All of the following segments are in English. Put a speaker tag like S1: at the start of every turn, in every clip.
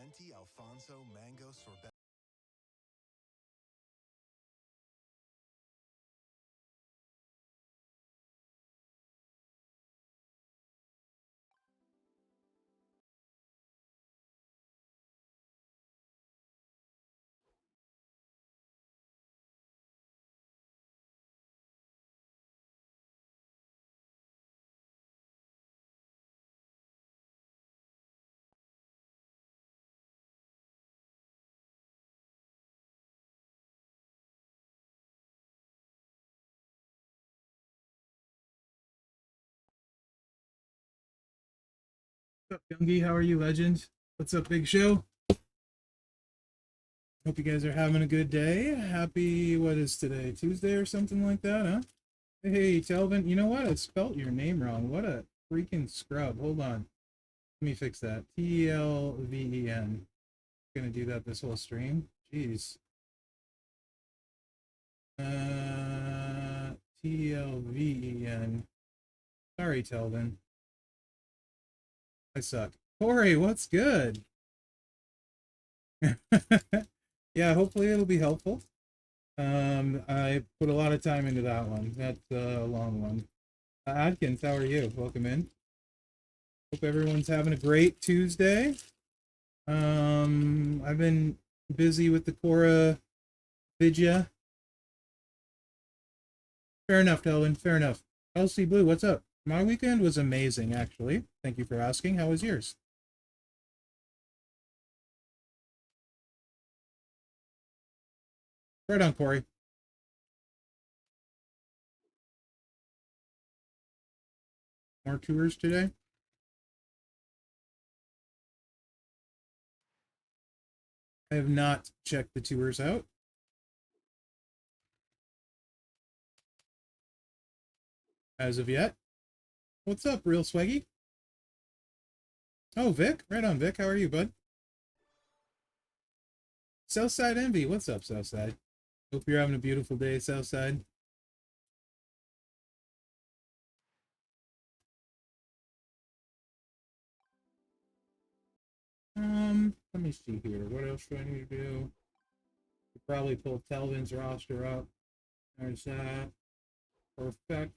S1: Lenti Alfonso Mango Sorbet.
S2: What's up, Youngie? How are you, legend? What's up, Big Show? Hope you guys are having a good day. Happy, what is today? Tuesday or something like that, huh? Hey, Telvin, you know what? I spelt your name wrong. What a freaking scrub. Hold on. Let me fix that. Telven. Gonna do that this whole stream. Jeez. Telven. Sorry, Telvin. I suck. Corey, what's good? Yeah, hopefully it'll be helpful. I put a lot of time into that one. That's a long one. Adkins, how are you? Welcome in. Hope everyone's having a great Tuesday. I've been busy with the Cora Vidya. Fair enough, Delvin. Fair enough. LC Blue, what's up? My weekend was amazing, actually. Thank you for asking. How was yours? Right on, Corey. More tours today? I have not checked the tours out as of yet. What's up, Real Swaggy? Oh, Vic. Right on, Vic. How are you, bud? Southside Envy. What's up, Southside? Hope you're having a beautiful day, Southside. Let me see here. What else do I need to do? Probably pull Telvin's roster up. There's that. Perfect.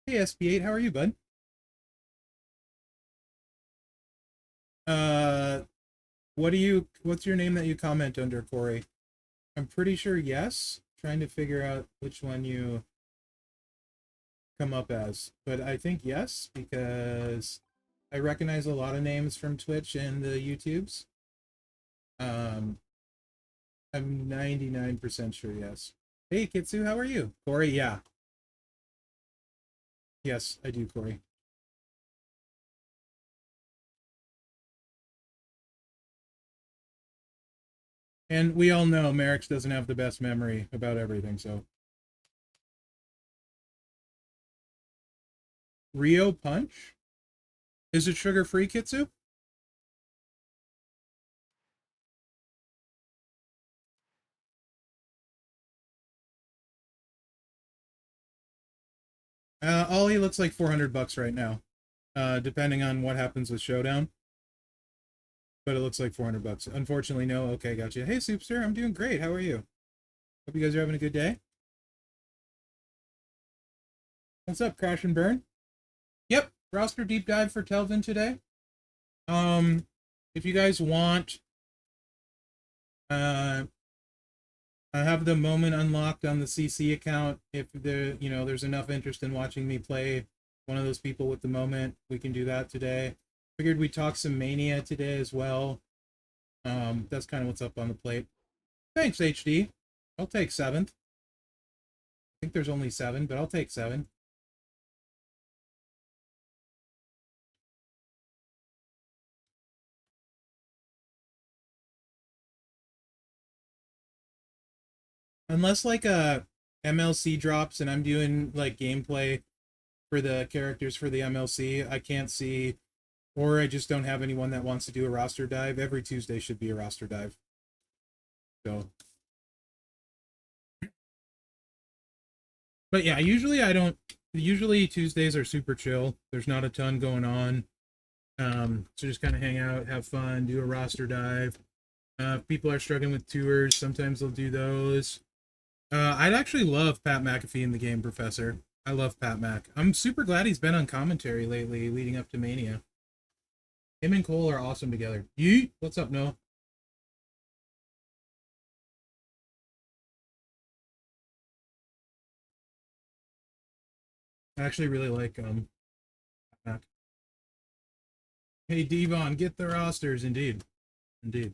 S2: Hey, SB8, how are you, bud? What's your name that you comment under, Corey? I'm pretty sure yes. Trying to figure out which one you come up as. But I think yes, because I recognize a lot of names from Twitch and the YouTubes. I'm 99% sure yes. Hey, Kitsu, how are you? Corey, yeah. Yes, I do, Corey. And we all know Mherex doesn't have the best memory about everything, so. Rio Punch? Is it sugar-free, Kitsu? Ollie looks like 400 bucks right now, depending on what happens with Showdown. But it looks like 400 bucks. Unfortunately, no. Okay, gotcha. Hey, Soupster, I'm doing great. How are you? Hope you guys are having a good day. What's up, Crash and Burn? Yep, roster deep dive for Telvin today. If you guys want, I have the moment unlocked on the CC account. If there's enough interest in watching me play one of those people with the moment, we can do that today. Figured we'd talk some Mania today as well. That's kind of what's up on the plate. Thanks, HD. I'll take 7th. I think there's only 7, but I'll take 7. Unless like a MLC drops and I'm doing like gameplay for the characters for the MLC, I can't see, or I just don't have anyone that wants to do a roster dive. Every Tuesday should be a roster dive. So But yeah, usually I don't. Usually Tuesdays are super chill. There's not a ton going on. So just kind of hang out, have fun, do a roster dive. If people are struggling with tours, sometimes they'll do those. I'd actually love Pat McAfee in the game, Professor. I love Pat Mac. I'm super glad he's been on commentary lately, leading up to Mania. Him and Cole are awesome together. Yeet! What's up, Noah? I actually really like Mac. Hey Devon, get the rosters. Indeed, indeed.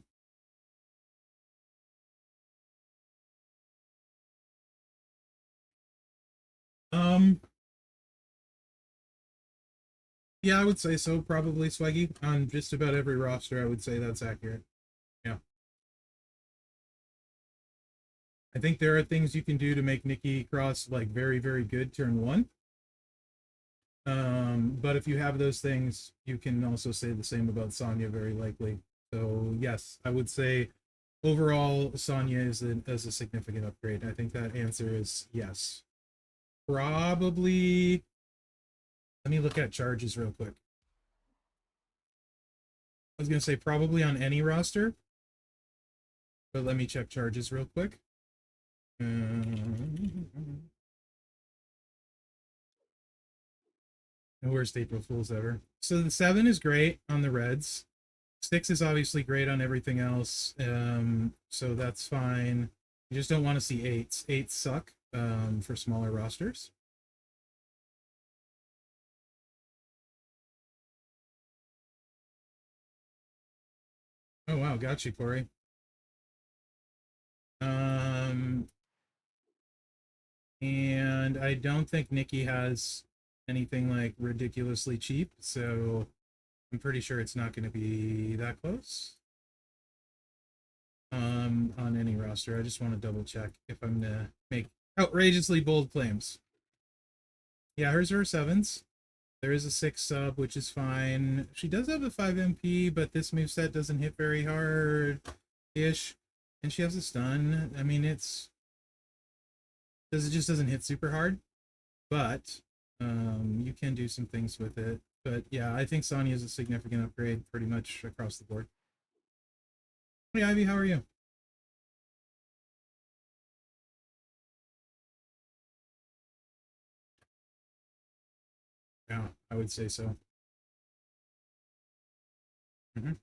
S2: Um, yeah, I would say so. Probably Swaggy on just about every roster. I would say that's accurate. Yeah, I think there are things you can do to make Nikki Cross like very, very good turn one. But if you have those things, you can also say the same about Sonya very likely. So yes, I would say overall Sonya is a significant upgrade. I think that answer is yes. Probably. Let me look at charges real quick. I was gonna say probably on any roster, but let me check charges real quick. The worst April Fools ever. So the 7 is great on the Reds. 6 is obviously great on everything else. So that's fine. You just don't want to see 8s. 8s suck for smaller rosters. Oh wow, got you, Corey. Um, and I don't think Nikki has anything like ridiculously cheap, so I'm pretty sure it's not going to be that close. On any roster. I just want to double check if I'm gonna make outrageously bold claims. Yeah, hers are 7s. There is a 6 sub, which is fine. She does have a 5 MP, but this moveset doesn't hit very hard ish. And she has a stun. I mean, it just doesn't hit super hard, but you can do some things with it. But yeah, I think Sonya is a significant upgrade pretty much across the board. Hey Ivy, how are you? Yeah, I would say so. Mm-hmm.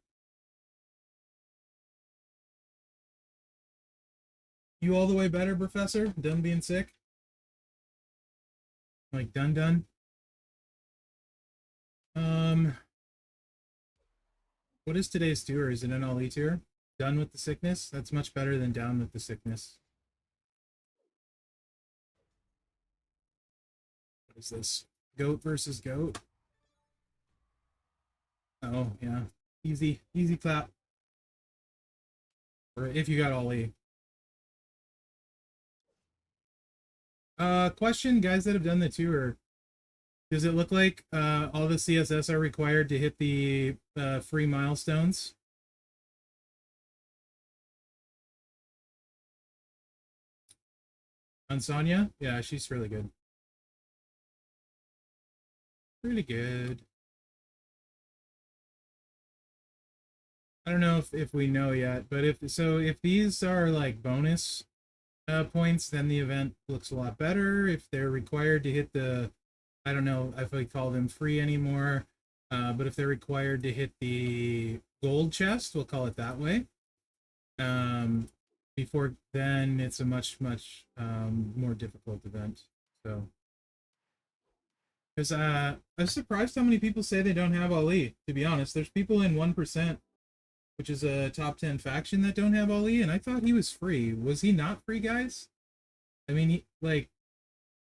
S2: You all the way better, Professor? Done being sick? Like done done? Um, what is today's tour? Is it an all tour? Done with the sickness? That's much better than down with the sickness. What is this? Goat versus goat? Oh, yeah. Easy, easy clap. Or if you got all E. Question, guys that have done the tour. Does it look like all the CSS are required to hit the free milestones? On Sonya? Yeah, she's really good. Really good. I don't know if we know yet, but if these are like bonus points, then the event looks a lot better. If they're required to hit the, I don't know if we call them free anymore, but if they're required to hit the gold chest, we'll call it that way. Before then, it's a much more difficult event. So, because I'm surprised how many people say they don't have Ali. To be honest, there's people in 1%, which is a top 10 faction that don't have Ali, and I thought he was free. Was he not free, guys? I mean, like,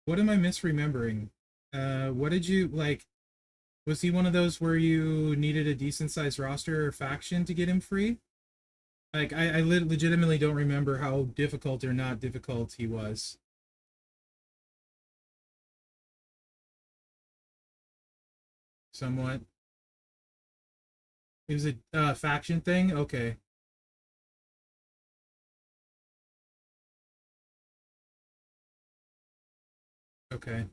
S2: what am I misremembering? What did you like? Was he one of those where you needed a decent sized roster or faction to get him free? Like, I legitimately don't remember how difficult or not difficult he was. Somewhat. It was a faction thing. Okay. Okay.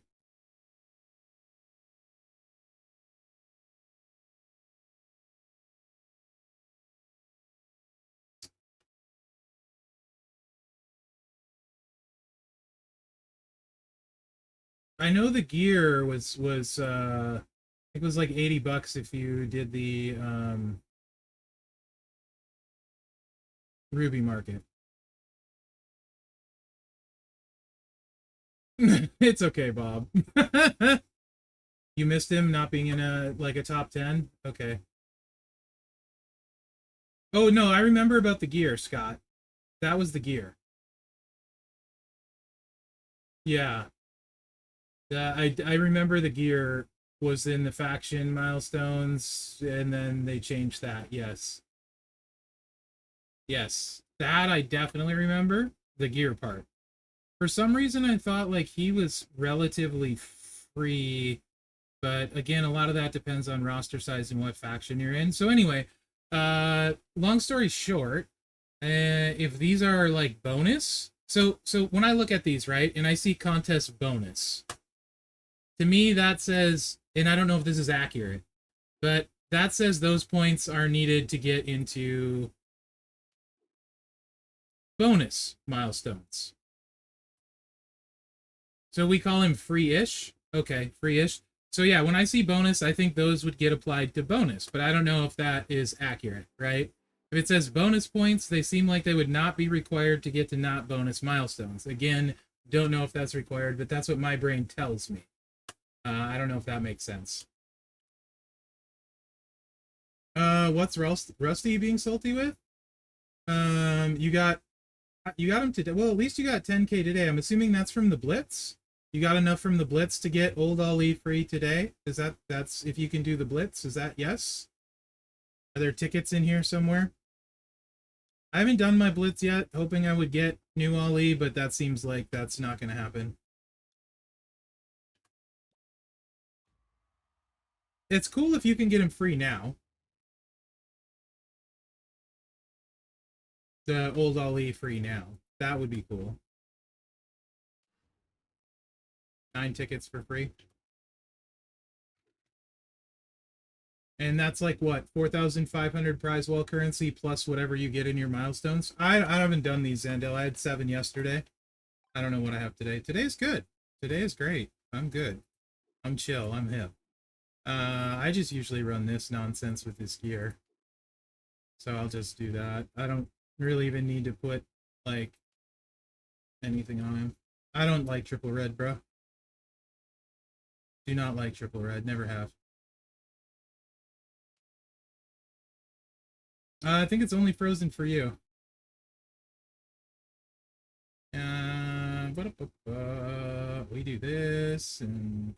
S2: I know the gear was it was like $80 if you did the Ruby market. It's okay, Bob. You missed him not being in a top 10? Okay. Oh no, I remember about the gear, Scott. That was the gear. Yeah. I remember the gear was in the faction milestones and then they changed that. Yes. Yes. That I definitely remember, the gear part. For some reason I thought like he was relatively free, but again, a lot of that depends on roster size and what faction you're in. So anyway, long story short, if these are like bonus, so when I look at these, right, and I see contest bonus, to me that says, and I don't know if this is accurate, but that says those points are needed to get into bonus milestones. So we call him free-ish. Okay, free-ish. So yeah, when I see bonus, I think those would get applied to bonus, but I don't know if that is accurate, right? If it says bonus points, they seem like they would not be required to get to not bonus milestones. Again, don't know if that's required, but that's what my brain tells me. I don't know if that makes sense. What's Rusty being salty with? You got him today. Well, at least you got 10K today. I'm assuming that's from the Blitz. You got enough from the Blitz to get Old Ali free today? Is that's if you can do the Blitz? Is that yes? Are there tickets in here somewhere? I haven't done my Blitz yet, hoping I would get new Ali, but that seems like that's not going to happen. It's cool if you can get him free now. The Old Ali free now. That would be cool. 9 tickets for free. And that's like what, 4,500 prize wall currency plus whatever you get in your milestones. I haven't done these, Zandel. I had 7 yesterday. I don't know what I have today. Today's good. Today is great. I'm good. I'm chill. I'm hip. I just usually run this nonsense with this gear. So I'll just do that. I don't really even need to put like anything on him. I don't like triple red, bro. Do not like triple red. Never have. I think it's only frozen for you. We do this, and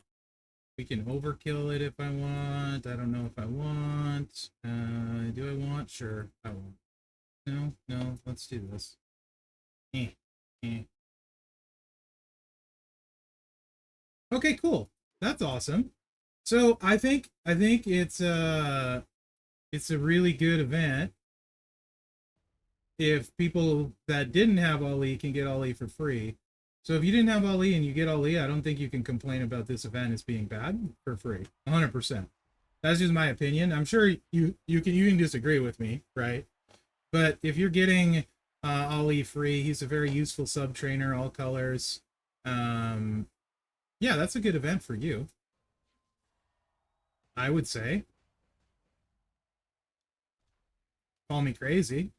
S2: we can overkill it if I want. I don't know if I want. Do I want? Sure, I want. No, no, let's do this. Eh, eh. Okay, cool. That's awesome. So I think it's a really good event if people that didn't have Ali can get Ali for free. So if you didn't have Ali and you get Ali, I don't think you can complain about this event as being bad for free. 100%. That's just my opinion. I'm sure you can disagree with me, right? But if you're getting Ali free, he's a very useful sub trainer, all colors. Um, yeah, that's a good event for you, I would say. Call me crazy.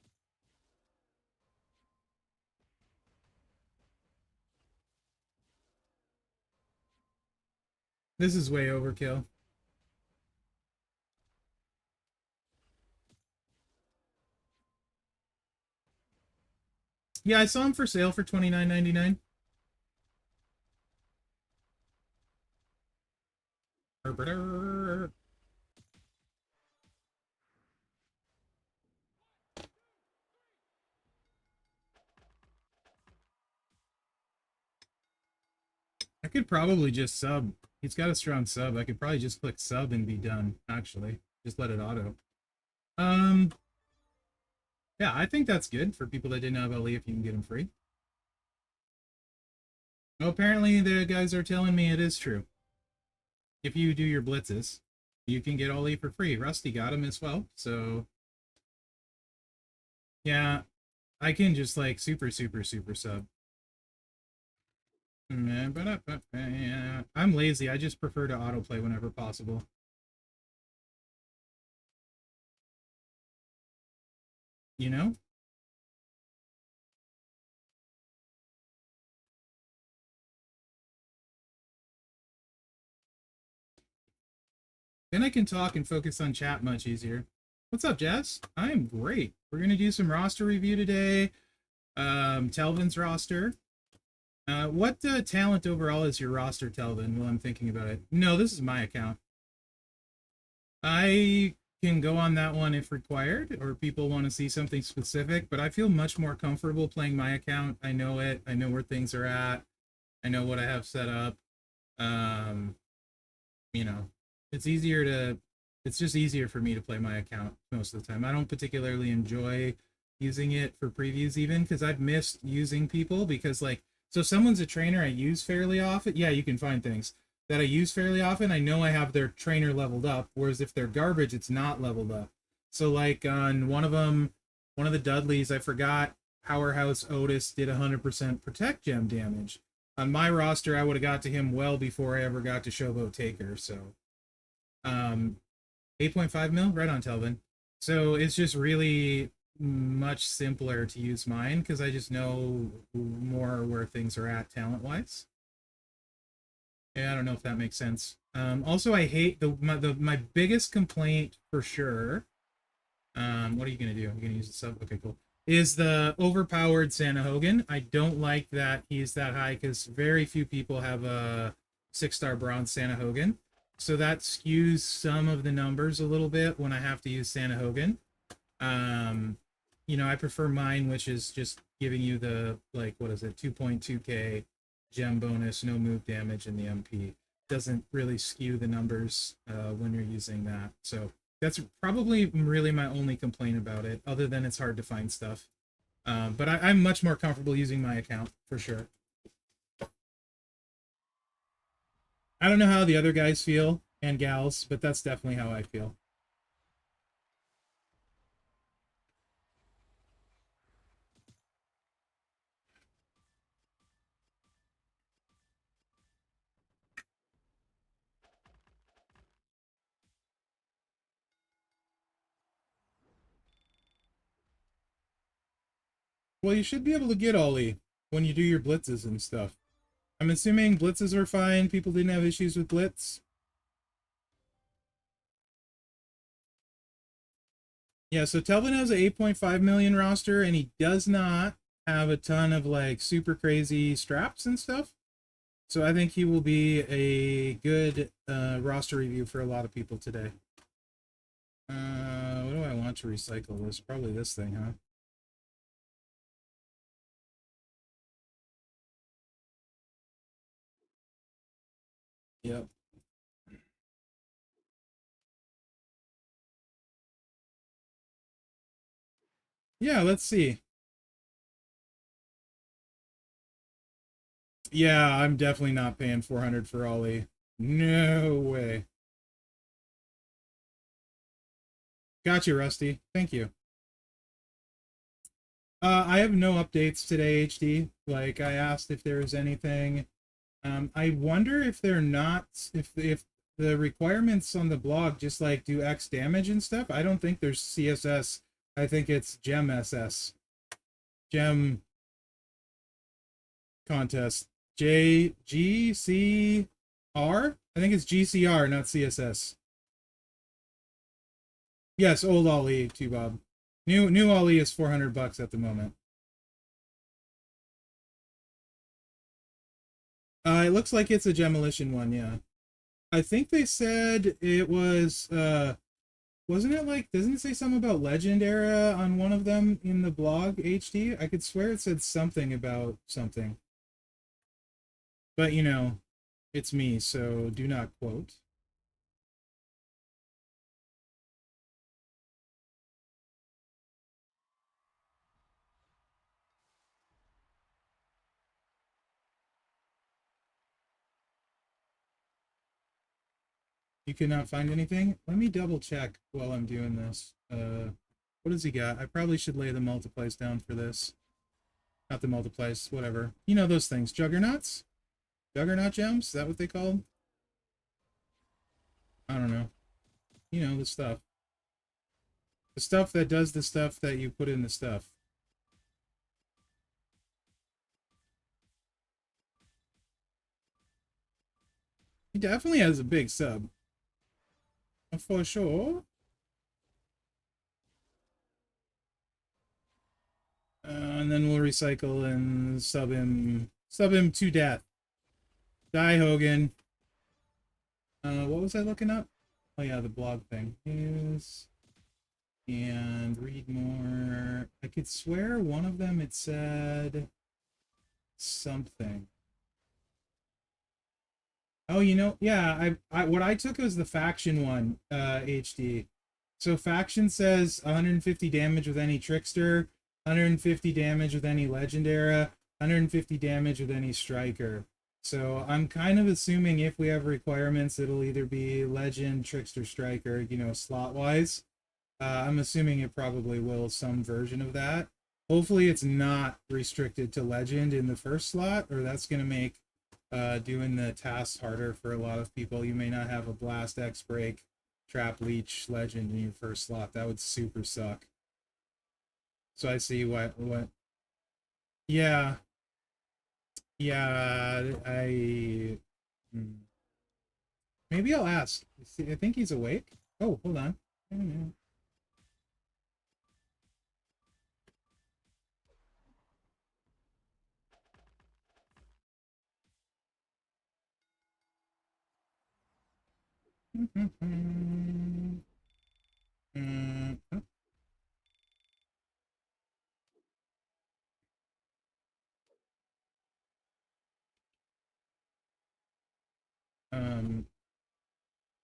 S2: This is way overkill. Yeah, I saw him for sale for $29.99. I could probably just sub. He's got a strong sub. I could probably just click sub and be done, actually. Just let it auto. Um, yeah, I think that's good for people that didn't have LE if you can get them free. Well, apparently the guys are telling me it is true. If you do your blitzes, you can get Ollie for free. Rusty got him as well, so yeah, I can just like super sub. Yeah, I'm lazy. I just prefer to autoplay whenever possible. You know? Then I can talk and focus on chat much easier. What's up, Jess? I'm great. We're gonna do some roster review today. Telvin's roster. What talent overall is your roster, Telvin? While I'm thinking about it. No, this is my account. I can go on that one if required, or people want to see something specific, but I feel much more comfortable playing my account. I know it. I know where things are at. I know what I have set up. Um, you know, it's easier to, it's just easier for me to play my account most of the time. I don't particularly enjoy using it for previews even because I've missed using people because like, so someone's a trainer I use fairly often. Yeah, you can find things that I use fairly often. I know I have their trainer leveled up, whereas if they're garbage, it's not leveled up. So like on one of them, one of the Dudleys, I forgot Powerhouse Otis did 100% protect gem damage. On my roster, I would have got to him well before I ever got to Showboat Taker. So, 8.5 mil, right on Telvin. So it's just really much simpler to use mine because I just know more where things are at talent wise. Yeah, I don't know if that makes sense. Also, I hate my biggest complaint for sure. What are you gonna do? You're gonna use the sub? Okay, cool. Is the overpowered Santa Hogan? I don't like that he's that high because very few people have a 6-star bronze Santa Hogan, so that skews some of the numbers a little bit when I have to use Santa Hogan. Um, I prefer mine, which is just giving you the like what is it, 2.2k gem bonus, no move damage, in the MP. Doesn't really skew the numbers when you're using that. So that's probably really my only complaint about it, other than it's hard to find stuff. But I'm much more comfortable using my account for sure. I don't know how the other guys feel and gals, but that's definitely how I feel. Well, you should be able to get Ollie when you do your blitzes and stuff. I'm assuming blitzes are fine. People didn't have issues with blitz. Yeah, so Telvin has an 8.5 million roster, and he does not have a ton of like super crazy straps and stuff. So I think he will be a good roster review for a lot of people today. What do I want to recycle this? Probably this thing, huh? Yep. Yeah, let's see. Yeah, I'm definitely not paying 400 for Ollie. No way. Got you, Rusty. Thank you. I have no updates today, HD. Like I asked if there was anything. I wonder if they're not if the requirements on the blog just like do X damage and stuff. I don't think there's CSS. I think it's Gem SS. Gem contest. GCR? I think it's GCR, not CSS. Yes, old Ollie too, Bob. New Ollie is 400 bucks at the moment. It looks like it's a Gemolition one, yeah. I think they said it was wasn't it like, doesn't it say something about Legend Era on one of them in the blog, HD? I could swear it said something about something. But it's me, so do not quote. You could not find anything? Let me double check while I'm doing this. What does he got? I probably should lay the multiplies down for this. Not the multiplies, whatever. You know those things. Juggernauts? Juggernaut gems? Is that what they call them? I don't know. You know, the stuff. The stuff that does the stuff that you put in the stuff. He definitely has a big sub. For sure. And then we'll recycle and sub him to death. Die, Hogan. What was I looking up? Oh yeah, the blog thing is, and read more. I could swear one of them it said something. Oh, you know, yeah, I what I took was the faction one, HD. So faction says 150 damage with any trickster, 150 damage with any legend era, 150 damage with any striker. So I'm kind of assuming if we have requirements, it'll either be legend, trickster, striker, you know, slot wise. I'm assuming it probably will some version of that. Hopefully it's not restricted to legend in the first slot, or that's going to make doing the tasks harder for a lot of people. You may not have a blast, X break, trap, leech, legend in your first slot. That would super suck. So I see what yeah, yeah, maybe I'll ask. See, I think he's awake. Oh, hold on. Oh.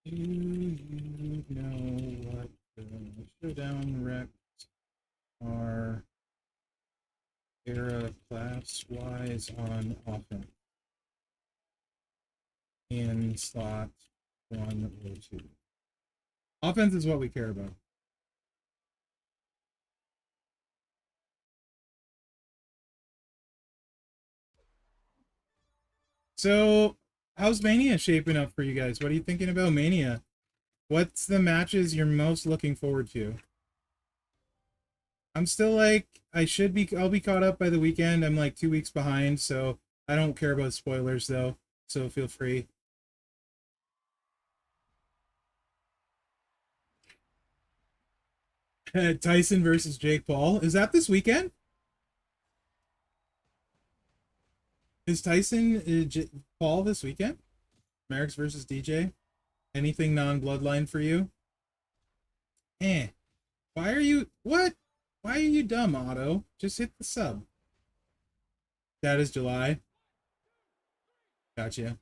S2: Do you know what the showdown recs are era class-wise on offense in slot 1 or 2? Offense is what we care about. So, how's Mania shaping up for you guys? What are you thinking about Mania? What's the matches you're most looking forward to? I'm still like, I'll be caught up by the weekend. I'm like 2 weeks behind, so I don't care about spoilers though, so feel free. Tyson versus Jake Paul. Is that this weekend? Is Tyson Paul this weekend? Mherex versus DJ? Anything non-bloodline for you? Eh. Why are you... What? Why are you dumb, Otto? Just hit the sub. That is July. Gotcha.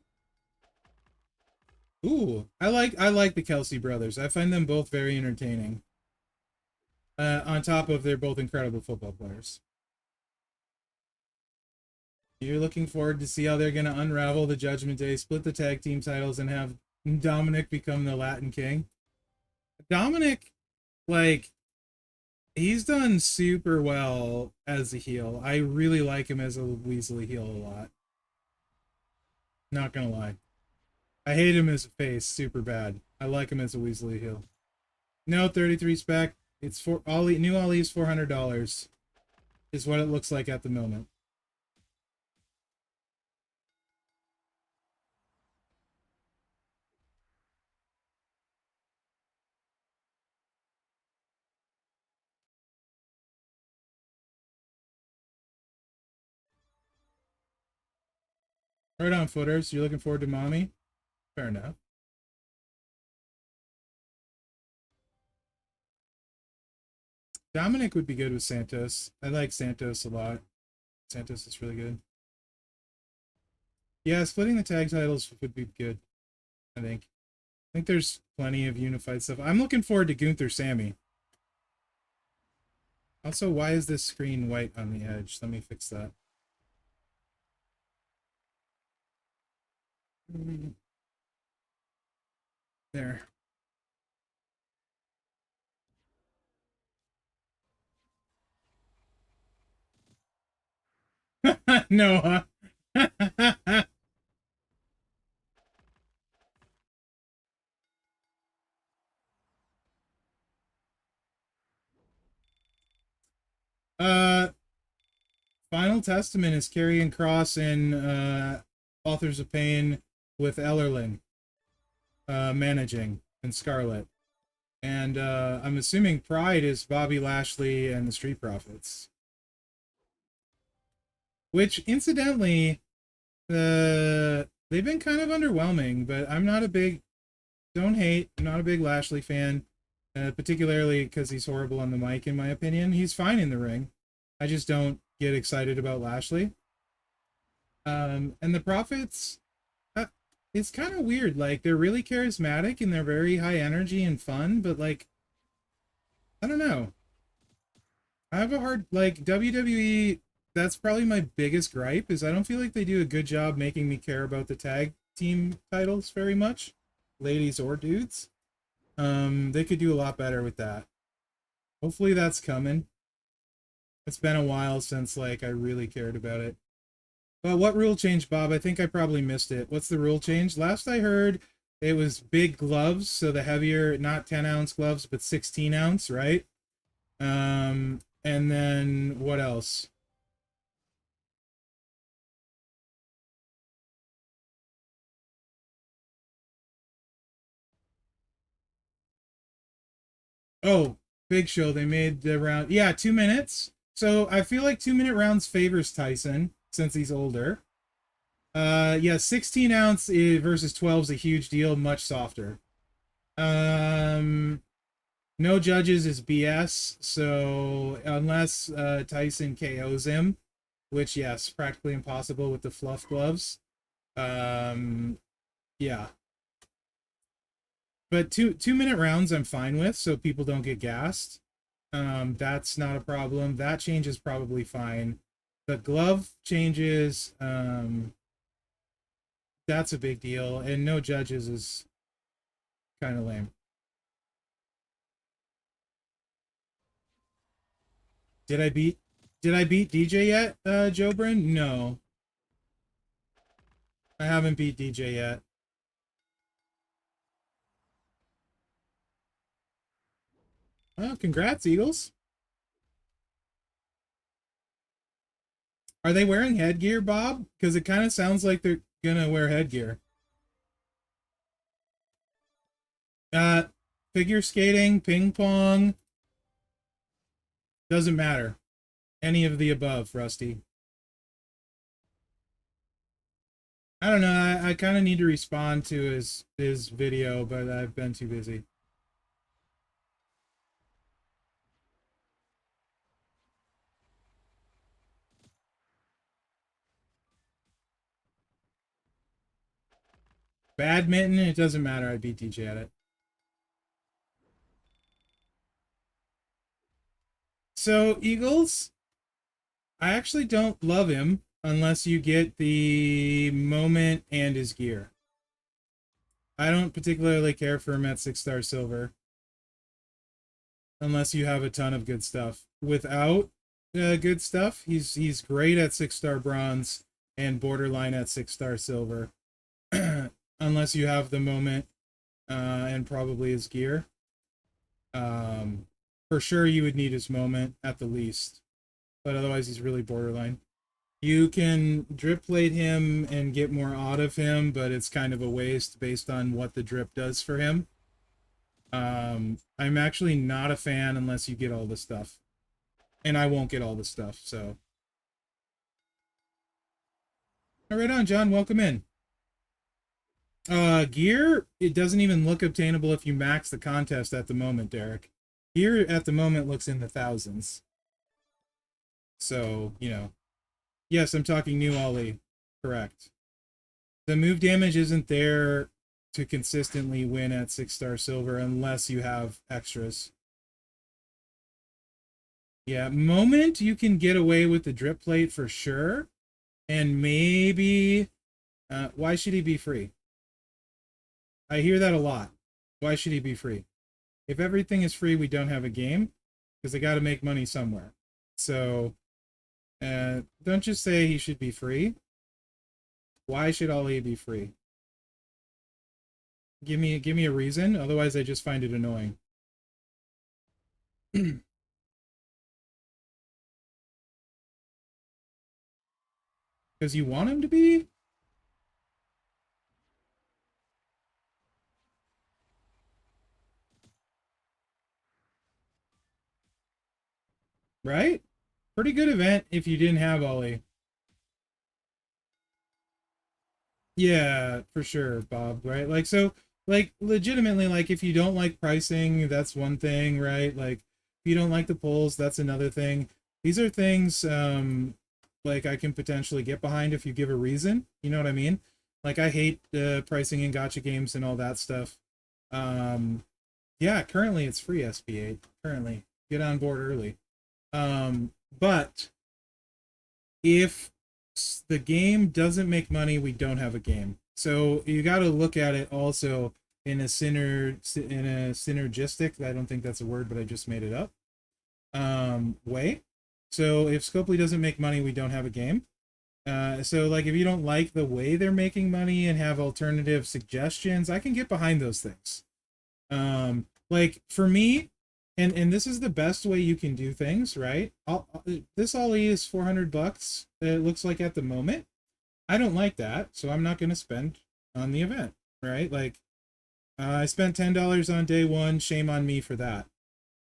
S2: Ooh, I like the Kelsey brothers. I find them both very entertaining. On top of they're both incredible football players. You're looking forward to see how they're going to unravel the Judgment Day, split the tag team titles, and have Dominic become the Latin King. Dominic, like, he's done super well as a heel. I really like him as a Weasley heel a lot. Not gonna lie. I hate him as a face super bad. I like him as a Weasley heel. No, 33 spec. It's for Ollie. New Ollie's $400 is what it looks like at the moment. Right on, footers. You're looking forward to mommy? Fair enough. Dominic would be good with Santos. I like Santos a lot. Santos is really good. Yeah, splitting the tag titles would be good, I think. I think there's plenty of unified stuff. I'm looking forward to Gunther Sammy. Also, why is this screen white on the edge? Let me fix that. There. No, huh? uh, Final Testament is carrying Cross and Authors of Pain with Ellerling managing and Scarlet. And I'm assuming Pride is Bobby Lashley and the Street Profits. Which, incidentally, they've been kind of underwhelming, but I'm not a big, don't hate, I'm not a big Lashley fan, particularly because he's horrible on the mic, in my opinion. He's fine in the ring. I just don't get excited about Lashley. And the Profits, it's kind of weird. Like, they're really charismatic and they're very high energy and fun, but, like, I don't know. I have a hard, like, WWE, that's probably my biggest gripe, is I don't feel like they do a good job making me care about the tag team titles very much, ladies or dudes. They could do a lot better with that. Hopefully that's coming. It's been a while since, like, I really cared about it. But what rule change, Bob? I think I probably missed it. What's the rule change? Last I heard, it was big gloves, so the heavier, not 10-ounce gloves, but 16-ounce, right? And then what else? Oh, Big Show. They made the round. Yeah, 2 minutes. So I feel like 2 minute rounds favors Tyson since he's older. Yeah, 16-ounce versus 12 is a huge deal, much softer. No judges is BS. So unless Tyson KOs him, which yes, practically impossible with the fluff gloves. Yeah. But 2 minute rounds I'm fine with, so people don't get gassed. That's not a problem. That change is probably fine. The glove changes, that's a big deal, and no judges is kind of lame. Did I beat DJ yet, Jobrin? No, I haven't beat DJ yet. Oh, congrats, Eagles. Are they wearing headgear, Bob? Because it kind of sounds like they're gonna wear headgear. Uh, Figure skating, ping pong, doesn't matter. Any of the above, Rusty. I don't know. I kind of need to respond to his video, but I've been too busy. Badminton, it doesn't matter. I beat DJ at it. So, Eagles, I actually don't love him unless you get the moment and his gear. I don't particularly care for him at 6-star silver unless you have a ton of good stuff. Without good stuff, he's great at 6-star bronze and borderline at 6-star silver. Unless you have the moment and probably his gear. For sure you would need his moment at the least, but otherwise he's really borderline. You can drip plate him and get more out of him, but it's kind of a waste based on what the drip does for him. I'm actually not a fan unless you get all the stuff, and I won't get all the stuff. So all right, on John, welcome in. Gear, it doesn't even look obtainable if you max the contest at the moment, Derek. Gear at the moment looks in the thousands. So, you know. Yes, I'm talking new Ollie. Correct. The move damage isn't there to consistently win at 6-star silver unless you have extras. Yeah, moment you can get away with the drip plate for sure. And maybe why should he be free? I hear that a lot. Why should he be free? If everything is free, we don't have a game because they got to make money somewhere. So don't just say he should be free. Why should Ollie be free? Give me a reason. Otherwise, I just find it annoying. Because you want him to be? Right? Pretty good event if you didn't have Ollie. Yeah, for sure, Bob, right? Like, so, like, legitimately, like, if you don't like pricing, that's one thing, right? Like, if you don't like the polls, that's another thing. These are things, like, I can potentially get behind if you give a reason. You know what I mean? Like, I hate pricing in gotcha games and all that stuff. Yeah, currently it's free SB8. Currently. Get on board early. But if the game doesn't make money, we don't have a game. So you got to look at it also in a synergistic. I don't think that's a word, but I just made it up. Way. So if Scopely doesn't make money, we don't have a game. So like if you don't like the way they're making money and have alternative suggestions, I can get behind those things. Like for me, and this is the best way you can do things, right? This Ollie is $400. It looks like at the moment. I don't like that, so I'm not going to spend on the event, right? Like I spent $10 on day one. Shame on me for that.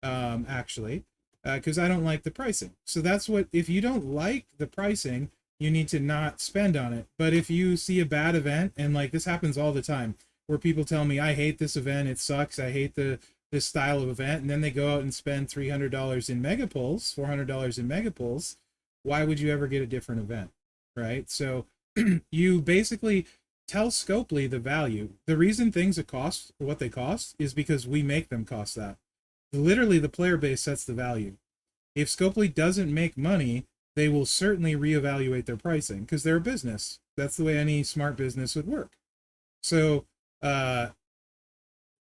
S2: Actually, because I don't like the pricing. So that's what, if you don't like the pricing, you need to not spend on it. But if you see a bad event, and like this happens all the time, where people tell me, I hate this event, it sucks, I hate this style of event, and then they go out and spend $300 in mega pulls, $400 in mega pulls, why would you ever get a different event, right? So you basically tell Scopely the value. The reason things cost what they cost is because we make them cost that. Literally, the player base sets the value. If Scopely doesn't make money, they will certainly reevaluate their pricing because they're a business. That's the way any smart business would work. So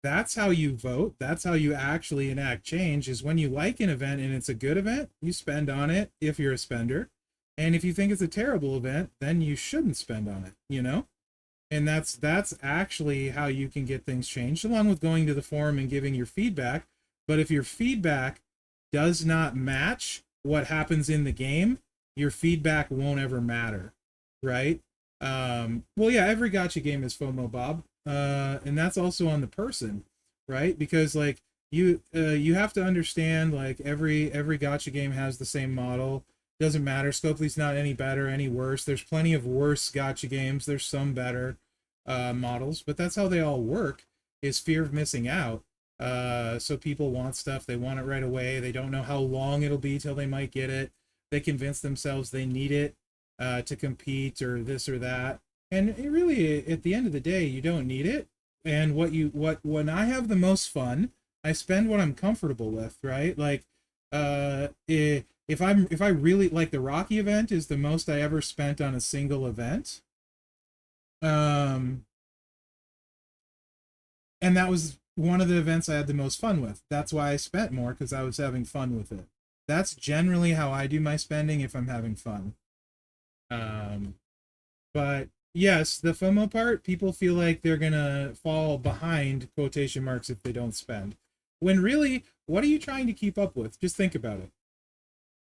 S2: that's how you vote. That's how you actually enact change, is when you like an event and it's a good event, you spend on it if you're a spender. And if you think it's a terrible event, then you shouldn't spend on it, you know? And that's actually how you can get things changed, along with going to the forum and giving your feedback. But if your feedback does not match what happens in the game, your feedback won't ever matter, right? Well, yeah, every gotcha game is FOMO, Bob, and that's also on the person, right? Because like you have to understand, like every gotcha game has the same model. Doesn't matter. Scopely's not any better, any worse. There's plenty of worse gotcha games. There's some better models, but that's how they all work. Is fear of missing out. So people want stuff. They want it right away. They don't know how long it'll be till they might get it. They convince themselves they need it to compete or this or that. And it really, at the end of the day, you don't need it. And when I have the most fun, I spend what I'm comfortable with, right? Like, if I really like, the Rocky event is the most I ever spent on a single event. And that was one of the events I had the most fun with. That's why I spent more, because I was having fun with it. That's generally how I do my spending if I'm having fun. But yes, the FOMO part, people feel like they're gonna fall behind, quotation marks, if they don't spend. When really, what are you trying to keep up with? Just think about it.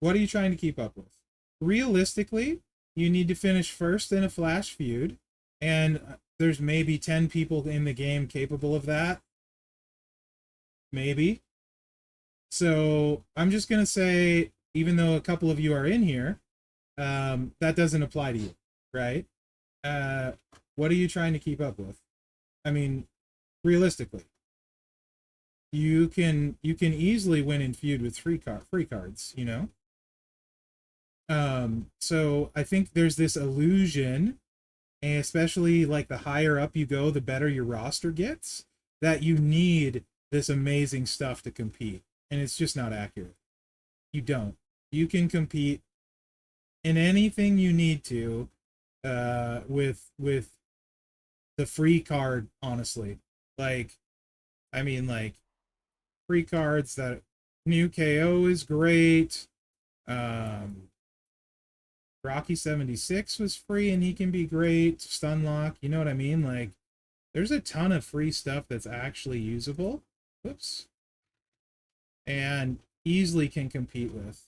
S2: What are you trying to keep up with? Realistically, you need to finish first in a flash feud, and there's maybe 10 people in the game capable of that. Maybe. So I'm just going to say, even though a couple of you are in here, that doesn't apply to you, right? What are you trying to keep up with? I mean, realistically, you can easily win in feud with free cards, you know? So I think there's this illusion, and especially like the higher up you go, the better your roster gets, that you need this amazing stuff to compete. And it's just not accurate. You don't. You can compete in anything you need to with the free card, honestly. Like, I mean, like, free cards that new KO is great. Um, Rocky 76 was free and he can be great. Stunlock, you know what I mean? Like, there's a ton of free stuff that's actually usable. Whoops. And easily can compete with.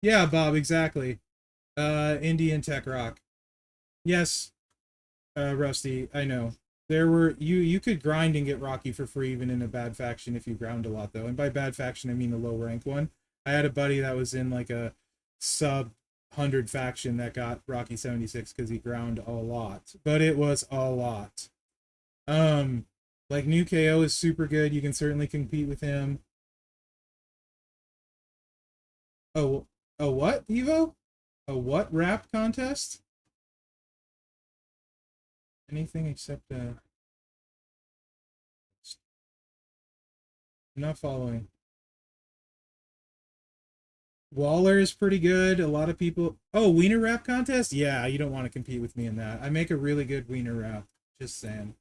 S2: Yeah, Bob, exactly. Indian Tech Rock. Yes, Rusty, I know. There were you could grind and get Rocky for free even in a bad faction if you ground a lot though. And by bad faction I mean a low rank one. I had a buddy that was in like a sub 100 faction that got Rocky 76 because he ground a lot. But it was a lot. Um like new KO is super good. You can certainly compete with him. Oh, a what, Evo? A what rap contest? Anything except I'm not following. Waller is pretty good. A lot of people. Oh, wiener wrap contest? Yeah, you don't want to compete with me in that. I make a really good wiener wrap. Just saying.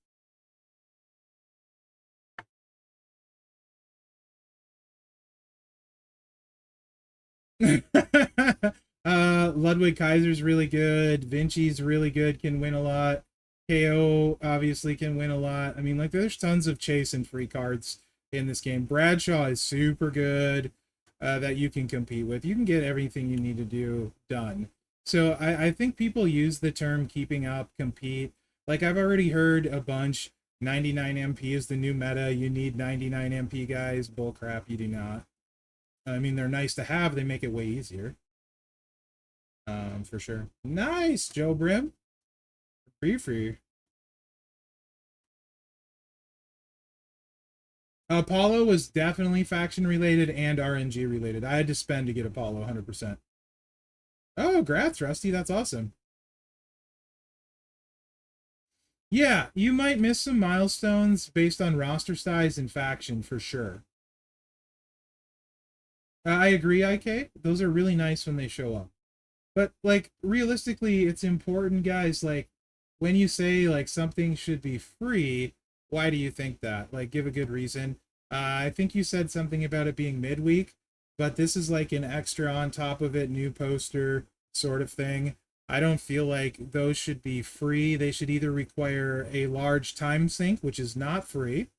S2: Ludwig Kaiser's really good. Vinci's really good. Can win a lot. KO obviously can win a lot. I mean, like, there's tons of chase and free cards in this game. Bradshaw is super good. That you can compete with. You can get everything you need to do done. So I think people use the term keeping up, compete. Like, I've already heard a bunch. 99 MP is the new meta. You need 99 MP guys. Bullcrap. You do not. I mean, they're nice to have. They make it way easier. For sure. Nice, Joe Brim. Free. Apollo was definitely faction related and RNG related. I had to spend to get Apollo 100%. Oh, Grath, Rusty. That's awesome. Yeah, you might miss some milestones based on roster size and faction for sure. I agree, IK. Those are really nice when they show up. But, like, realistically, it's important, guys. Like, when you say, like, something should be free, why do you think that? Like, give a good reason. I think you said something about it being midweek, but this is like an extra on top of it, new poster sort of thing. I don't feel like those should be free. They should either require a large time sink, which is not free,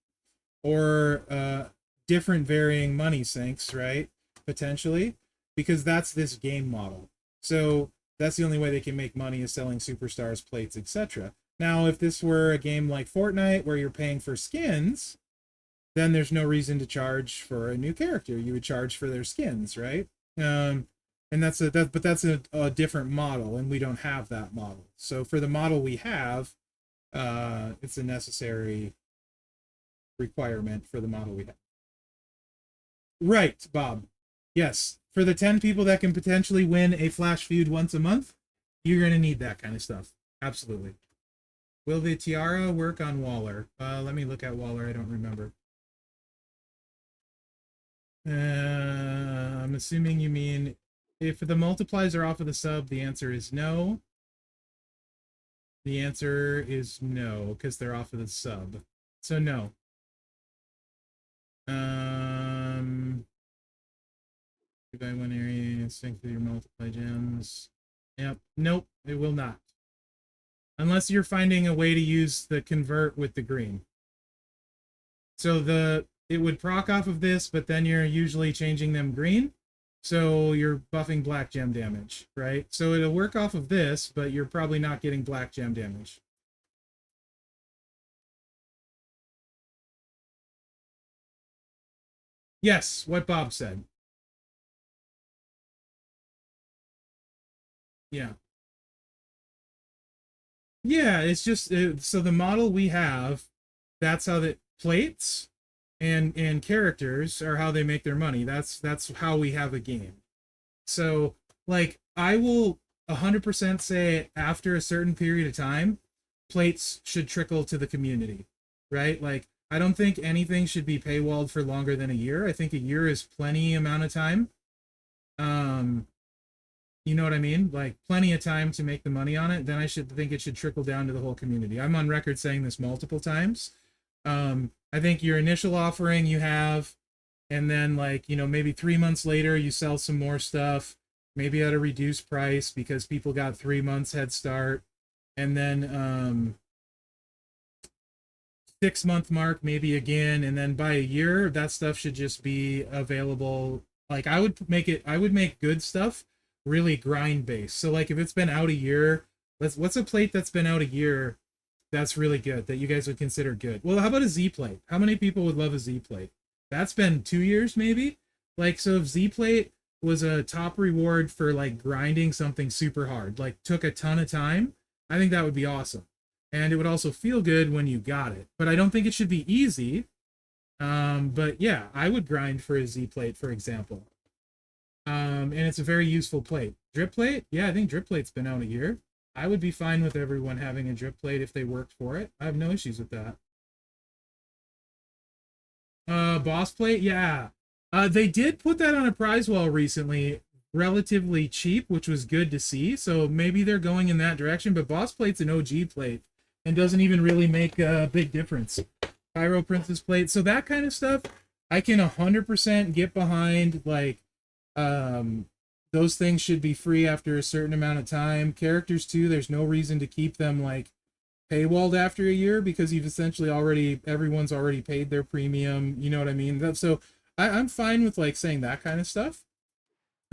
S2: or different varying money sinks, right? Potentially, because that's this game model. So that's the only way they can make money is selling superstars, plates, etc. Now, if this were a game like Fortnite where you're paying for skins, then there's no reason to charge for a new character. You would charge for their skins, right? Um, and that's a different model, and we don't have that model. So for the model we have, it's a necessary requirement for the model we have. Right, Bob. Yes, for the 10 people that can potentially win a Flash feud once a month, you're going to need that kind of stuff. Absolutely. Will the tiara work on Waller? Let me look at Waller. I don't remember. I'm assuming you mean if the multiplies are off of the sub, the answer is no. The answer is no, because they're off of the sub. So no. If I win area, sync with your multiply gems. Yep. Nope, it will not. Unless you're finding a way to use the convert with the green. So it would proc off of this, but then you're usually changing them green. So you're buffing black gem damage, right? So it'll work off of this, but you're probably not getting black gem damage. Yes, what Bob said. Yeah. Yeah, it's just so the model we have, that's how the plates and characters are how they make their money. That's how we have a game. So, like, I will 100% say after a certain period of time, plates should trickle to the community, right? Like, I don't think anything should be paywalled for longer than a year. I think a year is plenty amount of time. Um, You know what I mean? Like plenty of time to make the money on it, then I should think it should trickle down to the whole community. I'm on record saying this multiple times. I think your initial offering you have, and then like, you know, maybe 3 months later you sell some more stuff, maybe at a reduced price because people got 3 months head start. And then 6 month mark maybe again, and then by a year that stuff should just be available. Like I would make good stuff really grind based. So like if it's been out a year, what's a plate that's been out a year that's really good that you guys would consider good? Well, how about a Z plate? How many people would love a Z plate? That's been 2 years maybe. Like, so if Z plate was a top reward for like grinding something super hard, like took a ton of time, I think that would be awesome. And it would also feel good when you got it. But I don't think it should be easy. But yeah, I would grind for a Z plate, for example. And it's a very useful plate. Drip plate? Yeah, I think drip plate's been out a year. I would be fine with everyone having a drip plate if they worked for it. I have no issues with that. Boss plate? Yeah. They did put that on a prize wall recently, relatively cheap, which was good to see. So maybe they're going in that direction. But boss plate's an OG plate and doesn't even really make a big difference. Pyro Princess plate. So that kind of stuff, I can 100% get behind. Like, um, those things should be free after a certain amount of time. Characters too, there's no reason to keep them like paywalled after a year because you've essentially already everyone's already paid their premium. You know what I mean? So I'm fine with like saying that kind of stuff.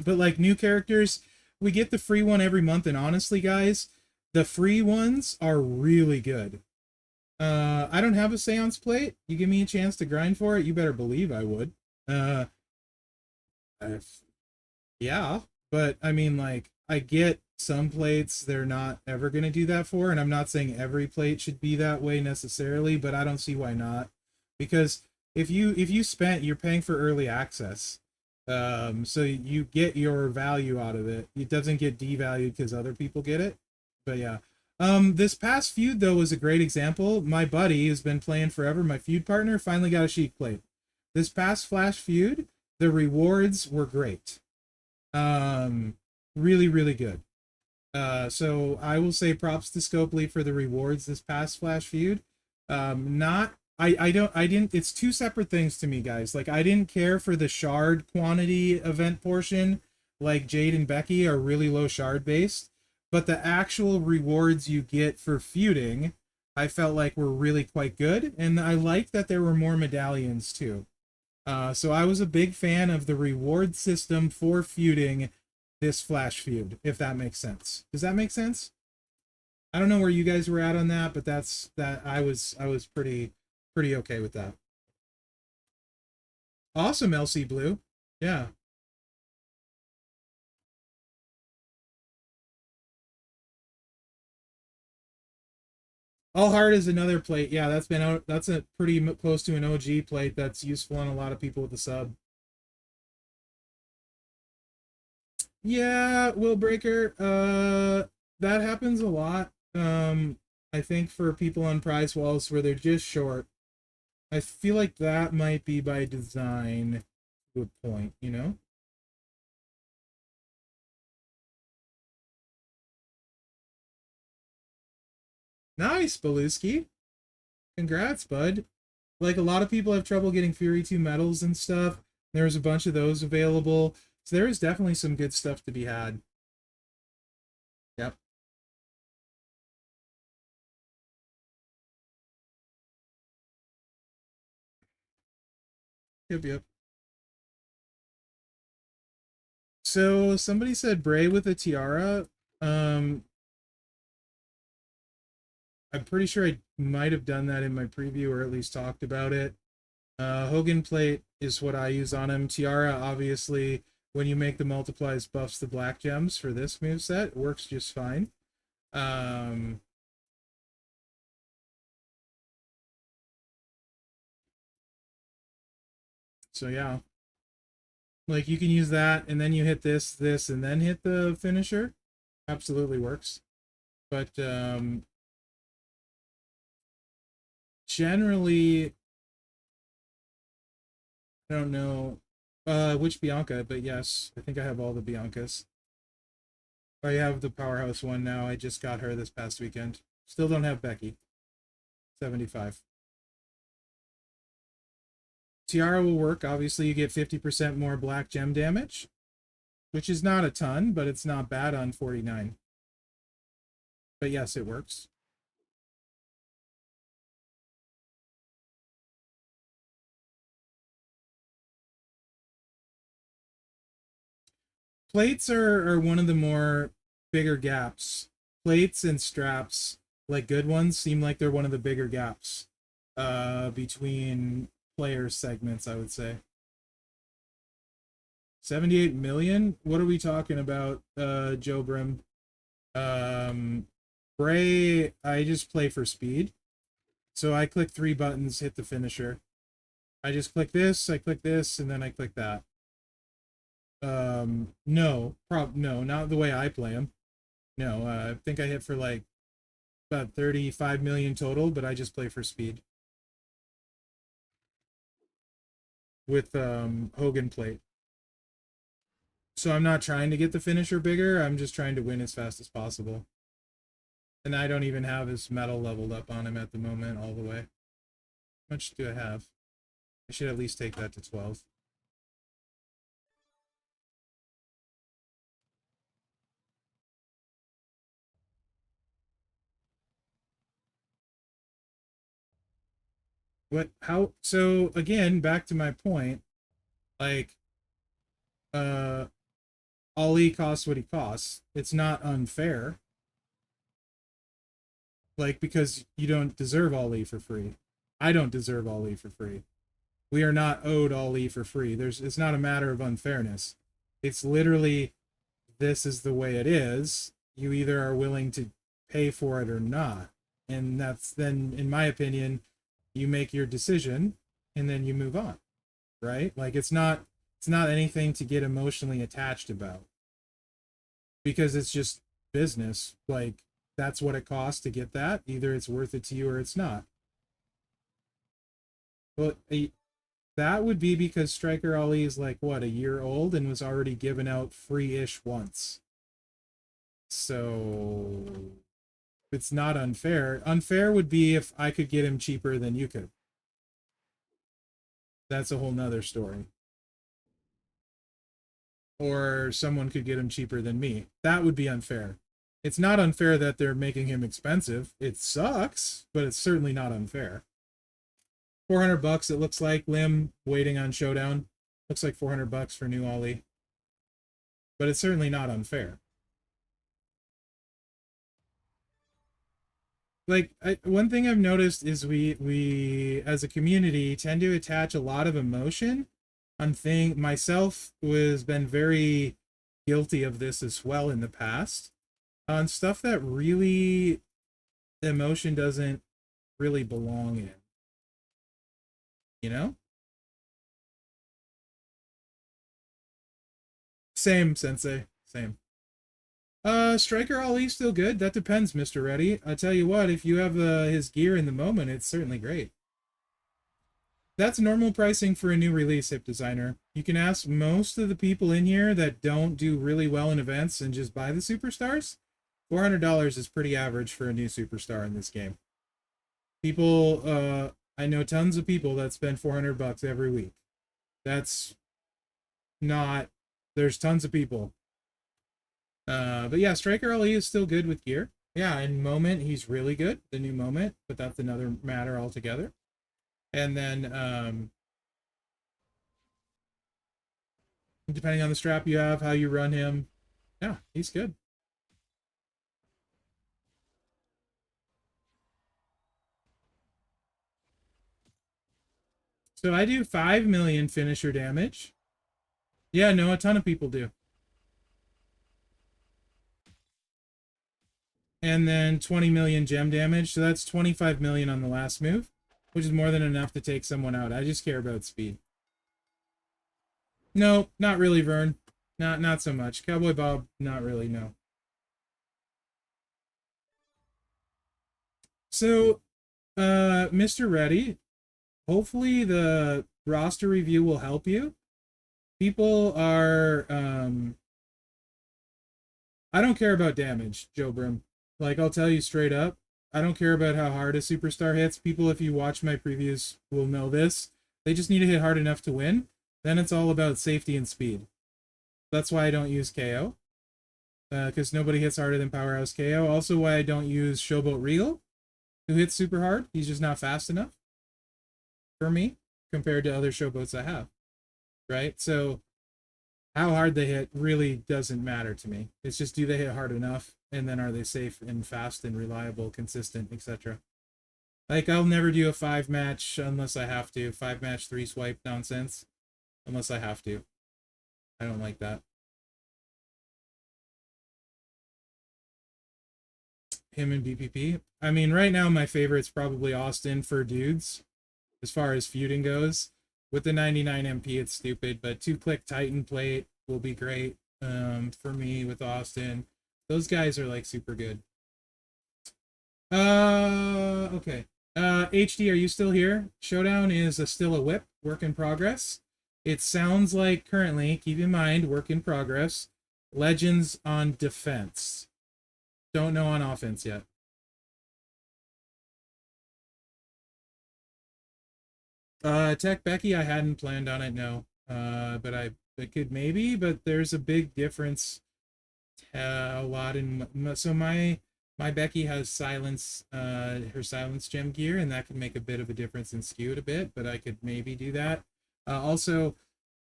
S2: But like new characters, we get the free one every month, and honestly, guys, the free ones are really good. I don't have a seance plate. You give me a chance to grind for it, you better believe I would. Uh, if, yeah, but I mean, like, I get some plates they're not ever going to do that for, and I'm not saying every plate should be that way necessarily, but I don't see why not. Because if you spent, you're paying for early access. So you get your value out of it. It doesn't get devalued because other people get it. But yeah. This past feud though was a great example. My buddy who's been playing forever, my feud partner, finally got a Sheik plate. This past Flash feud, the rewards were great. Um, really, really good. So I will say props to Scopely for the rewards this past Flash feud. Not I didn't, it's two separate things to me, guys. Like I didn't care for the shard quantity event portion. Like Jade and Becky are really low shard based, but the actual rewards you get for feuding, I felt like were really quite good, and I liked that there were more medallions too. So I was a big fan of the reward system for feuding this Flash feud, if that makes sense. Does that make sense? I don't know where you guys were at on that, but that's that I was pretty okay with that. Awesome, LC Blue. Yeah. All Heart is another plate. Yeah, that's been out. That's a pretty close to an OG plate that's useful on a lot of people with the sub. Yeah, Will Breaker. That happens a lot. I think for people on prize walls where they're just short. I feel like that might be by design. Good point, you know? Nice, Beluski. Congrats, bud. Like a lot of people have trouble getting Fury 2 medals and stuff. There's a bunch of those available. So there is definitely some good stuff to be had. Yep. Yep, yep. So somebody said Bray with a tiara. Um, I'm pretty sure I might have done that in my preview or at least talked about it. Hogan plate is what I use on him. Tiara, obviously, when you make the multiplies, buffs the black gems for this move set. It works just fine. Um, so yeah, like you can use that, and then you hit this, and then hit the finisher. Absolutely works. But generally, I don't know which Bianca, but yes, I think I have all the Biancas. I have the Powerhouse one now. I just got her this past weekend. Still don't have Becky. 75. Tiara will work. Obviously, you get 50% more black gem damage, which is not a ton, but it's not bad on 49. But yes, it works. Plates are one of the more bigger gaps. Plates and straps, like good ones, seem like they're one of the bigger gaps between player segments, I would say. 78 million? What are we talking about, Joe Brim? Bray, I just play for speed. So I click 3 buttons, hit the finisher. I just click this, I click this, and then I click that. No, not the way I play them. No, I think I hit for like about 35 million total, but I just play for speed with Hogan plate. So I'm not trying to get the finisher bigger. I'm just trying to win as fast as possible. And I don't even have his metal leveled up on him at the moment all the way. How much do I have? I should at least take that to 12. So again, back to my point, like, Ali costs what he costs. It's not unfair. Like, because you don't deserve Ali for free. I don't deserve Ali for free. We are not owed Ali for free. It's not a matter of unfairness. It's literally, this is the way it is. You either are willing to pay for it or not. And that's then, in my opinion, you make your decision and then you move on. Right? Like, it's not anything to get emotionally attached about. Because it's just business. Like, that's what it costs to get that. Either it's worth it to you or it's not. Well, that would be because Striker Ali is like, what, a year old and was already given out free-ish once. So it's not unfair. Unfair would be if I could get him cheaper than you could. That's a whole nother story. Or someone could get him cheaper than me. That would be unfair. It's not unfair that they're making him expensive. It sucks, but it's certainly not unfair. 400 bucks, it looks like. Lim waiting on Showdown. Looks like 400 bucks for new Ollie. But it's certainly not unfair. Like, one thing I've noticed is we as a community tend to attach a lot of emotion on thing. Myself was been very guilty of this as well in the past on stuff that really emotion doesn't really belong in. You know? Same, Sensei. Same. Striker Ali still good. That depends, Mr. Reddy. I tell you what, if you have his gear in the moment, it's certainly great. That's normal pricing for a new release, Hip Designer. You can ask most of the people in here that don't do really well in events and just buy the superstars. $400 is pretty average for a new superstar in this game. People, I know tons of people that spend 400 bucks every week. That's not, there's tons of people. But yeah, Striker Ali is still good with gear. Yeah, in Moment, he's really good, the new Moment, but that's another matter altogether. And then, depending on the strap you have, how you run him, yeah, he's good. So I do 5 million finisher damage. Yeah, no, a ton of people do. And then 20 million gem damage. So that's 25 million on the last move, which is more than enough to take someone out. I just care about speed. No, not really, Vern. Not so much. Cowboy Bob, not really, no. So, Mr. Reddy, hopefully the roster review will help you. People are I don't care about damage, Joe Brim. Like, I'll tell you straight up, I don't care about how hard a superstar hits. People, if you watch my previews, will know this. They just need to hit hard enough to win. Then it's all about safety and speed. That's why I don't use KO. Because nobody hits harder than Powerhouse KO. Also why I don't use Showboat Regal, who hits super hard. He's just not fast enough for me compared to other Showboats I have. Right? So how hard they hit really doesn't matter to me. It's just, do they hit hard enough, and then are they safe and fast and reliable, consistent, etc. Like, I'll never do a 5-match unless I have to. 5-match 3-swipe nonsense unless I have to. I don't like that. Him and BPP. I mean, right now my favorite's probably Austin for dudes as far as feuding goes. With the 99 MP, it's stupid, but 2-click Titan plate will be great for me with Austin. Those guys are like super good. Okay. HD, are you still here? Showdown is still a whip, work in progress. It sounds like currently, keep in mind, work in progress. Legends on defense. Don't know on offense yet. Tech Becky, I hadn't planned on it, no. But I could maybe, but there's a big difference. A lot in so my Becky has silence, her silence gem gear, and that could make a bit of a difference in skewed a bit, but I could maybe do that. Also,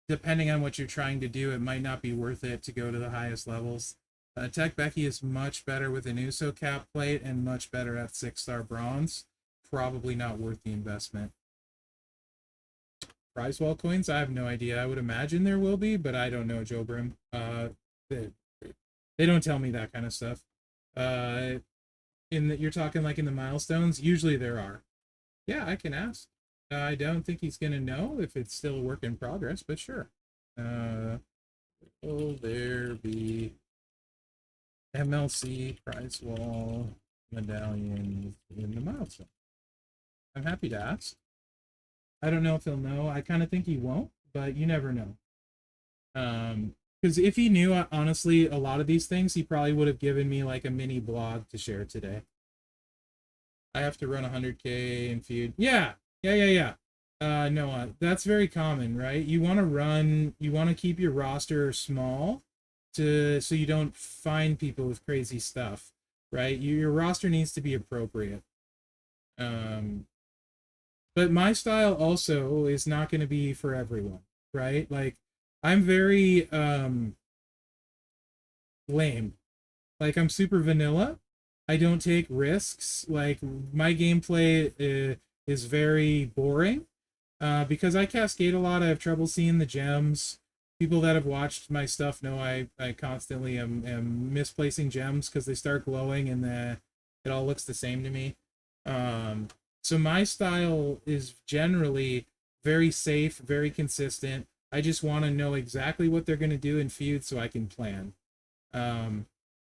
S2: depending on what you're trying to do, it might not be worth it to go to the highest levels. Tech Becky is much better with an Uso cap plate and much better at 6-star bronze. Probably not worth the investment. Prize wall coins? I have no idea. I would imagine there will be, but I don't know, Joe Brim. They don't tell me that kind of stuff. You're talking like in the milestones? Usually there are. Yeah, I can ask. I don't think he's gonna know if it's still a work in progress, but sure. Will there be MLC prize wall medallions in the milestone? I'm happy to ask. I don't know if he'll know. I kind of think he won't, but you never know. Because if he knew, honestly, a lot of these things, he probably would have given me like a mini blog to share today. I have to run 100K in feud. Yeah. Noah, that's very common, right? You want to keep your roster small so you don't find people with crazy stuff, right? Your roster needs to be appropriate. But my style also is not going to be for everyone, right? Like, I'm very lame. Like, I'm super vanilla. I don't take risks. Like, my gameplay is very boring because I cascade a lot. I have trouble seeing the gems. People that have watched my stuff know I constantly am misplacing gems because they start glowing and it all looks the same to me. So my style is generally very safe, very consistent. I just want to know exactly what they're going to do in feud so I can plan.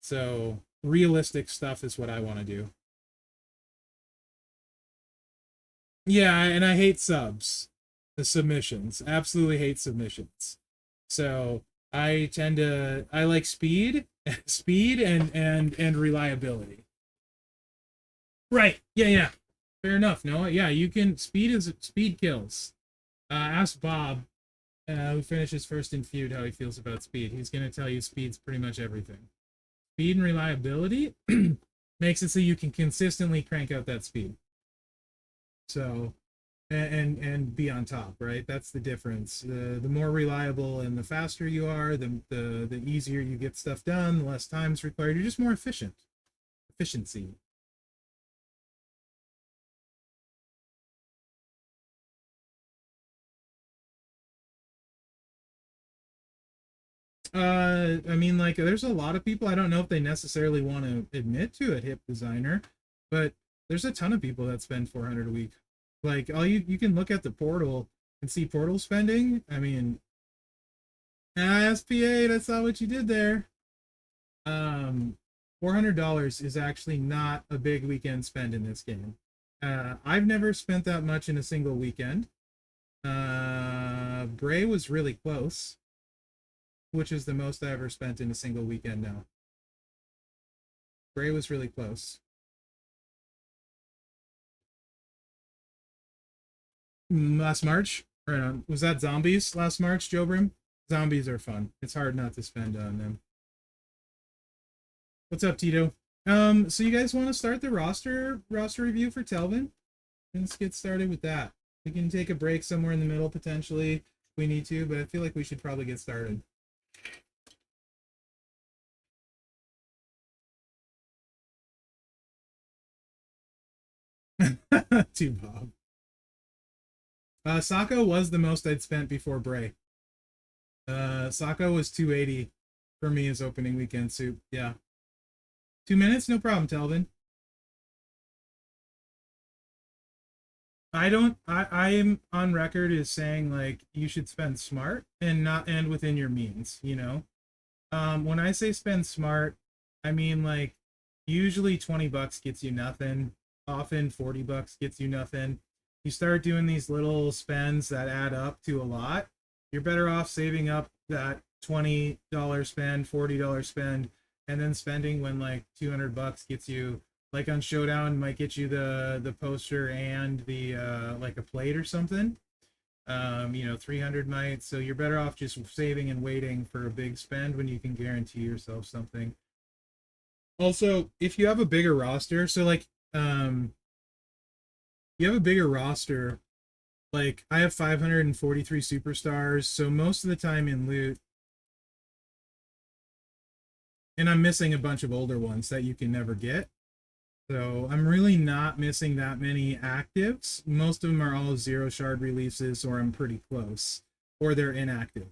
S2: So realistic stuff is what I want to do. Yeah, and I hate subs. The submissions. Absolutely hate submissions. So I like speed, speed and reliability. Right. Yeah. Fair enough. No, yeah, you can. Speed kills. Ask Bob, who finishes first in feud, how he feels about speed. He's gonna tell you speed's pretty much everything. Speed and reliability makes it so you can consistently crank out that speed. So, and be on top, right? That's the difference. The more reliable and the faster you are, the easier you get stuff done. The less time's required. You're just more efficient. Efficiency. I mean, like, there's a lot of people, I don't know if they necessarily want to admit to it, hip designer, but there's a ton of people that spend 400 a week. Like, all you can look at the portal and see portal spending. I mean, SP8, I saw what you did there. $400 is actually not a big weekend spend in this game. I've never spent that much in a single weekend. Bray was really close, which is the most I ever spent in a single weekend now. Bray was really close. Last March? Right on. Was that zombies last March, Joe Brim? Zombies are fun. It's hard not to spend on them. What's up, Tito? So you guys want to start the roster review for Telvin? Let's get started with that. We can take a break somewhere in the middle potentially if we need to, but I feel like we should probably get started. To Bob. Sako was the most I'd spent before Bray. Sako was 280 for me as opening weekend soup. Yeah. 2 minutes? No problem, Telvin. I'm on record as saying like you should spend smart and not and within your means, you know? When I say spend smart, I mean like usually 20 bucks gets you nothing. Often 40 bucks gets you nothing. You start doing these little spends that add up to a lot. You're better off saving up that $20 spend, $40 spend, and then spending when like 200 bucks gets you, like on Showdown might get you the poster and the like a plate or something. 300 might, so you're better off just saving and waiting for a big spend when you can guarantee yourself something. Also, if you have a bigger roster, so like you have a bigger roster, like I have 543 superstars, so most of the time in loot, and I'm missing a bunch of older ones that you can never get. So I'm really not missing that many actives. Most of them are all 0 shard releases, or I'm pretty close, or they're inactive.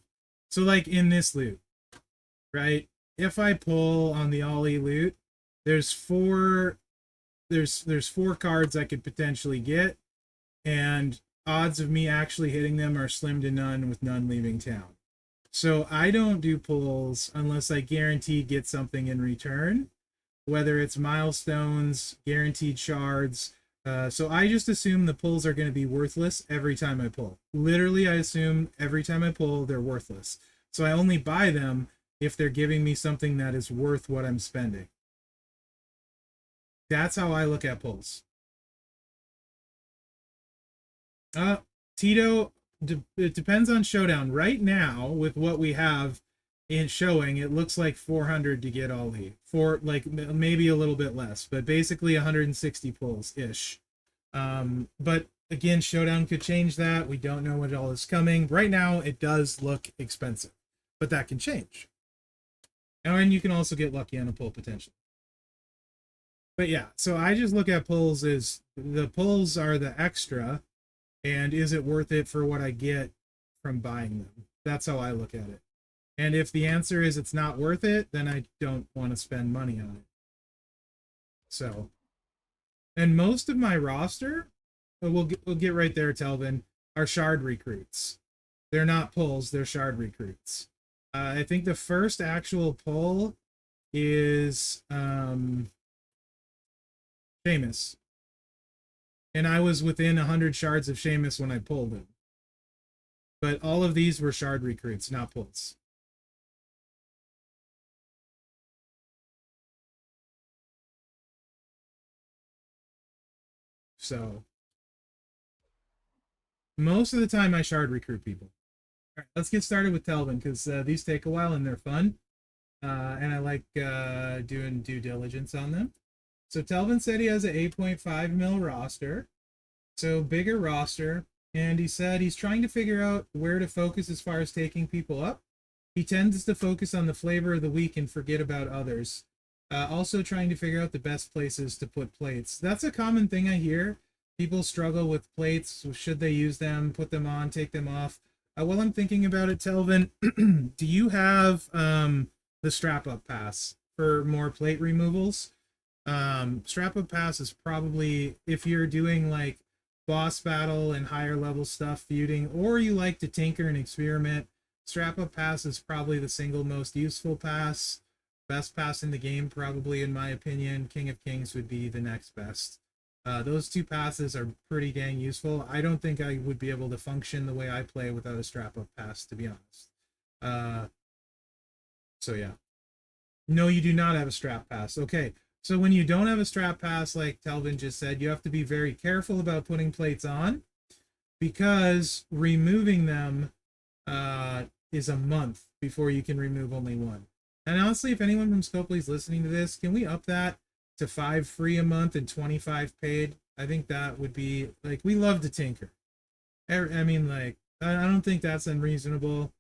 S2: So like in this loot, right? If I pull on the Ollie loot, there's four cards I could potentially get, and odds of me actually hitting them are slim to none, with none leaving town. So I don't do pulls unless I guarantee get something in return, whether it's milestones, guaranteed shards. So I just assume the pulls are going to be worthless every time I pull. Literally, I assume every time I pull, they're worthless. So I only buy them if they're giving me something that is worth what I'm spending. That's how I look at pulls. Tito, it depends on Showdown. Right now, with what we have in showing, it looks like 400 to get Ollie. For like maybe a little bit less, but basically 160 pulls ish. But again, Showdown could change that. We don't know what all is coming. Right now, it does look expensive, but that can change. And you can also get lucky on a pull potentially. But yeah, so I just look at pulls as the pulls are the extra, and is it worth it for what I get from buying them? That's how I look at it. And if the answer is it's not worth it, then I don't want to spend money on it. So, and most of my roster, we'll get right there, Telvin, are shard recruits. They're not pulls, they're shard recruits. I think the first actual pull is Seamus. And I was within 100 shards of Seamus when I pulled him. But all of these were shard recruits, not pulls. So most of the time I shard recruit people. All right, let's get started with Telvin, because these take a while and they're fun. And I like doing due diligence on them. So Telvin said he has an 8.5 mil roster. So bigger roster. And he said he's trying to figure out where to focus as far as taking people up. He tends to focus on the flavor of the week and forget about others. Also trying to figure out the best places to put plates. That's a common thing I hear. People struggle with plates. Should they use them, put them on, take them off? While I'm thinking about it, Telvin, do you have the strap-up pass for more plate removals? Strap-up pass is probably, if you're doing like boss battle and higher level stuff, feuding, or you like to tinker and experiment, strap-up pass is probably the single most useful pass. Best pass in the game, probably, in my opinion. King of Kings would be the next best. Those two passes are pretty dang useful. I don't think I would be able to function the way I play without a strap-up pass, to be honest. So yeah. No, you do not have a strap pass. Okay, So when you don't have a strap pass, like Telvin just said, you have to be very careful about putting plates on, because removing them is a month before you can remove only one. And honestly, if anyone from Scopely is listening to this, can we up that to 5 free a month and 25 paid? I think that would be, like, we love to tinker. I mean, like, I don't think that's unreasonable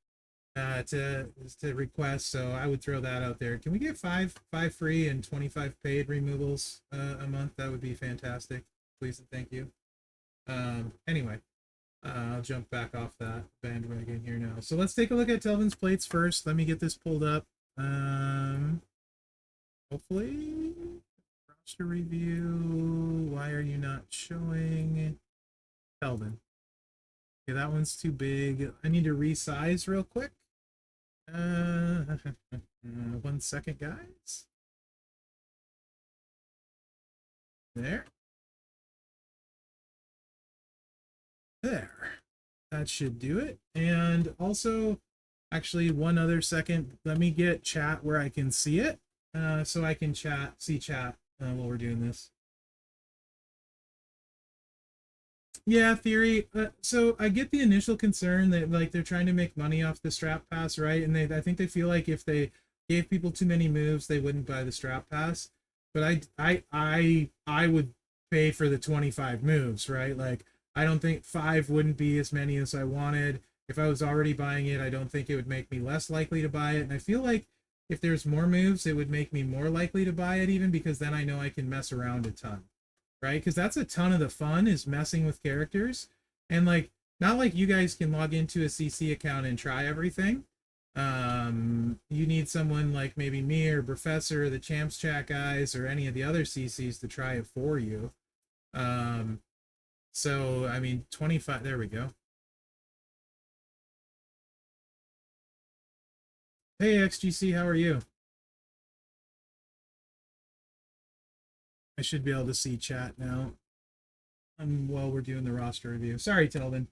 S2: to request, so I would throw that out there. Can we get 5 free and 25 paid removals a month? That would be fantastic. Please and thank you. Anyway, I'll jump back off that bandwagon here now. So let's take a look at Telvin's plates first. Let me get this pulled up. Hopefully, roster review. Why are you not showing Telvin? Okay, that one's too big. I need to resize real quick. 1 second, guys. There. That should do it. And also, actually, one other second. Let me get chat where I can see it, so I can see chat while we're doing this. Yeah, theory. So I get the initial concern that, like, they're trying to make money off the strap pass, right? And I think they feel like if they gave people too many moves, they wouldn't buy the strap pass. But I would pay for the 25 moves, right? Like, I don't think 5 wouldn't be as many as I wanted. If I was already buying it, I don't think it would make me less likely to buy it. And I feel like if there's more moves, it would make me more likely to buy it, even because then I know I can mess around a ton. Right? Because that's a ton of the fun, is messing with characters. And, like, not like you guys can log into a CC account and try everything. You need someone like maybe me or Professor or the Champs Chat guys or any of the other CCs to try it for you. So I mean, 25, there we go. Hey XGC, how are you? I should be able to see chat now while we're doing the roster review. Sorry, Telvin.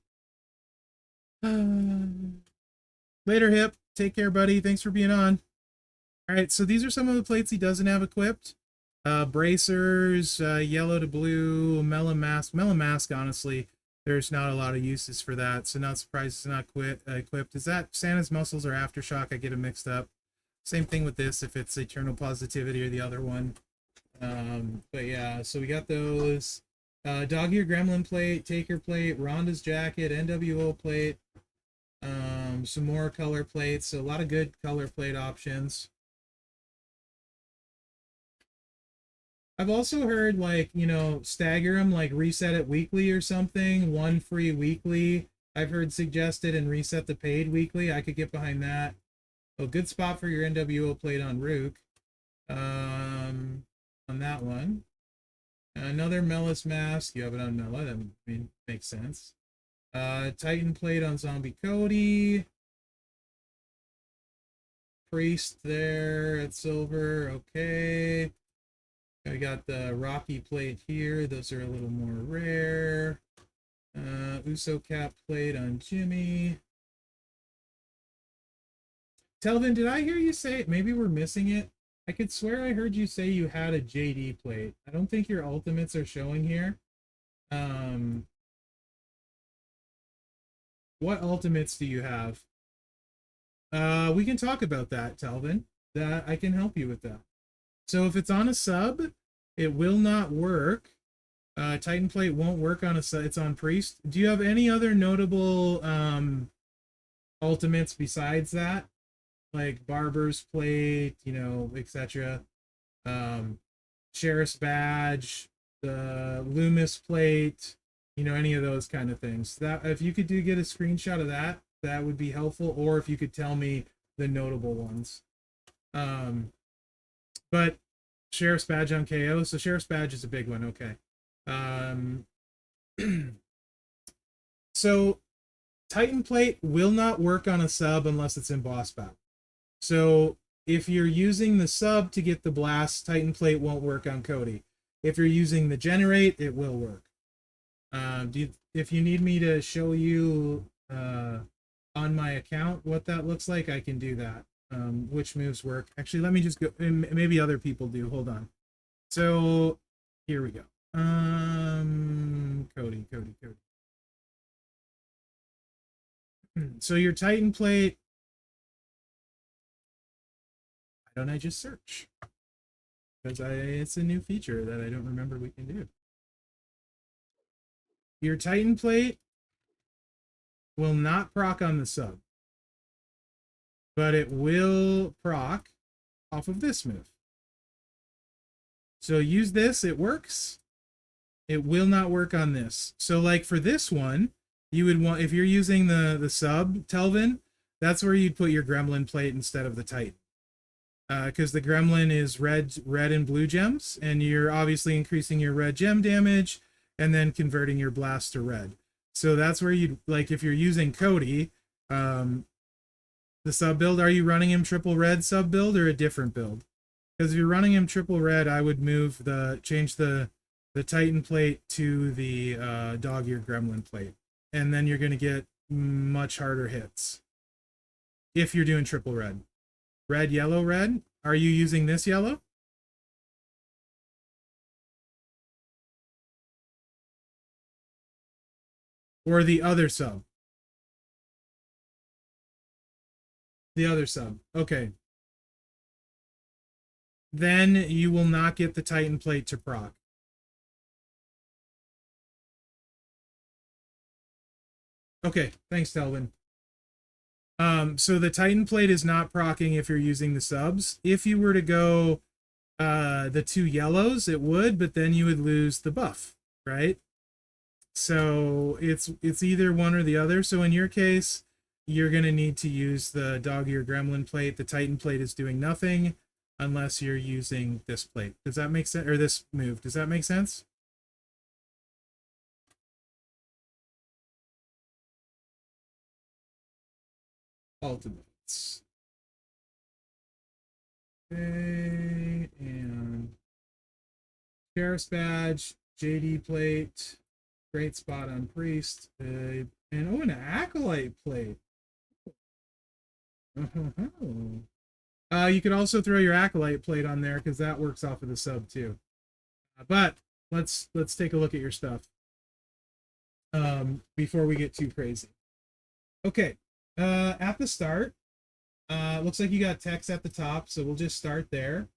S2: Later, Hip. Take care, buddy. Thanks for being on. All right, so these are some of the plates he doesn't have equipped. Bracers, yellow to blue, melon mask. Melon mask, honestly, there's not a lot of uses for that, so not surprised it's not equipped. Is that Santa's muscles or aftershock? I get them mixed up. Same thing with this, if it's eternal positivity or the other one. But yeah, so we got those. Dog Ear Gremlin plate, Taker plate, Rhonda's jacket, NWO plate, some more color plates, so a lot of good color plate options. I've also heard, like, you know, stagger them, like reset it weekly or something, 1 free weekly. I've heard suggested, and reset the paid weekly. I could get behind that. Oh, good spot for your NWO plate on Rook. On that one. Another Mellis mask. You have it on Mela. That makes sense. Titan plate on Zombie Cody. Priest there at silver. Okay. We got the Rocky plate here. Those are a little more rare. Uso cap plate on Jimmy. Telvin, did I hear you say, maybe we're missing it? I could swear I heard you say you had a JD plate. I don't think your ultimates are showing here. What ultimates do you have? We can talk about that, Telvin. That I can help you with that. So if it's on a sub, it will not work. Titan plate won't work on a sub. It's on Priest. Do you have any other notable ultimates besides that? Like Barber's plate, you know, etc. Sheriff's badge, the Loomis plate, you know, any of those kind of things. That if you could get a screenshot of that, that would be helpful. Or if you could tell me the notable ones. But Sheriff's badge on KO, so Sheriff's badge is a big one. Okay. So Titan plate will not work on a sub unless it's in boss battle. So if you're using the sub to get the blast, Titan plate won't work on Cody. If you're using the generate, it will work. If you need me to show you on my account what that looks like, I can do that. Which moves work. Actually, let me just go. Maybe other people do. Hold on. So here we go. Cody. So your Titan plate. Why don't I just search? Because it's a new feature that I don't remember we can do. Your Titan plate will not proc on the sub, but it will proc off of this move. So use this, it works. It will not work on this. So like for this one, you would want, if you're using the sub Telvin, that's where you'd put your Gremlin plate instead of the Titan. Because the Gremlin is red and blue gems, and you're obviously increasing your red gem damage and then converting your blast to red. So that's where you'd, like, if you're using Cody, the sub build, are you running him triple red sub build or a different build? Because if you're running him triple red, I would change the Titan plate to the dog ear Gremlin plate, and then you're going to get much harder hits if you're doing triple red. Red, yellow, red. Are you using this yellow? Or the other sub? The other sub. Okay. Then you will not get the Titan plate to proc. Okay, thanks, Telvin. So the Titan plate is not procking if you're using the subs. If you were to go the two yellows, it would, but then you would lose the buff, right? So it's either one or the other. So in your case, you're going to need to use the dog ear Gremlin plate. The Titan plate is doing nothing unless you're using this plate. Does that make sense? Or this move. Does that make sense? Ultimates. Okay, and Sheriff's Badge, JD plate, great spot on Priest, and an Acolyte plate. You could also throw your Acolyte plate on there because that works off of the sub too. But let's take a look at your stuff before we get too crazy. Okay, at the start, looks like you got text at the top, so we'll just start there.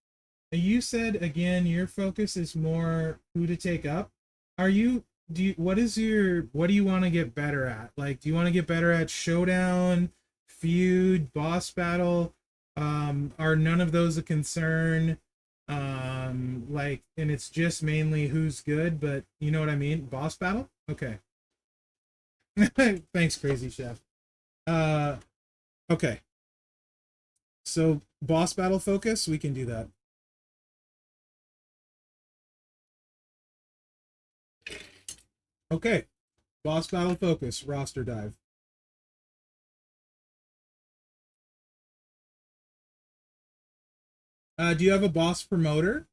S2: You said again your focus is more who to take up. What do you want to get better at? Like, do you want to get better at showdown, feud, boss battle? Are none of those a concern? Like, and it's just mainly who's good, but you know what I mean? Boss battle? Okay. Thanks, Crazy Chef. Okay. So boss battle focus, we can do that. Okay. Boss battle focus, roster dive. Do you have a boss promoter?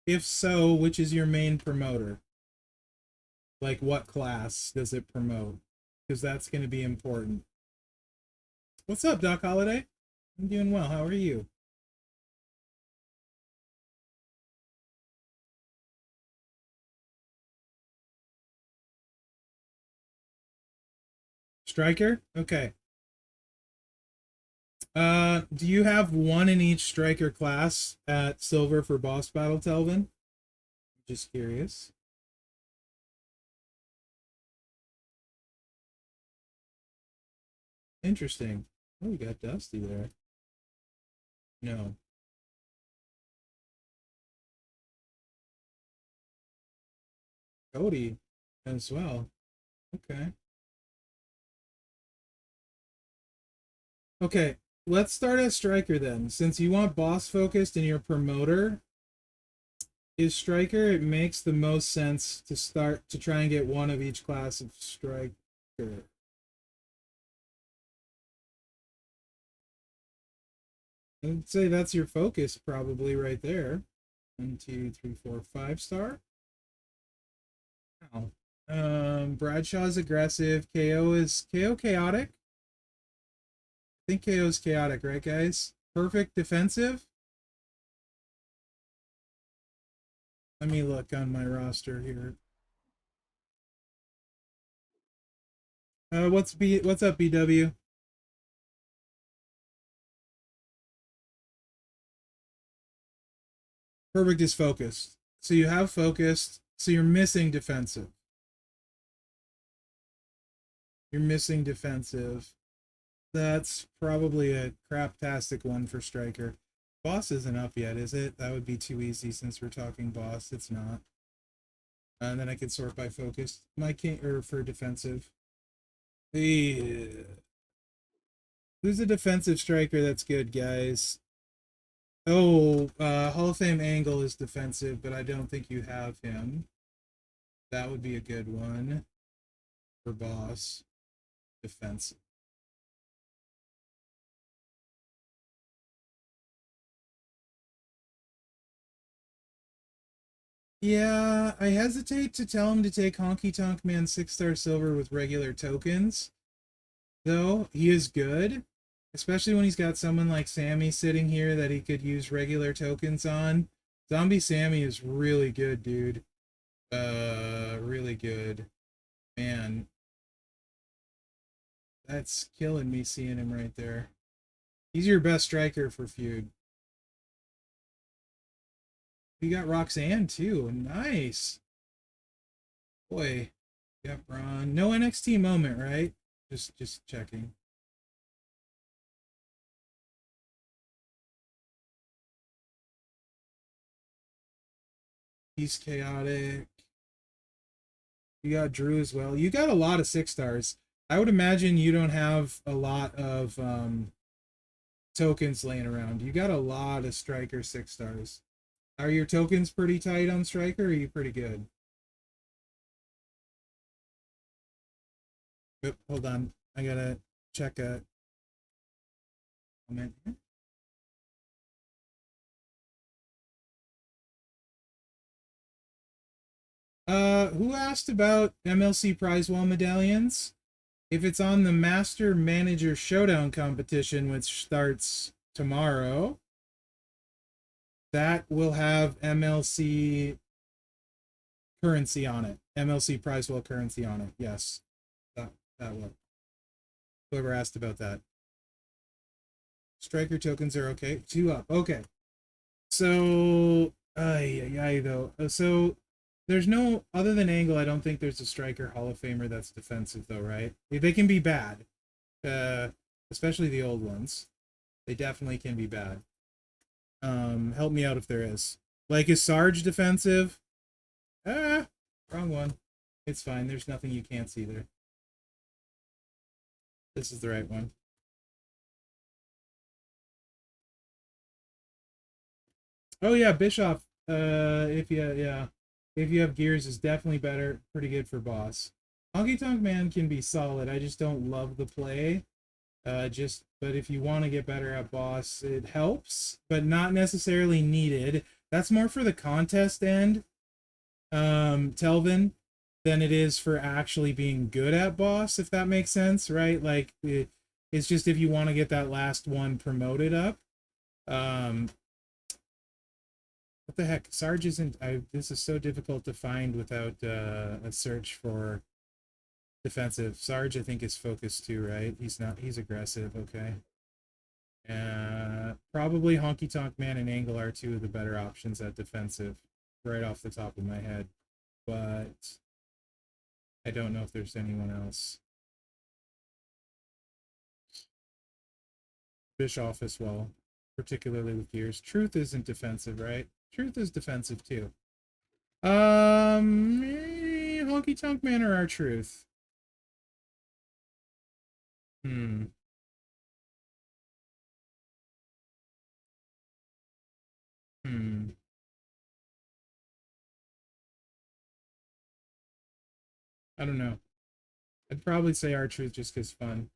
S2: If so, which is your main promoter? Like, what class does it promote? Because that's going to be important. What's up, Doc Holiday? I'm doing well. How are you? Striker? Okay. Do you have one in each striker class at silver for boss battle, Telvin? Just curious. Interesting. Oh, you got Dusty there. No. Cody as well. Okay. Okay. Let's start as striker then. Since you want boss focused and your promoter is striker, it makes the most sense to start to try and get one of each class of striker. I'd say that's your focus probably right there. 1, 2, 3, 4, 5-star. Wow. Bradshaw's aggressive. KO chaotic. I think KO is chaotic, right, guys? Perfect defensive. Let me look on my roster here. What's up, BW? Perfect is focused. So you have focused, so you're missing defensive. You're missing defensive. That's probably a craptastic one for striker. Boss isn't up yet, is it? That would be too easy since we're talking boss. It's not. And then I could sort by focus. My king or for defensive. Who's a defensive striker that's good, guys? Oh, Hall of Fame Angle is defensive, but I don't think you have him. That would be a good one for boss. Defensive. Yeah, I hesitate to tell him to take Honky Tonk Man 6-star silver with regular tokens. Though, he is good. Especially when he's got someone like Sammy sitting here that he could use regular tokens on. Zombie Sammy is really good, dude. Really good. Man. That's killing me seeing him right there. He's your best striker for feud. You got Roxanne too. Nice. Boy. Got Braun. No NXT moment, right? Just checking. He's chaotic. You got Drew as well. You got a lot of 6-stars. I would imagine you don't have a lot of tokens laying around. You got a lot of striker 6-stars. Are your tokens pretty tight on striker, or are you pretty good? Oop, hold on. I gotta check a comment here. Who asked about MLC prize wall medallions? If it's on the Master Manager Showdown competition, which starts tomorrow, that will have MLC currency on it. MLC prize wall currency on it. Yes, that will. Whoever asked about that. Striker tokens are okay. 2 up. Okay. So, though. So, there's no, other than Angle, I don't think there's a striker Hall of Famer that's defensive, though, right? They can be bad. Especially the old ones. They definitely can be bad. Help me out if there is. Like, is Sarge defensive? Ah, wrong one. It's fine. There's nothing you can't see there. This is the right one. Oh yeah, Bischoff. If you have gears, is definitely better. Pretty good for boss. Honky Tonk Man can be solid. I just don't love the play. But if you want to get better at boss, it helps, but not necessarily needed. That's more for the contest end, Telvin, than it is for actually being good at boss, if that makes sense, right? Like, it's just if you want to get that last one promoted up. What the heck? Sarge isn't... this is so difficult to find without a search for defensive. Sarge, I think, is focused too, right? He's not... He's aggressive, okay. Probably Honky Tonk Man and Angle are 2 of the better options at defensive, right off the top of my head. But I don't know if there's anyone else. Bischoff as well, particularly with gears. Truth isn't defensive, right? Truth is defensive too. Honky Tonk Man or R-Truth? Hmm. I don't know. I'd probably say R-Truth just because fun.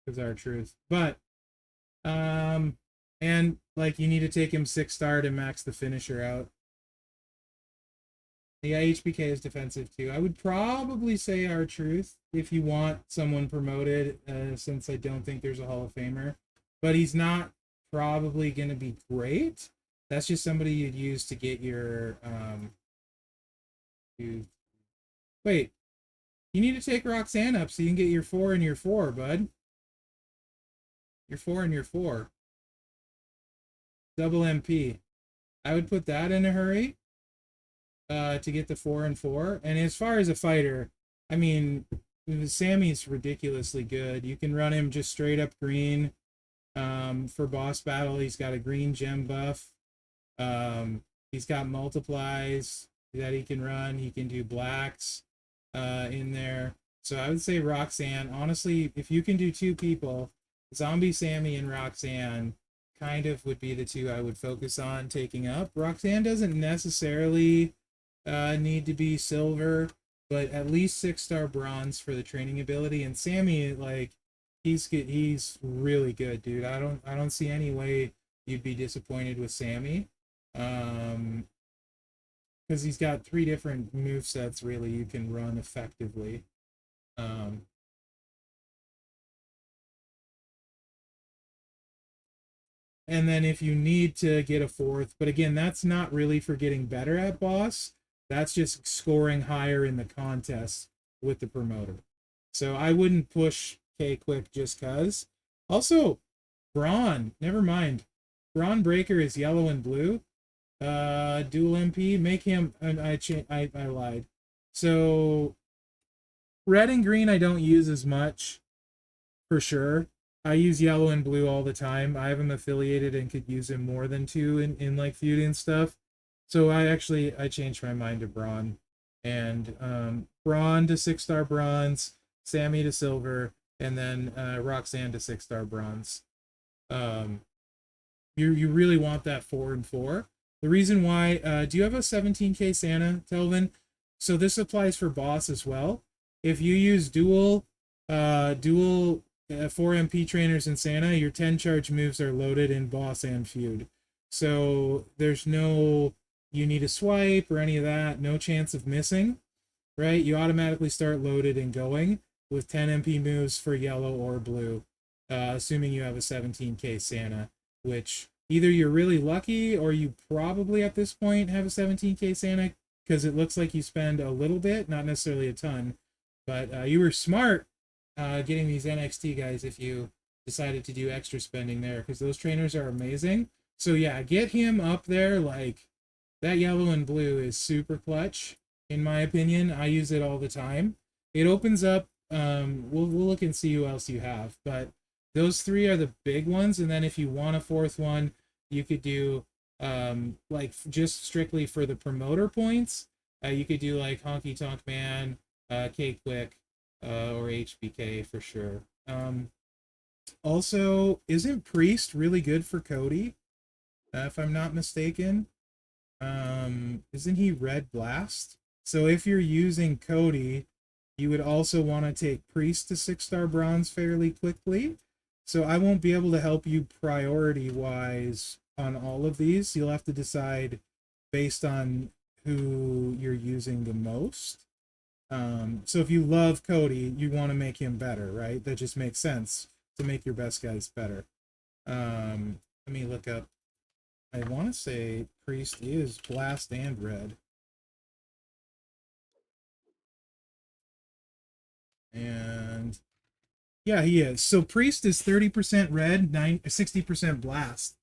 S2: Because R-Truth. But, and, like, you need to take him 6-star to max the finisher out. Yeah, HBK is defensive too. I would probably say R-Truth if you want someone promoted, since I don't think there's a Hall of Famer. But he's not probably going to be great. That's just somebody you'd use to get your 2. Wait, you need to take Roxanne up so you can get your 4 and your 4, bud. Your 4 and your 4. Double MP. I would put that in a hurry to get the 4 and 4. And as far as a fighter, I mean, Sammy's ridiculously good. You can run him just straight up green. For boss battle, he's got a green gem buff. He's got multiplies that he can run. He can do blacks in there. So I would say Roxanne. Honestly, if you can do 2 people, Zombie Sammy and Roxanne kind of would be the 2 I would focus on taking up. Roxanne doesn't necessarily need to be silver, but at least 6-star bronze for the training ability. And Sammy, like, he's really good, dude. I don't see any way you'd be disappointed with Sammy. Because he's got 3 different move sets really you can run effectively. And then if you need to get a 4th, but again, that's not really for getting better at boss. That's just scoring higher in the contest with the promoter. So I wouldn't push K quick just cause. Also, Braun, never mind. Braun Breaker is yellow and blue. Dual MP, make him, I lied. So red and green I don't use as much, for sure. I use yellow and blue all the time. I have him affiliated and could use him more than 2 in like feud and stuff. So I changed my mind to Braun. And Braun to 6-star bronze, Sammy to silver, and then Roxanne to 6-star bronze. You really want that 4 and 4. The reason why, do you have a 17k Santa, Telvin? So this applies for boss as well. If you use dual 4 MP trainers in Santa, your 10 charge moves are loaded in boss and feud. So there's no, you need a swipe or any of that, no chance of missing, right? You automatically start loaded and going with 10 MP moves for yellow or blue, assuming you have a 17k Santa, which either you're really lucky or you probably at this point have a 17k Santa because it looks like you spend a little bit, not necessarily a ton, but you were smart getting these NXT guys if you decided to do extra spending there because those trainers are amazing. So yeah, get him up there. Like, that yellow and blue is super clutch in my opinion. I use it all the time. It opens up, we'll look and see who else you have, but those 3 are the big ones. And then if you want a 4th one, you could do like just strictly for the promoter points, you could do like Honky Tonk Man, K Quick, or HBK for sure. Also, isn't Priest really good for Cody? If I'm not mistaken. Isn't he Red Blast? So if you're using Cody, you would also want to take Priest to 6-star bronze fairly quickly. So I won't be able to help you priority-wise on all of these. You'll have to decide based on who you're using the most. So if you love Cody, you want to make him better, right? That just makes sense to make your best guys better. Let me look up. I want to say Priest is Blast and Red. And yeah, he is. So Priest is 30% Red, 60% Blast.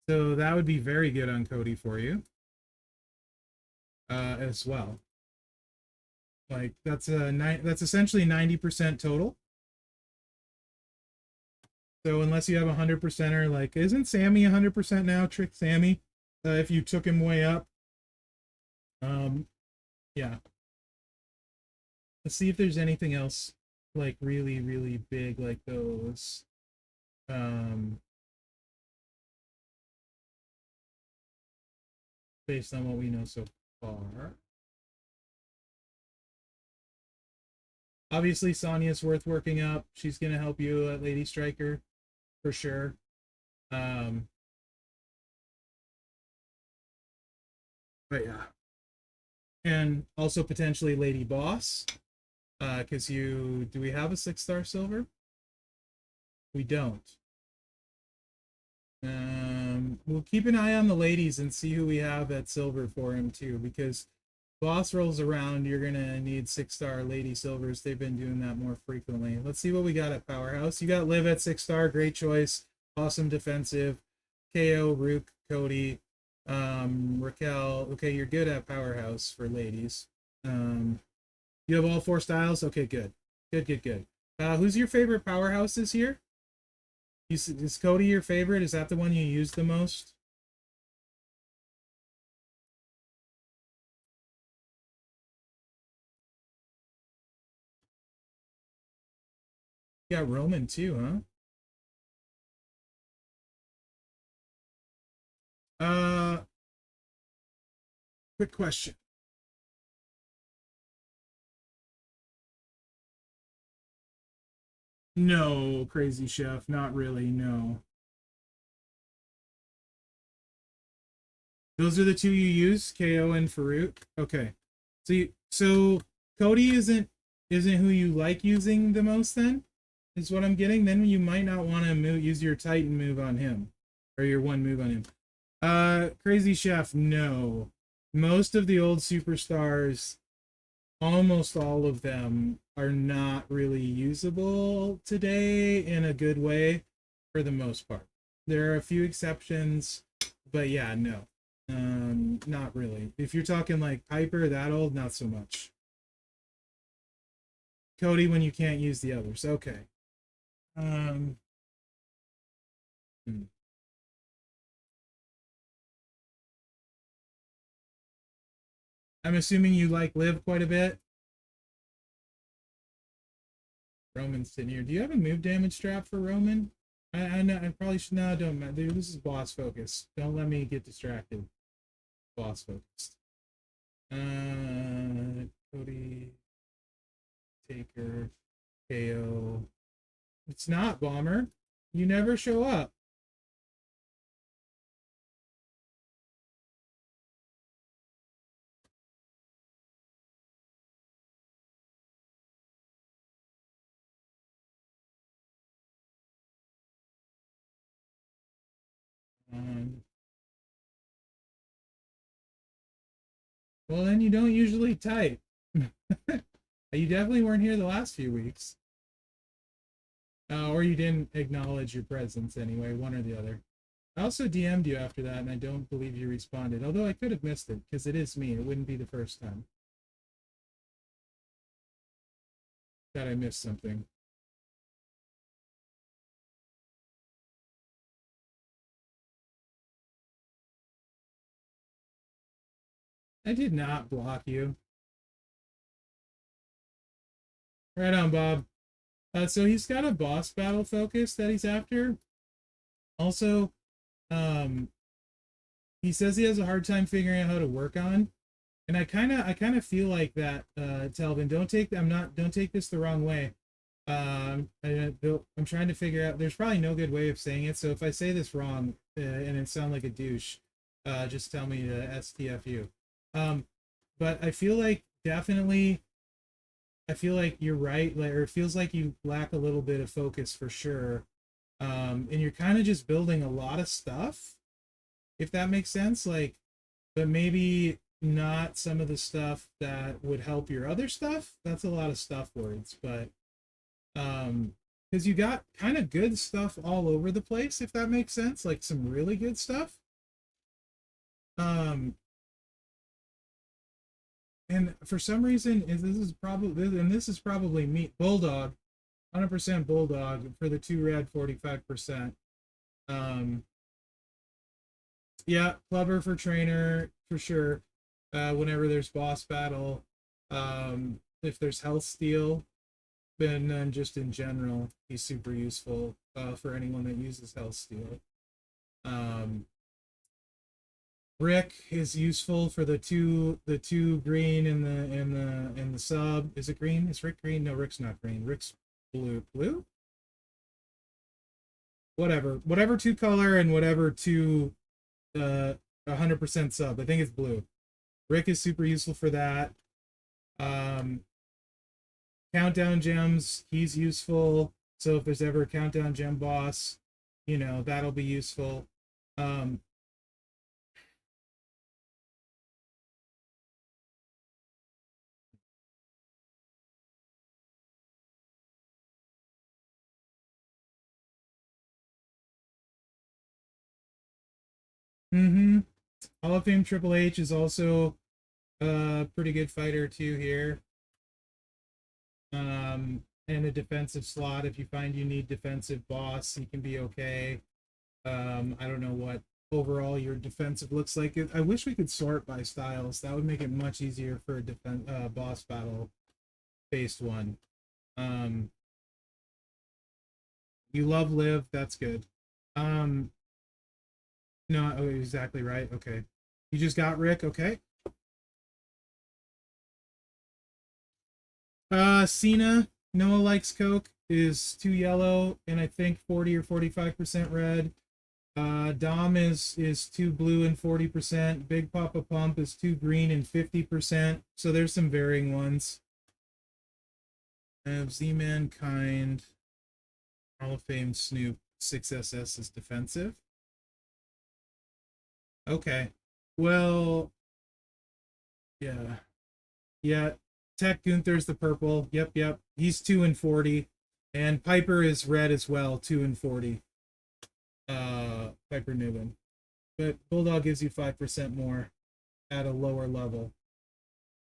S2: So that would be very good on Cody for you as well. Like that's essentially 90% total. So unless you have 100%er, like isn't Sammy 100% now? Trick Sammy, if you took him way up. Yeah. Let's see if there's anything else like really, really big like those. Based on what we know so far. Obviously, Sonya's worth working up. She's going to help you at Lady Striker for sure. But yeah. And also potentially Lady Boss. Because do we have a 6-star silver? We don't. We'll keep an eye on the ladies and see who we have at silver for him too, because boss rolls around, you're gonna need 6-star Lady Silvers. They've been doing that more frequently. Let's see what we got at Powerhouse. You got Liv at 6-star, great choice. Awesome defensive. KO, Rook, Cody, Raquel. Okay, you're good at Powerhouse for ladies. You have all 4 styles? Okay, good. Good. Who's your favorite Powerhouse this year? Is Cody your favorite? Is that the one you use the most? You got Roman too, huh? Quick question. No, Crazy Chef, not really, no. Those are the 2 you use, KO and Farouk? Okay. So Cody isn't who you like using the most then? Is what I'm getting. Then you might not want to use your Titan move on him. Or your one move on him. Crazy Chef, no. Most of the old superstars, almost all of them, are not really usable today in a good way for the most part. There are a few exceptions, but yeah, no. Not really. If you're talking like Piper, that old, not so much. Cody when you can't use the others. Okay. Um hmm. I'm assuming you like Liv quite a bit. Roman's sitting here. Do you have a move damage strap for Roman? I know I probably should. No, don't matter. Dude, this is boss focus. Don't let me get distracted. Boss focused. Cody, Taker, KO. It's not Bomber. You never show up. Um, well, then you don't usually type. You definitely weren't here the last few weeks. Or you didn't acknowledge your presence anyway, one or the other. I also DM'd you after that, and I don't believe you responded. Although I could have missed it, because it is me. It wouldn't be the first time that I missed something. I did not block you. Right on, Bob. So he's got a boss battle focus that he's after. Also, um, he says he has a hard time figuring out how to work on, and I kind of feel like that. Telvin, don't take this the wrong way. I'm trying to figure out. There's probably no good way of saying it. So if I say this wrong and it sound like a douche, just tell me to STFU. But I feel like definitely I feel like you're right, like, or it feels like you lack a little bit of focus for sure. And you're kind of just building a lot of stuff, if that makes sense. Like, but maybe not some of the stuff that would help your other stuff. That's a lot of stuff words, but because you got kind of good stuff all over the place, if that makes sense, like some really good stuff. Um, and for some reason, this is probably me, Bulldog, 100% Bulldog for the 2 red 45%. Um, yeah, Clubber for trainer for sure. Whenever there's boss battle, if there's health steal, then just in general, he's super useful for anyone that uses health steal. Um, Rick is useful for the two green in the sub. Is it green? Is Rick green? No, Rick's not green. Rick's blue. Blue? Whatever 2 color and whatever 2 100% sub. I think it's blue. Rick is super useful for that. Um, countdown gems, he's useful. So if there's ever a countdown gem boss, that'll be useful. Um, Mm-hmm. Hall of Fame Triple H is also a pretty good fighter too here. And a defensive slot. If you find you need defensive boss, he can be okay. I don't know what overall your defensive looks like. I wish we could sort by styles. That would make it much easier for a boss battle based one. Um, you love Liv, that's good. No, oh, exactly right. Okay. You just got Rick, okay. Cena, Noah likes Coke, is too yellow, and I think 40 or 45% red. Dom is too blue and 40%. Big Papa Pump is too green and 50%. So there's some varying ones. I have Z Mankind, Hall of Fame Snoop, 6SS is defensive. Okay. Well, yeah. Yeah. Tech Gunther's the purple. Yep. He's 2 and 40. And Piper is red as well, 2 and 40. Piper Newman. But Bulldog gives you 5% more at a lower level.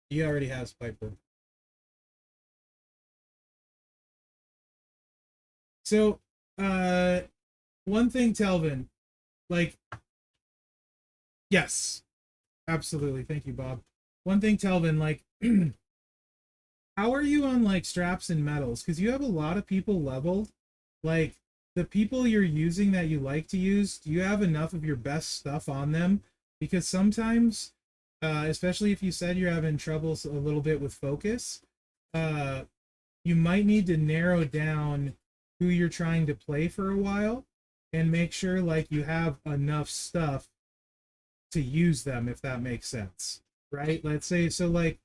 S2: He already has Piper. So, one thing, Telvin, like, yes, absolutely. Thank you, Bob. One thing, Telvin, like, how are you on like straps and medals? Because you have a lot of people leveled. Like, the people you're using that you like to use, do you have enough of your best stuff on them? Because sometimes, especially if you said you're having trouble a little bit with focus, uh, you might need to narrow down who you're trying to play for a while and make sure like you have enough stuff to use them, if that makes sense, right? Let's say, so like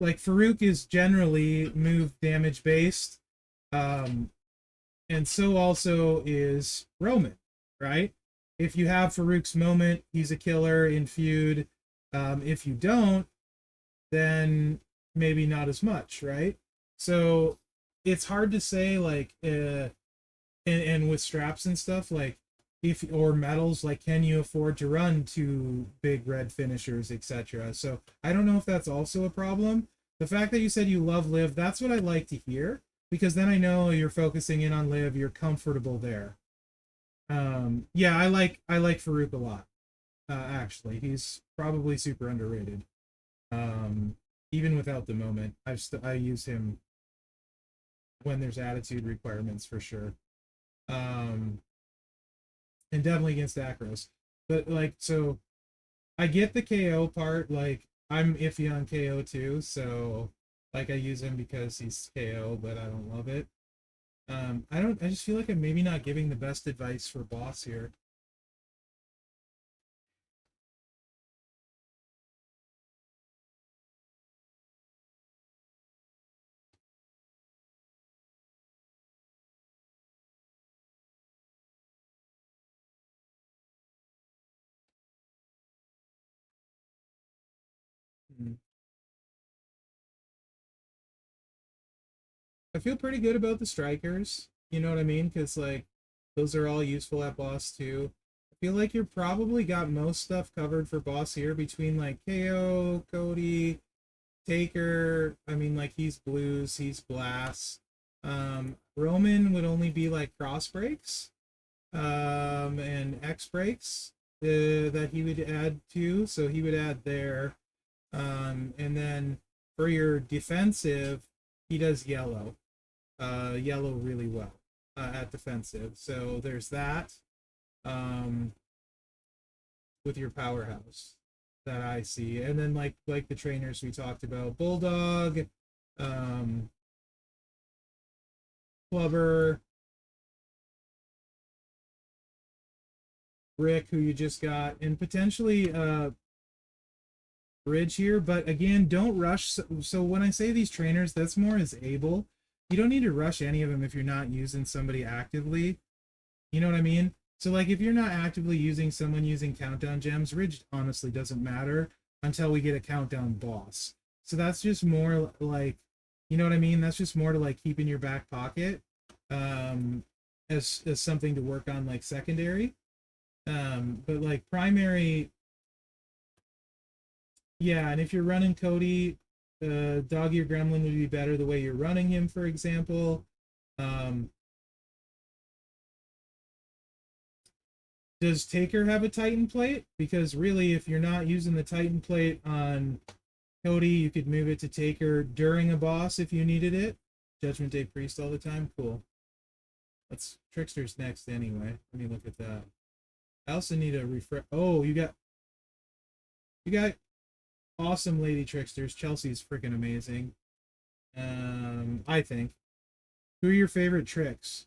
S2: Farouk is generally move damage based, um and so also is Roman, right? If you have Farouk's moment, he's a killer in feud. If you don't, then maybe not as much, right? So it's hard to say like and with straps and stuff, like if or medals, like can you afford to run two big red finishers, etc. So I don't know if that's also a problem. The fact that you said you love Liv, that's what I like to hear, because then I know you're focusing in on Liv, you're comfortable there. Yeah, I like Farouk a lot. Actually, he's probably super underrated. um Even without the moment, I use him when there's attitude requirements for sure. um and definitely against Akros. But like, so I get the KO part. Like, I'm iffy on KO too, so like I use him because he's KO, but I don't love it. I don't. I just feel like I'm maybe not giving the best advice for boss here. Hmm. I feel pretty good about the strikers. You know what I mean? Because like those are all useful at boss too. I feel like you're probably got most stuff covered for boss here between like KO, Cody, Taker. I mean, like he's blues, he's blast. Roman would only be like cross breaks, and X breaks that he would add to. So he would add there. And then for your defensive, he does yellow. Yellow really well at defensive. So there's that. Um, with your powerhouse that I see, and then like the trainers we talked about, Bulldog, um, Clubber, Rick, who you just got, and potentially Bridge here. But again, don't rush. So when I say these trainers, that's more as able. You don't need to rush any of them if you're not using somebody actively. You know what I mean? So like if you're not actively using someone using countdown gems, Ridge honestly doesn't matter until we get a countdown boss. So that's just more like, you know what I mean? That's just more to like keep in your back pocket, um as something to work on like secondary. But like primary, yeah, and if you're running Cody, Dog Ear Gremlin would be better the way you're running him, for example. Um, does Taker have a Titan plate? Because really, if you're not using the Titan plate on Cody, you could move it to Taker during a boss if you needed it. Judgment Day Priest all the time? Cool. Let's Trickster's next anyway. Let me look at that. I also need a refresh. Oh, you got awesome Lady Tricksters. Chelsea's freaking amazing. I think. Who are your favorite tricks?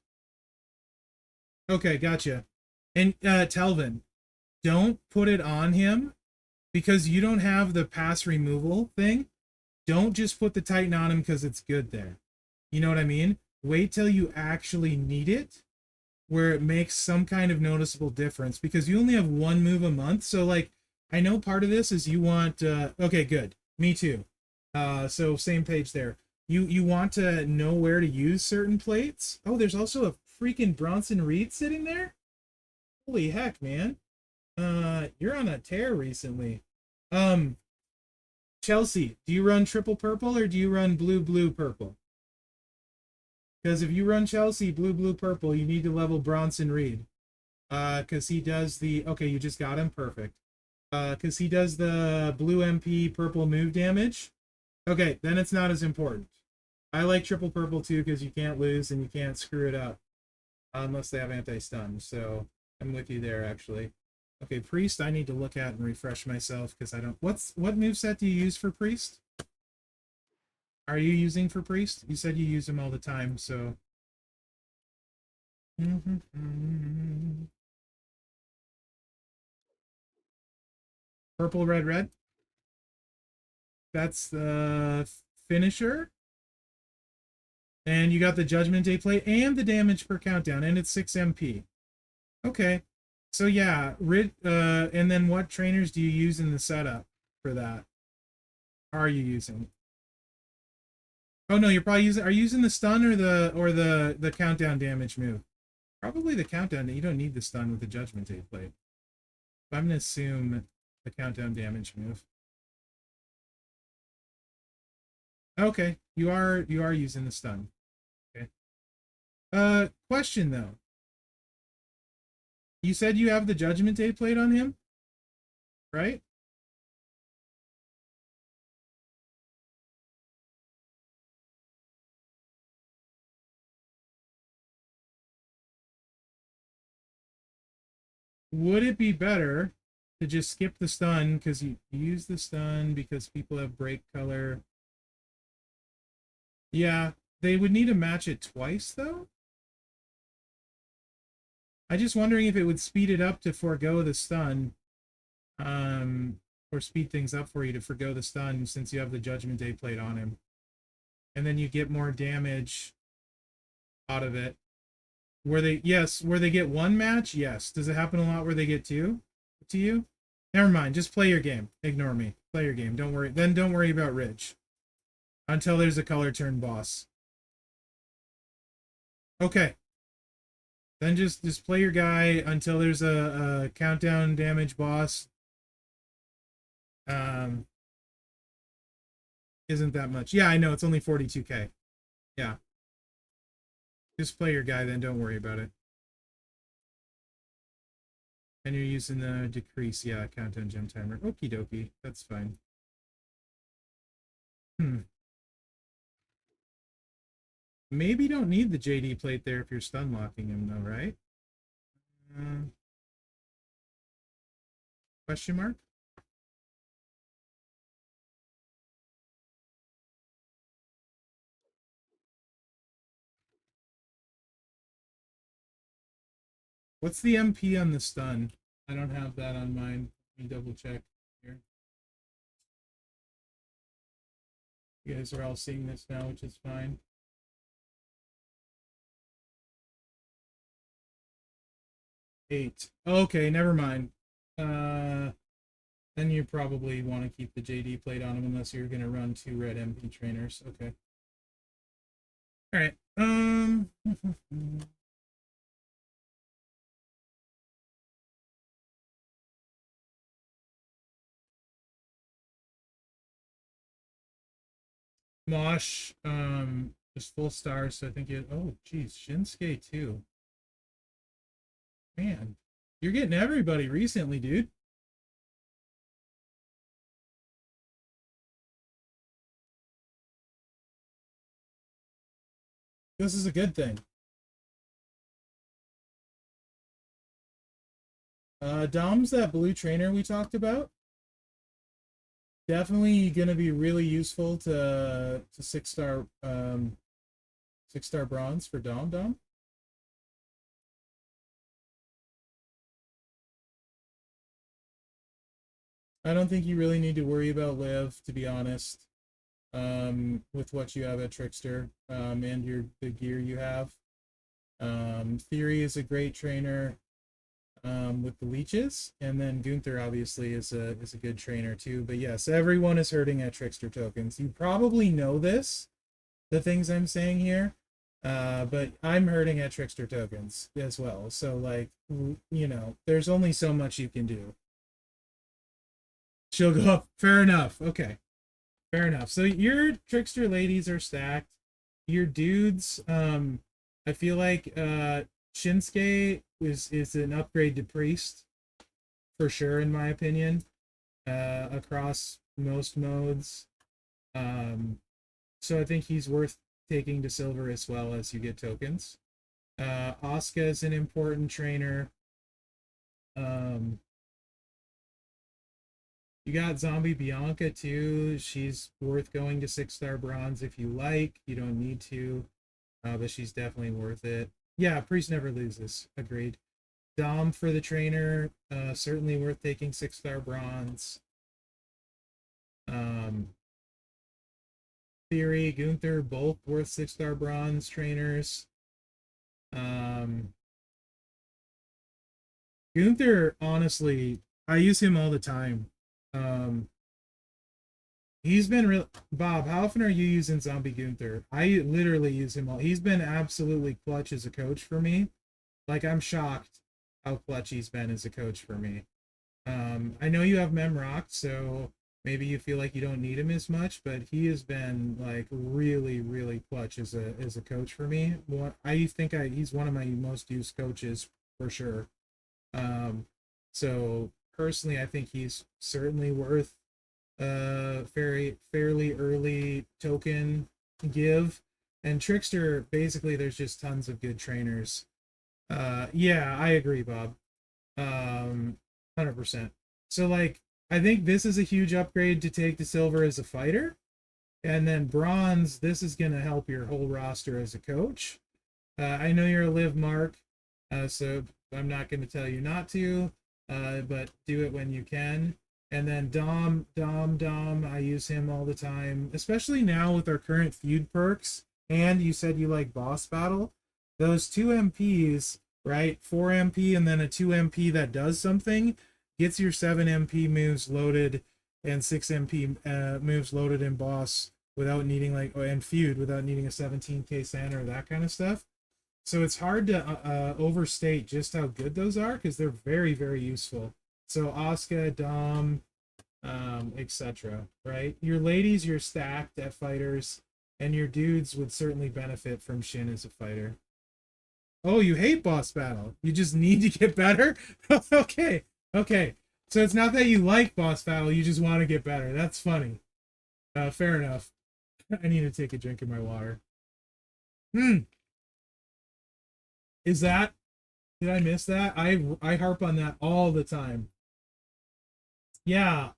S2: Okay, gotcha. And Telvin, don't put it on him because you don't have the pass removal thing. Don't just put the Titan on him because it's good there. You know what I mean? Wait till you actually need it where it makes some kind of noticeable difference because you only have one move a month. So like I know part of this is you want okay, good. Me too. So same page there. You want to know where to use certain plates. Oh, there's also a freaking Bronson Reed sitting there. Holy heck, man. You're on a tear recently. Um, Chelsea, do you run triple purple or do you run blue blue purple? Because if you run Chelsea blue blue purple, you need to level Bronson Reed. Because he does the okay, you just got him perfect. Because he does the blue MP purple move damage. Okay, then it's not as important. I like triple purple too because you can't lose and you can't screw it up unless they have anti-stun. So I'm with you there actually. Okay, priest I need to look at and refresh myself because I don't. What moveset do you use for priest? Are you using for priest? You said you use him all the time, so. Purple, red, red. That's the finisher. And you got the Judgment Day plate and the damage per countdown, and it's 6 MP. Okay. So yeah, and then what trainers do you use in the setup for that? Are you using? Oh no, you're probably using. Are you using the stun or the countdown damage move? Probably the countdown. You don't need the stun with the Judgment Day plate. But I'm gonna assume the countdown damage move. Okay, you are using the stun. Okay. Question though. You said you have the Judgment Day plate on him, right? Would it be better to just skip the stun because you use the stun because people have break color? Yeah, they would need to match it twice though. I just wondering if it would speed it up to forego the stun, or speed things up for you to forgo the stun since you have the Judgment Day plate on him, and then you get more damage out of it. Where they get one match, yes. Does it happen a lot where they get two to you? Never mind. Just play your game. Ignore me. Play your game. Don't worry. Then don't worry about Ridge until there's a color turn boss. Okay. Then just play your guy until there's a countdown damage boss. Um, isn't that much? Yeah, I know it's only 42k. Yeah. Just play your guy, then don't worry about it. And you're using the decrease, yeah, countdown gem timer. Okie dokie. That's fine. Maybe you don't need the JD plate there if you're stun locking him, though, right? Question mark? What's the MP on the stun? I don't have that on mine. Let me double check here. You guys are all seeing this now, which is fine. 8. Okay, never mind. Then you probably want to keep the JD plate on him unless you're going to run 2 red MP trainers. Okay. All right. Mosh, just full stars, so I think you, oh, geez, Shinsuke too. Man, you're getting everybody recently, dude. This is a good thing. Dom's that blue trainer we talked about. Definitely gonna be really useful to 6-star bronze for Dom. I don't think you really need to worry about Liv, to be honest. With what you have at Trickster, and the gear you have. Theory is a great trainer, with the leeches, and then Gunther obviously is a good trainer too. But yes, everyone is hurting at Trickster tokens. You probably know this, the things I'm saying here, but I'm hurting at Trickster tokens as well. So like, there's only so much you can do. She'll go up. Fair enough. Okay. Fair enough. So your Trickster ladies are stacked. Your dudes, I feel like Shinsuke is an upgrade to Priest for sure, in my opinion, across most modes. So I think he's worth taking to silver as well as you get tokens. Asuka is an important trainer. You got Zombie Bianca too. She's worth going to 6-star bronze if you like. You don't need to, but she's definitely worth it. Yeah, Priest never loses. Agreed. Dom for the trainer, certainly worth taking 6-star bronze. Theory, Gunther, both worth 6-star bronze trainers. Gunther, honestly, I use him all the time. He's been real. Bob, how often are you using Zombie Gunther? I literally use him all. He's been absolutely clutch as a coach for me. Like, I'm shocked how clutch he's been as a coach for me. I know you have Mherex, so maybe you feel like you don't need him as much, but he has been like really, really clutch as a coach for me. I think he's one of my most used coaches for sure. So personally, I think he's certainly worth fairly early token give. And Trickster, basically, there's just tons of good trainers. Yeah, I agree, Bob. 100%. So like, I think this is a huge upgrade to take to silver as a fighter, and then bronze. This is gonna help your whole roster as a coach. I know you're a Liv Mark, so I'm not going to tell you not to, but do it when you can. And then Dom, I use him all the time, especially now with our current feud perks. And you said you like boss battle. Those 2 MPs, right? 4 MP and then a 2 MP that does something, gets your 7 MP moves loaded and 6 MP moves loaded in boss without needing and feud without needing a 17k Santa or that kind of stuff. So it's hard to overstate just how good those are because they're very, very useful. So Asuka, Dom, etc. Right? Your ladies, you're stacked at fighters, and your dudes would certainly benefit from Shin as a fighter. Oh, you hate boss battle. You just need to get better? Okay. So it's not that you like boss battle, you just want to get better. That's funny. Fair enough. I need to take a drink of my water. Is that, did I miss that? I harp on that all the time. Yeah.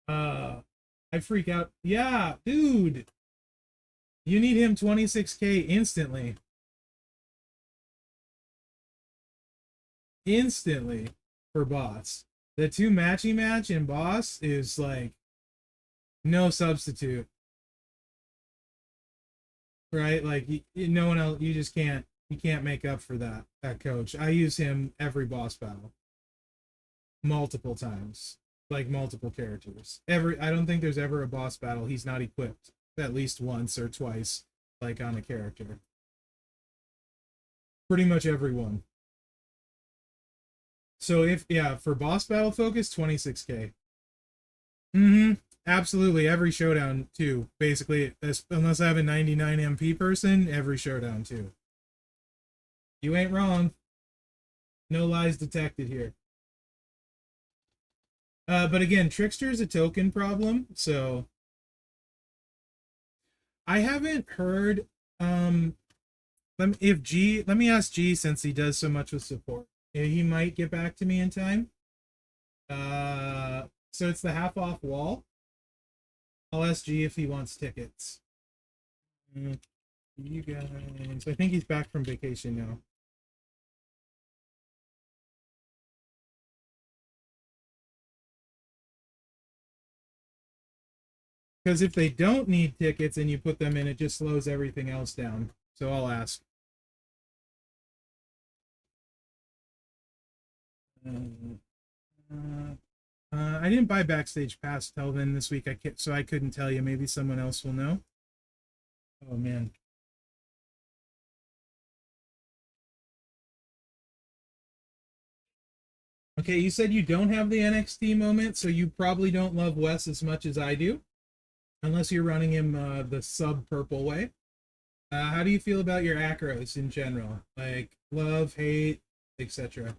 S2: I freak out. Yeah, dude. You need him 26k instantly. Instantly for boss. The 2 matchy match in boss is like no substitute. Right? Like no one else, you just can't make up for that coach. I use him every boss battle. Multiple times. Like multiple characters. I don't think there's ever a boss battle he's not equipped at least once or twice, like on a character. Pretty much everyone. So for boss battle focus, 26k. absolutely every showdown too. Basically, unless I have a 99 MP person, every showdown too. You ain't wrong. No lies detected here. But again, Trickster is a token problem, so I haven't heard. Let me ask G since he does so much with support. He might get back to me in time. So it's the half off wall. I'll ask G if he wants tickets. You guys, I think he's back from vacation now. Because if they don't need tickets and you put them in, it just slows everything else down. So I'll ask. I didn't buy backstage pass Telvin this week. So I couldn't tell you. Maybe someone else will know. Oh man. Okay, you said you don't have the NXT moment, so you probably don't love Wes as much as I do, unless you're running him the sub purple way. How do you feel about your acros in general? Like love, hate, etc.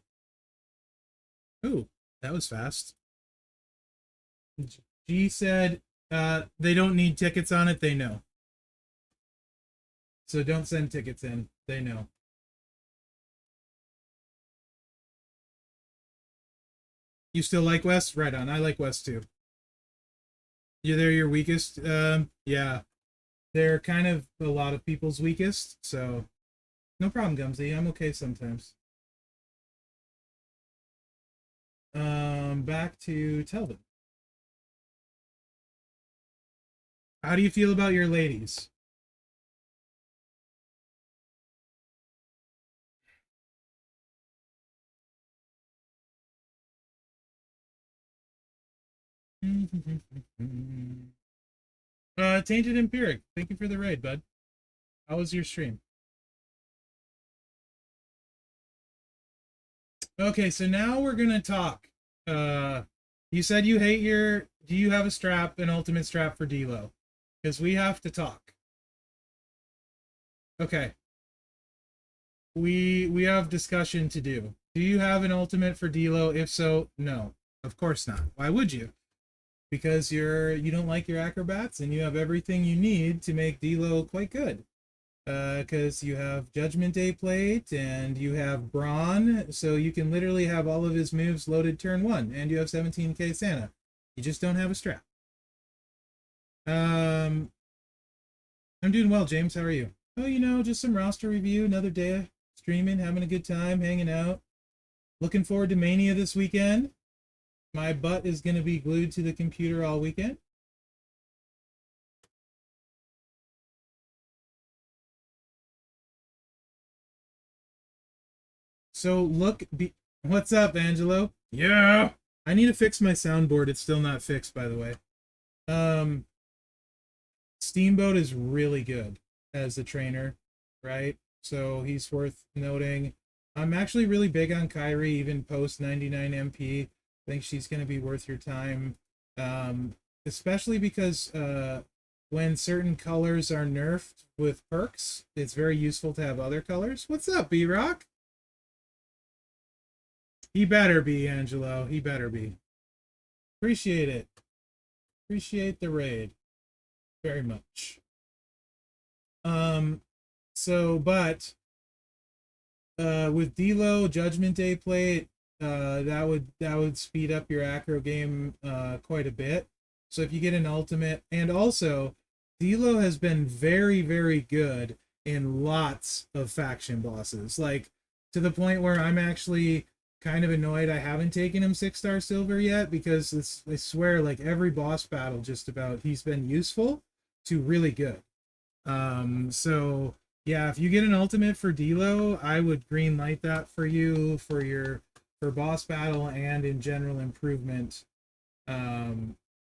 S2: Ooh, that was fast. G said they don't need tickets on it. They know. So don't send tickets in. They know. You still like West? Right on. I like West too. They're your weakest. Yeah, they're kind of a lot of people's weakest. So no problem, Gumsy. I'm okay sometimes. Back to Telvin. How do you feel about your ladies? Tainted Empiric. Thank you for the raid, bud. How was your stream? Okay, so now we're gonna talk. You said you hate your. Do you have a strap, an ultimate strap for D'Lo? Because we have to talk. Okay. We have discussion to do. Do you have an ultimate for D'Lo? If so, no. Of course not. Why would you? Because you don't like your acrobats and you have everything you need to make D'Lo quite good. Because you have Judgment Day plate and you have Brawn, so you can literally have all of his moves loaded turn one, and you have 17k Santa. You just don't have a strap. I'm doing well, James. How are you? Oh, just some roster review, another day streaming, having a good time, hanging out. Looking forward to Mania this weekend. My butt is going to be glued to the computer all weekend. So what's up, Angelo? Yeah. I need to fix my soundboard. It's still not fixed, by the way. Steamboat is really good as a trainer, right? So he's worth noting. I'm actually really big on Kyrie, even post 99 MP. I think she's going to be worth your time, especially because when certain colors are nerfed with perks, it's very useful to have other colors. What's up, B-Rock? He better be, Angelo. He better be. Appreciate it. Appreciate the raid very much. But with D'Lo Judgment Day plate, that would speed up your acro game quite a bit. So if you get an ultimate, and also D'Lo has been very, very good in lots of faction bosses, like to the point where I'm actually kind of annoyed I haven't taken him 6-star silver yet, because I swear, like every boss battle just about, he's been useful to really good. So yeah, if you get an ultimate for D'Lo, I would green light that for you for boss battle and in general improvement.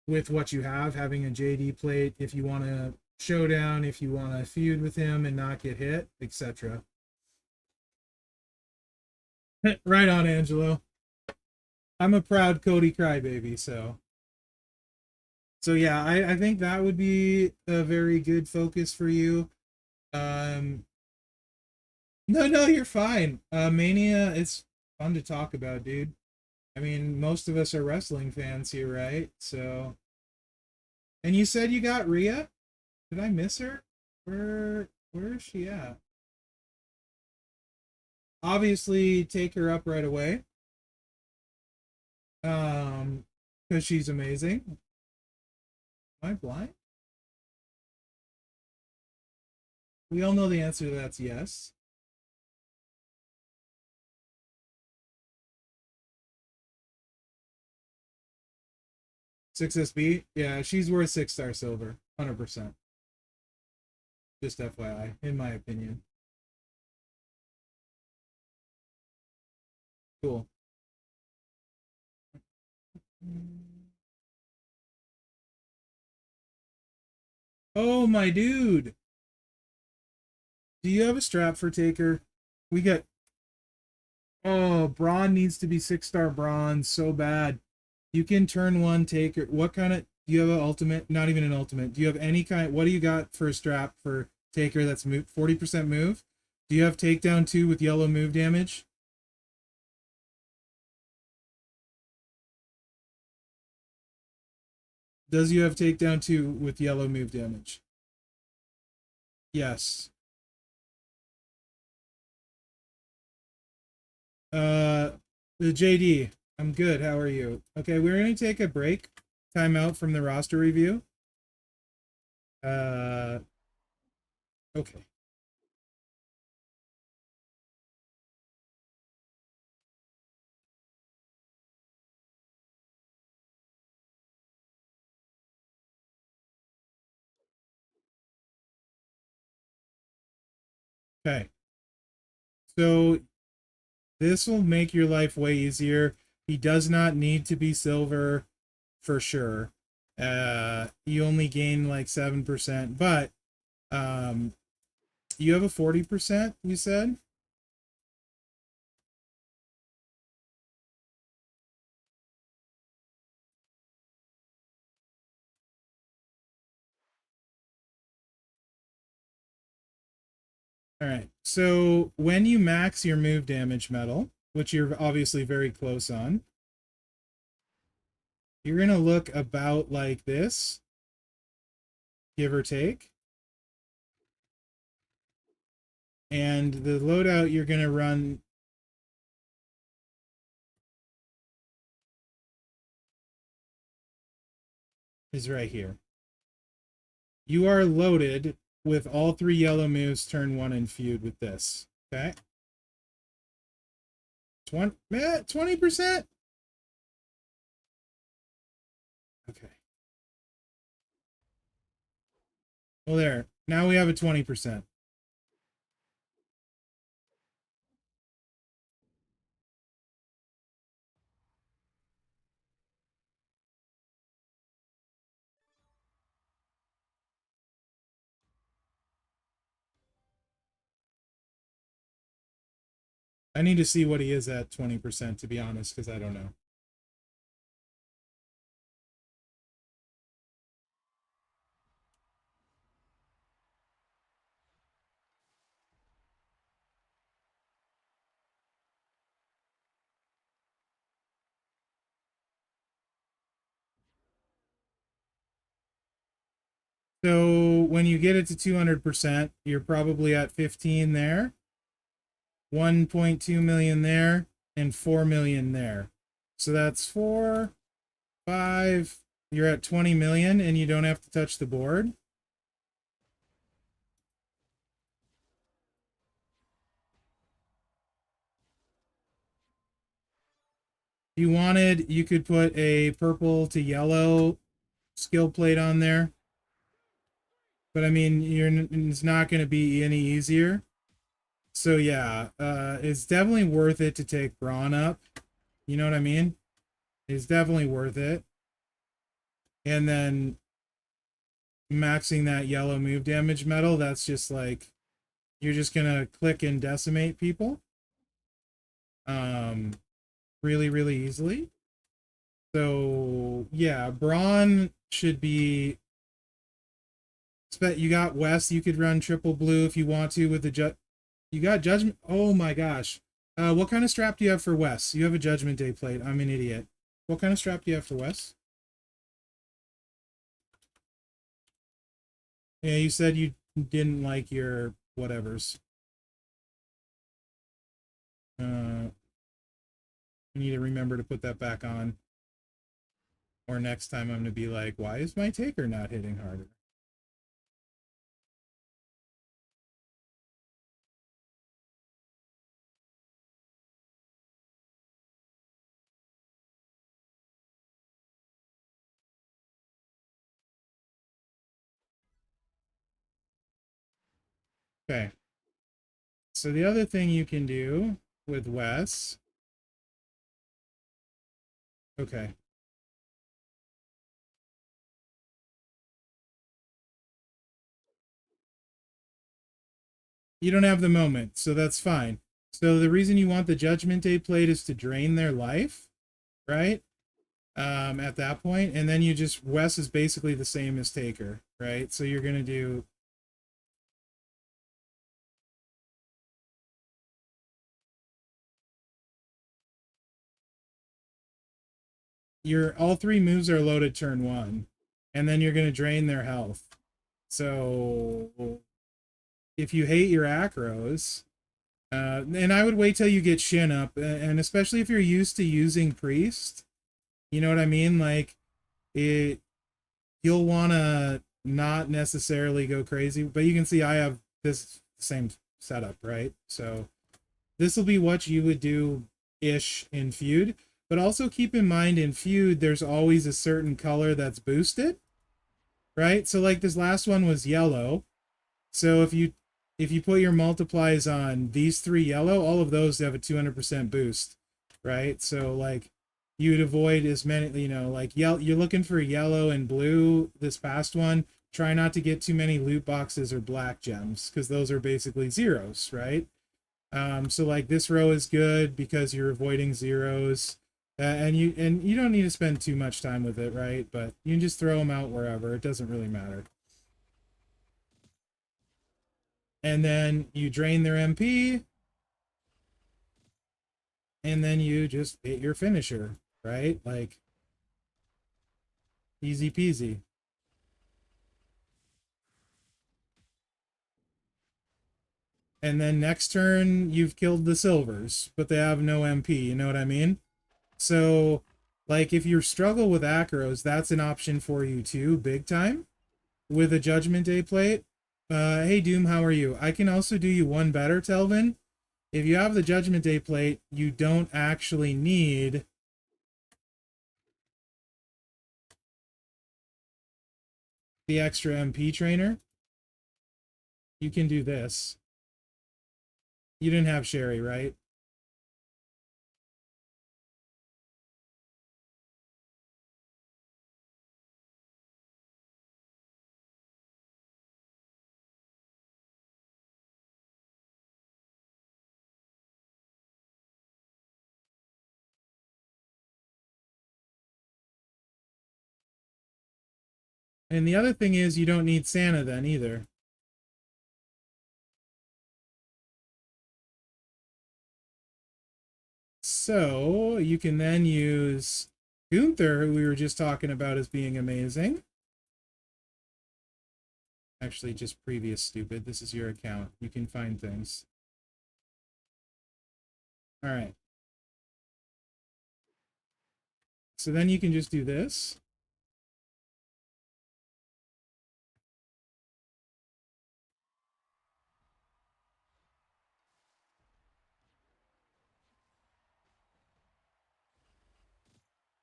S2: With what you have, having a JD plate, if you want to showdown, if you want to feud with him and not get hit, etc. Right on, Angelo. I'm a proud Cody crybaby, so So yeah, I think that would be a very good focus for you. Um, no, no, you're fine. Mania, it's fun to talk about, dude. I mean, most of us are wrestling fans here, right? So, and you said you got Rhea? Did I miss her? Where is she at? Obviously, take her up right away. Um, because she's amazing. Am I blind? We all know the answer to that's yes. 6SB? Yeah, she's worth 6-star silver. 100%. Just FYI, in my opinion. Cool. Oh, my dude. Do you have a strap for Taker? We got. Oh, Braun needs to be 6-star bronze so bad. You can turn one Taker. What kind of. Do you have an ultimate? Not even an ultimate. Do you have any kind? What do you got for a strap for Taker that's 40% move? Do you have takedown 2 with yellow move damage? Does you have takedown 2 with yellow move damage? Yes. Uh, the JD. I'm good. How are you? Okay, we're gonna take a break. Time out from the roster review. Uh, okay. Okay. So this will make your life way easier. He does not need to be silver for sure. You only gain like 7%, but um, you have a 40%, you said? All right. So when you max your move damage medal, which you're obviously very close on, you're going to look about like this, give or take. And the loadout you're going to run is right here. You are loaded with all 3 yellow moves turn 1 and feud with this. Okay? 20%? Okay. Well, there. Now we have a 20%. I need to see what he is at 20%, to be honest, because I don't know. So when you get it to 200%, you're probably at 15 there, 1.2 million there, and 4 million there. So that's 4, 5. You're at 20 million and you don't have to touch the board. If you wanted, you could put a purple to yellow skill plate on there. But I mean, it's not going to be any easier. So yeah, it's definitely worth it to take Braun up. You know what I mean? It's definitely worth it. And then maxing that yellow move damage medal, that's just like you're just gonna click and decimate people. Um, really, really easily. So yeah, Braun should be. You got West. You could run triple blue if you want to with the You got Judgment. Oh my gosh. What kind of strap do you have for West? You have a Judgment Day plate. I'm an idiot. What kind of strap do you have for West? Yeah, you said you didn't like your whatevers. I need to remember to put that back on. Or next time I'm going to be like, why is my taker not hitting harder? Okay. So the other thing you can do with Wes. Okay. You don't have the moment, so that's fine. So the reason you want the Judgment Day plate is to drain their life, right? At that point, and then you just Wes is basically the same as Taker, right? So you're gonna do your all three moves are loaded turn one, and then you're gonna drain their health. So if you hate your acros, and I would wait till you get Shin up, and especially if you're used to using Priest, you know what I mean? Like it, you'll want to not necessarily go crazy, but you can see I have this same setup, right? So this will be what you would do ish in feud, but also keep in mind in feud there's always a certain color that's boosted, right? So like this last one was yellow. So if you put your multiplies on these three yellow, all of those have a 200% boost, right? So like you'd avoid as many, like you're looking for yellow and blue this past one. Try not to get too many loot boxes or black gems because those are basically zeros, right? So like this row is good because you're avoiding zeros. And you don't need to spend too much time with it, right? But you can just throw them out wherever. It doesn't really matter. And then you drain their MP, and then you just hit your finisher, right? Like easy peasy. And then next turn you've killed the silvers, but they have no MP, you know what I mean? So like if you struggle with acros, that's an option for you too, big time, with a Judgment Day plate. Hey Doom, how are you? I can also do you one better, Telvin. If you have the Judgment Day plate, you don't actually need the extra MP trainer. You can do this. You didn't have Sherry, right? And the other thing is you don't need Santa then either. So you can then use Gunther, who we were just talking about as being amazing. Actually, just previous stupid. This is your account. You can find things. All right. So then you can just do this.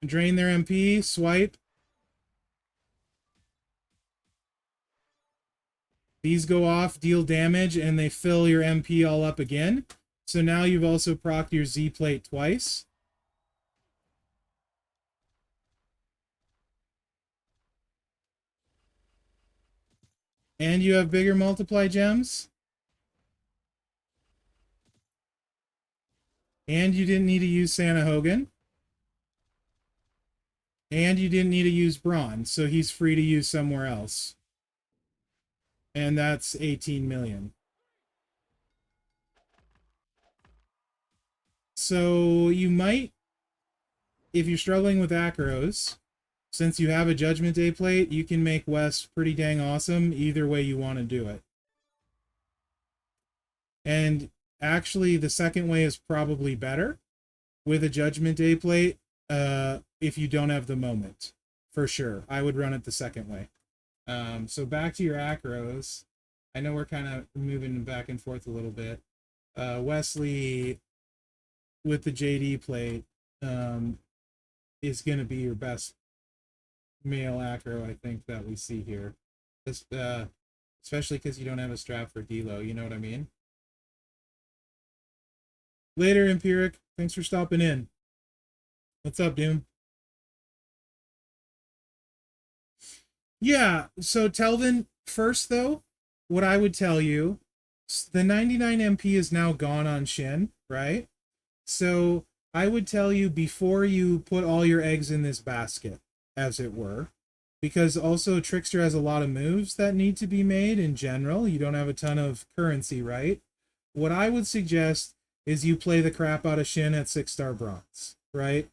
S2: Drain their MP, swipe. These go off, deal damage, and they fill your MP all up again. So now you've also procced your Z plate twice. And you have bigger multiply gems. And you didn't need to use Santa Hogan. And you didn't need to use Brawn, so he's free to use somewhere else. And that's 18 million. So you might, if you're struggling with acros, since you have a Judgment Day plate, you can make Wes pretty dang awesome either way you want to do it. And actually, the second way is probably better with a Judgment Day plate if you don't have the moment. For sure. I would run it the second way. So back to your acros. I know we're kind of moving back and forth a little bit. Wesley with the JD plate is going to be your best male acro, I think, that we see here. This, especially because you don't have a strap for D'Lo, you know what I mean? Later, Empiric. Thanks for stopping in. What's up, Doom? Yeah, so Telvin, first though, what I would tell you, the 99 MP is now gone on Shin, right? So I would tell you before you put all your eggs in this basket, as it were, because also Trickster has a lot of moves that need to be made in general. You don't have a ton of currency, right? What I would suggest is you play the crap out of Shin at 6-star bronze, right?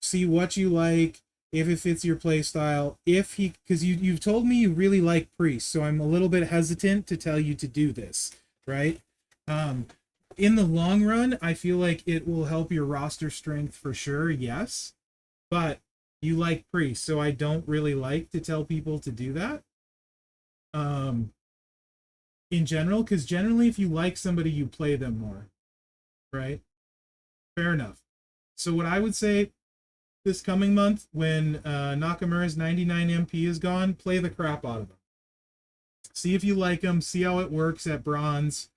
S2: See what you like, if it fits your play style, if he, because you've told me you really like Priest, so I'm a little bit hesitant to tell you to do this, right? In the long run, I feel like it will help your roster strength for sure, yes, but you like Priest, so I don't really like to tell people to do that. In general, because generally if you like somebody, you play them more, right? Fair enough. So what I would say this coming month, when Nakamura's 99 MP is gone, play the crap out of him. See if you like him. See how it works at bronze.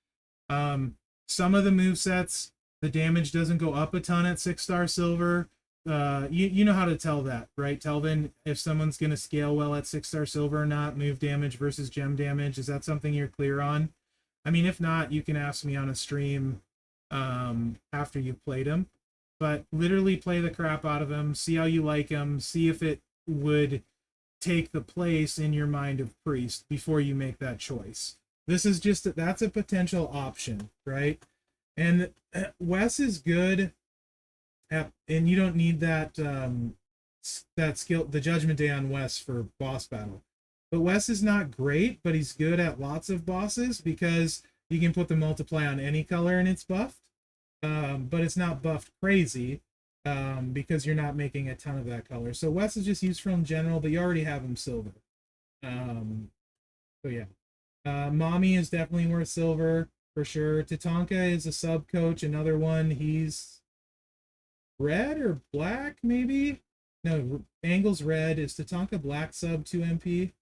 S2: Some of the movesets, the damage doesn't go up a ton at 6-star silver. You know how to tell that, right, Telvin? If someone's going to scale well at 6-star silver or not, move damage versus gem damage. Is that something you're clear on? I mean, if not, you can ask me on a stream after you've played him. But literally play the crap out of him, see how you like him, see if it would take the place in your mind of Priest before you make that choice. This is just, that's a potential option, right? And Wes is good at, and you don't need that that skill, the Judgment Day on Wes for boss battle. But Wes is not great, but he's good at lots of bosses because you can put the multiply on any color and it's buffed. But it's not buffed crazy because you're not making a ton of that color. So Wes is just useful in general, but you already have him silver. So yeah. Mommy is definitely worth silver for sure. Tatanka is a sub coach, another one. He's red or black, maybe? No, Angle's red. Is Tatanka black sub 2 MP?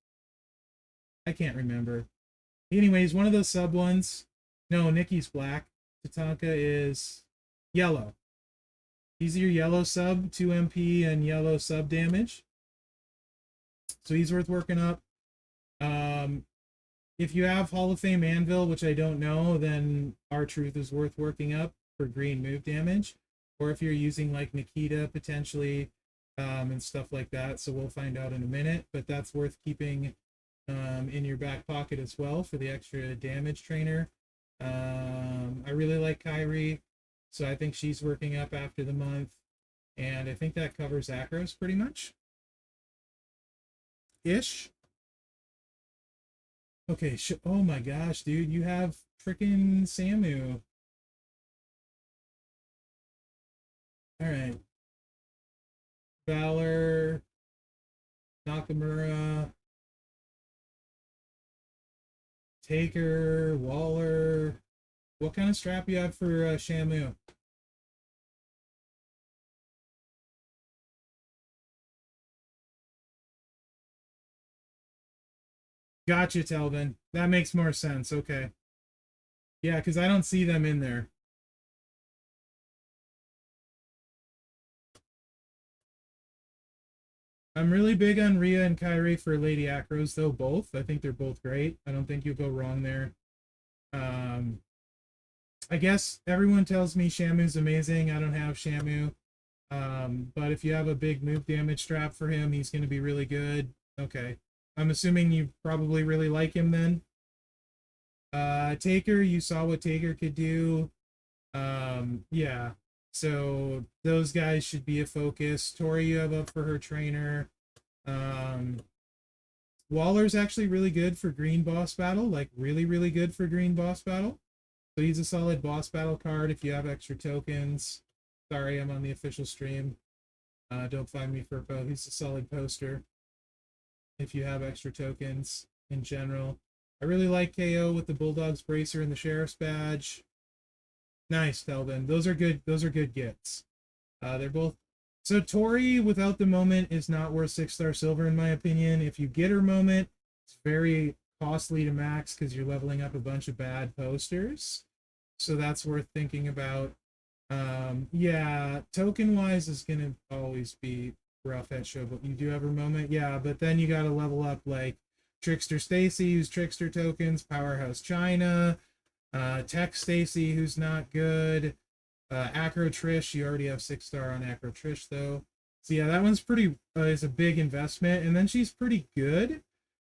S2: I can't remember. Anyways, one of those sub ones. No, Nikki's black. Tatanka is yellow. He's your yellow sub, 2 MP and yellow sub damage. So he's worth working up. If you have Hall of Fame Anvil, which I don't know, then R-Truth is worth working up for green move damage. Or if you're using like Nikita potentially and stuff like that. So we'll find out in a minute. But that's worth keeping in your back pocket as well for the extra damage trainer. I really like Kyrie, so I think she's working up after the month, and I think that covers acros pretty much. Ish. Okay, oh my gosh, dude, you have freaking Samu. All right. Valor, Nakamura, Taker, Waller. What kind of strap you have for Shamu? Gotcha, Telvin. That makes more sense. Okay. Yeah, because I don't see them in there. I'm really big on Rhea and Kyrie for Lady Acros, though, both. I think they're both great. I don't think you'll go wrong there. I guess everyone tells me Shamu's amazing. I don't have Shamu. But if you have a big move damage strap for him, he's going to be really good. Okay. I'm assuming you probably really like him then. Taker, you saw what Taker could do. Yeah. So those guys should be a focus. Tori, you have up for her trainer. Um, Waller's actually really good for green boss battle, like really, really good for green boss battle. So he's a solid boss battle card if you have extra tokens. Sorry, I'm on the official stream. Don't find me for a po. He's a solid poster if you have extra tokens in general. I really like KO with the Bulldog's Bracer and the Sheriff's Badge. Nice, Telvin. Those are good. Those are good gets. They're both. So Tori without the moment is not worth 6-star silver in my opinion. If you get her moment, it's very costly to max because you're leveling up a bunch of bad posters. So that's worth thinking about. Yeah, token wise is gonna always be rough at show, but you do have her moment. Yeah, but then you gotta level up like Trickster Stacy, who's Trickster tokens, Powerhouse China, Tech Stacy, who's not good. Acro Trish, you already have 6-star on Acro Trish though. So yeah, that one's pretty is a big investment, and then she's pretty good.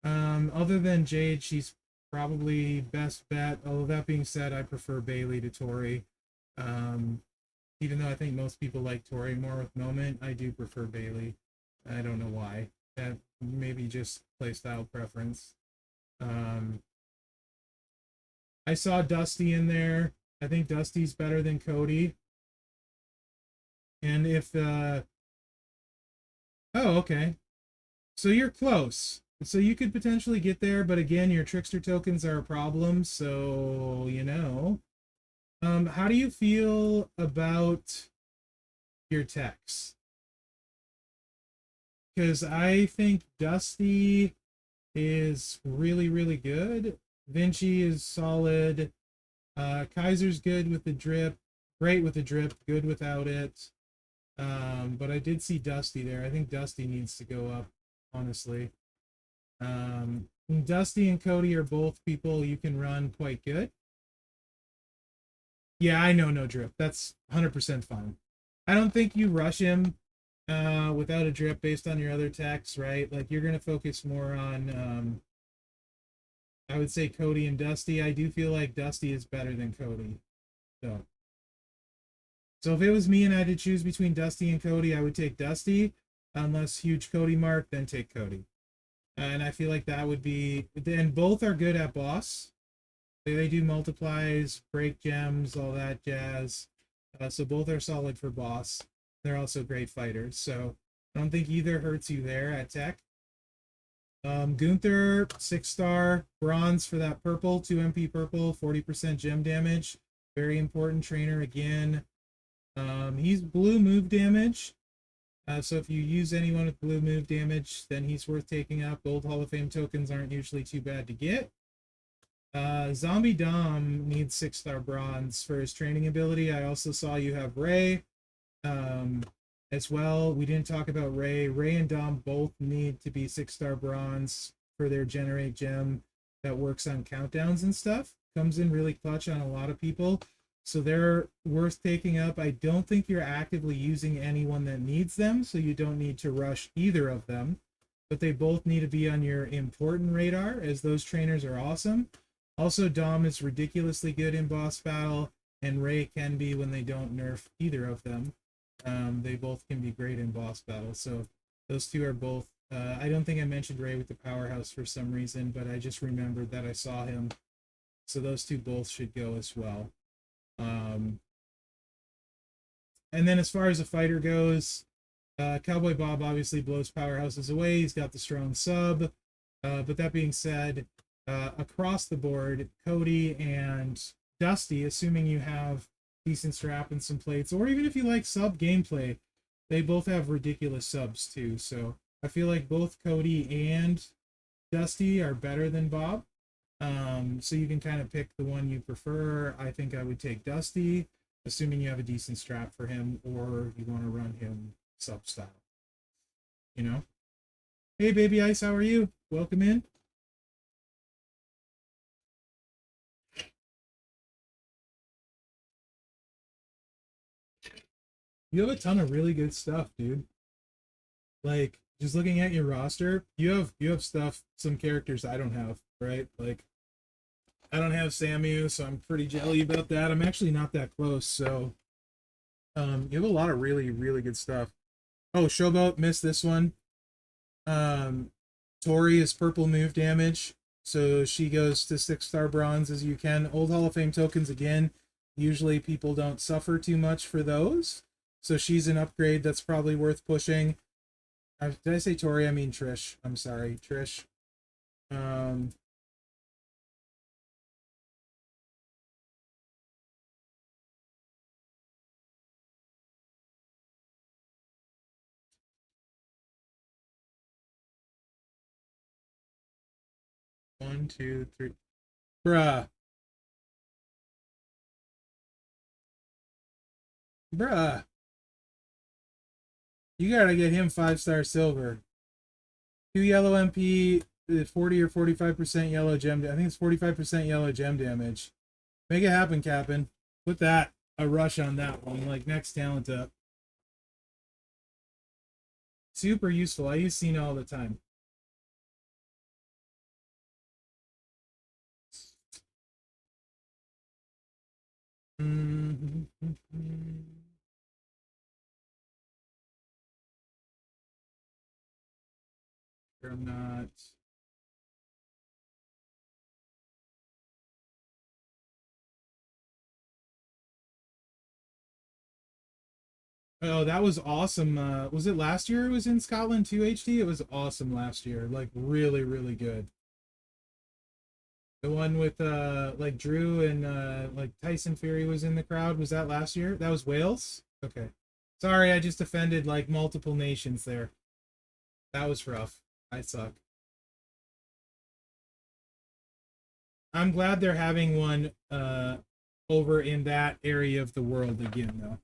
S2: Other than Jade, she's probably best bet. Although that being said, I prefer Bailey to Tori. Even though I think most people like Tori more with moment, I do prefer Bailey. I don't know why. That maybe just playstyle preference. Um, I saw Dusty in there. I think Dusty's better than Cody. And if oh, okay. So you're close. So you could potentially get there, but again, your trickster tokens are a problem, so you know. How do you feel about your techs? Because I think Dusty is really, really good. Vinci is solid. Kaiser's good with the drip, great with the drip, good without it. But I did see Dusty there. I think Dusty needs to go up, honestly. Dusty and Cody are both people you can run quite good. Yeah, I know no drip. That's 100% fine. I don't think you rush him without a drip based on your other techs, right? Like you're gonna focus more on I would say Cody and Dusty. I do feel like Dusty is better than Cody. So if it was me and I had to choose between Dusty and Cody, I would take Dusty. Unless huge Cody mark, then take Cody. And I feel like that would be, and both are good at boss. They do multiplies, break gems, all that jazz. So both are solid for boss. They're also great fighters. So I don't think either hurts you there at tech. Gunther, 6-star, bronze for that purple, 2 MP purple, 40% gem damage. Very important trainer again. He's blue move damage. So if you use anyone with blue move damage, then he's worth taking up. Gold Hall of Fame tokens aren't usually too bad to get. Zombie Dom needs 6-star bronze for his training ability. I also saw you have Ray as well. We didn't talk about Ray. Ray and Dom both need to be 6-star bronze for their generate gem that works on countdowns and stuff. Comes in really clutch on a lot of people. So they're worth taking up. I don't think you're actively using anyone that needs them, so you don't need to rush either of them. But they both need to be on your important radar, as those trainers are awesome. Also, Dom is ridiculously good in boss battle, and Ray can be when they don't nerf either of them. They both can be great in boss battle. So those two are both. I don't think I mentioned Ray with the powerhouse for some reason, but I just remembered that I saw him. So those two both should go as well. And then as far as a fighter goes, Cowboy Bob obviously blows powerhouses away. He's got the strong sub. But that being said, across the board, Cody and Dusty, assuming you have decent strap and some plates, or even if you like sub gameplay, they both have ridiculous subs too. So I feel like both Cody and Dusty are better than Bob. So you can kind of pick the one you prefer. I think I would take Dusty, assuming you have a decent strap for him, or you want to run him sub style. You know? Hey, Baby Ice, how are you? Welcome in. You have a ton of really good stuff, dude. Like just looking at your roster, you have stuff, some characters I don't have, right? Like I don't have Samu, so I'm pretty jelly about that. I'm actually not that close, so you have a lot of really, really good stuff. Oh, Showboat missed this one. Um, Tori is purple move damage, so she goes to 6-star bronze as you can. Old Hall of Fame tokens again. Usually people don't suffer too much for those, so she's an upgrade that's probably worth pushing. Did I say Tori? I mean Trish. I'm sorry, Trish. Um, 1, 2, 3. Bruh, bruh. You gotta get him 5-star silver. 2 yellow MP, 40 or 45% yellow gem. I think it's 45% yellow gem damage. Make it happen, Captain. Put that a rush on that one. Like next talent up. Super useful. I use Cena all the time. Mm-hmm. I'm not. Oh, that was awesome. Was it last year it was in Scotland too, HD? It was awesome last year. Like really, really good. The one with like Drew and like Tyson Fury was in the crowd. Was that last year? That was Wales? Okay. Sorry, I just offended like multiple nations there. That was rough. I suck. I'm glad they're having one over in that area of the world again though.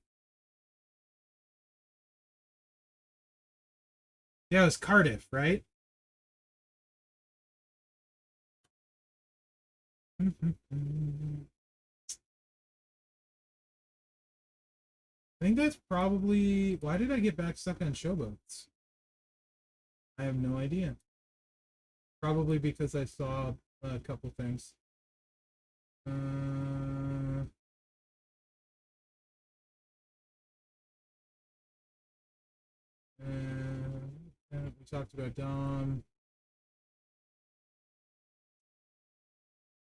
S2: Yeah, it was Cardiff, right? I think that's probably why did I get back stuck on showboats? I have no idea. Probably because I saw a couple things. Uh, we talked about Dom.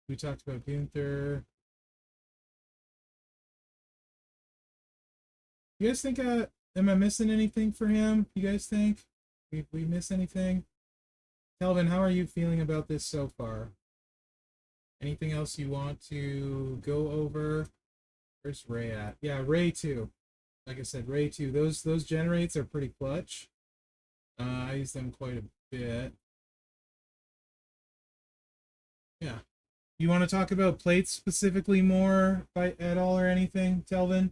S2: We talked about Gunther. You guys think am I missing anything for him? You guys think we miss anything? Telvin, how are you feeling about this so far? Anything else you want to go over? Where's Ray at? Yeah, Ray too. Like I said, Ray too. Those generates are pretty clutch. I use them quite a bit. Yeah. You want to talk about plates specifically more by at all or anything, Telvin?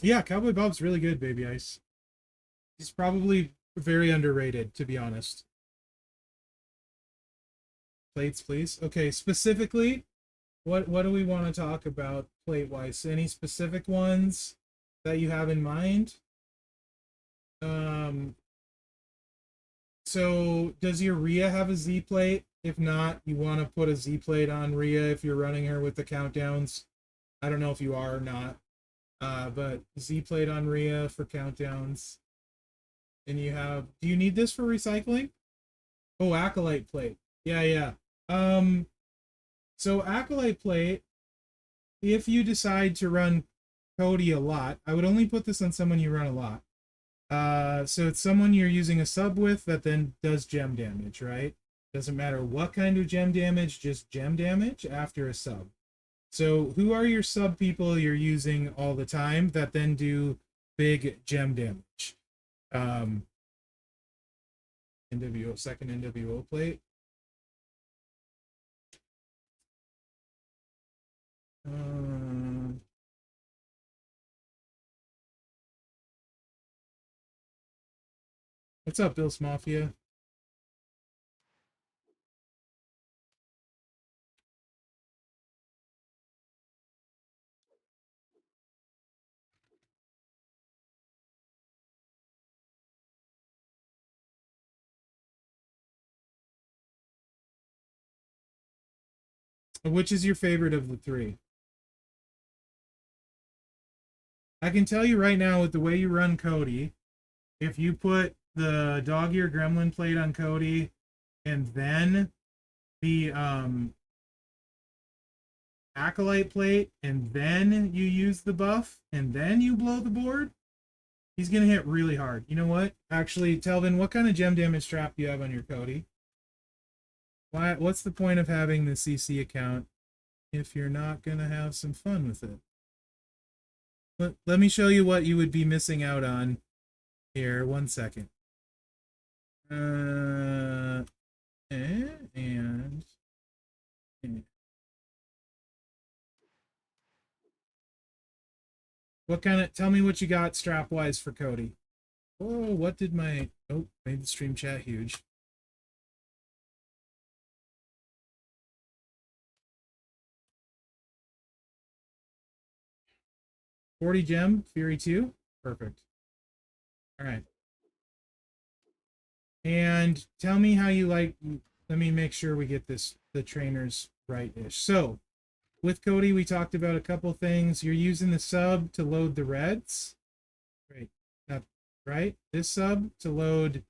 S2: Yeah, Cowboy Bob's really good, Baby Ice. He's probably very underrated, to be honest. Plates, please. Okay, specifically, what do we want to talk about plate wise? Any specific ones that you have in mind? Um, so does your Rhea have a Z plate? If not, you want to put a Z plate on Rhea if you're running her with the countdowns. I don't know if you are or not. But Z plate on Rhea for countdowns. And you have do you need this for recycling? Oh, Acolyte plate. Yeah, yeah. Um so Acolyte plate, if you decide to run Cody a lot, I would only put this on someone you run a lot. So it's someone you're using a sub with that then does gem damage, right? Doesn't matter what kind of gem damage, just gem damage after a sub. So who are your sub people you're using all the time that then do big gem damage? Um, NWO, second NWO plate. Um, what's up, Bill's Mafia? Which is your favorite of the three? I can tell you right now with the way you run Cody, if you put the dog ear gremlin plate on Cody and then the acolyte plate and then you use the buff and then you blow the board, he's gonna hit really hard. You know what? Actually, Telvin, what kind of gem damage trap do you have on your Cody? What's the point of having the CC account if you're not gonna have some fun with it? Let me show you what you would be missing out on here. 1 second. And what kind of, tell me what you got strap wise for Cody. Oh, what did my, oh, made the stream chat huge. $40 gem, Fury 2. Perfect. All right. And tell me how you like, let me make sure we get this, the trainers right-ish. So with Cody, we talked about a couple things. You're using the sub to load the reds. Right. Right? This sub to load.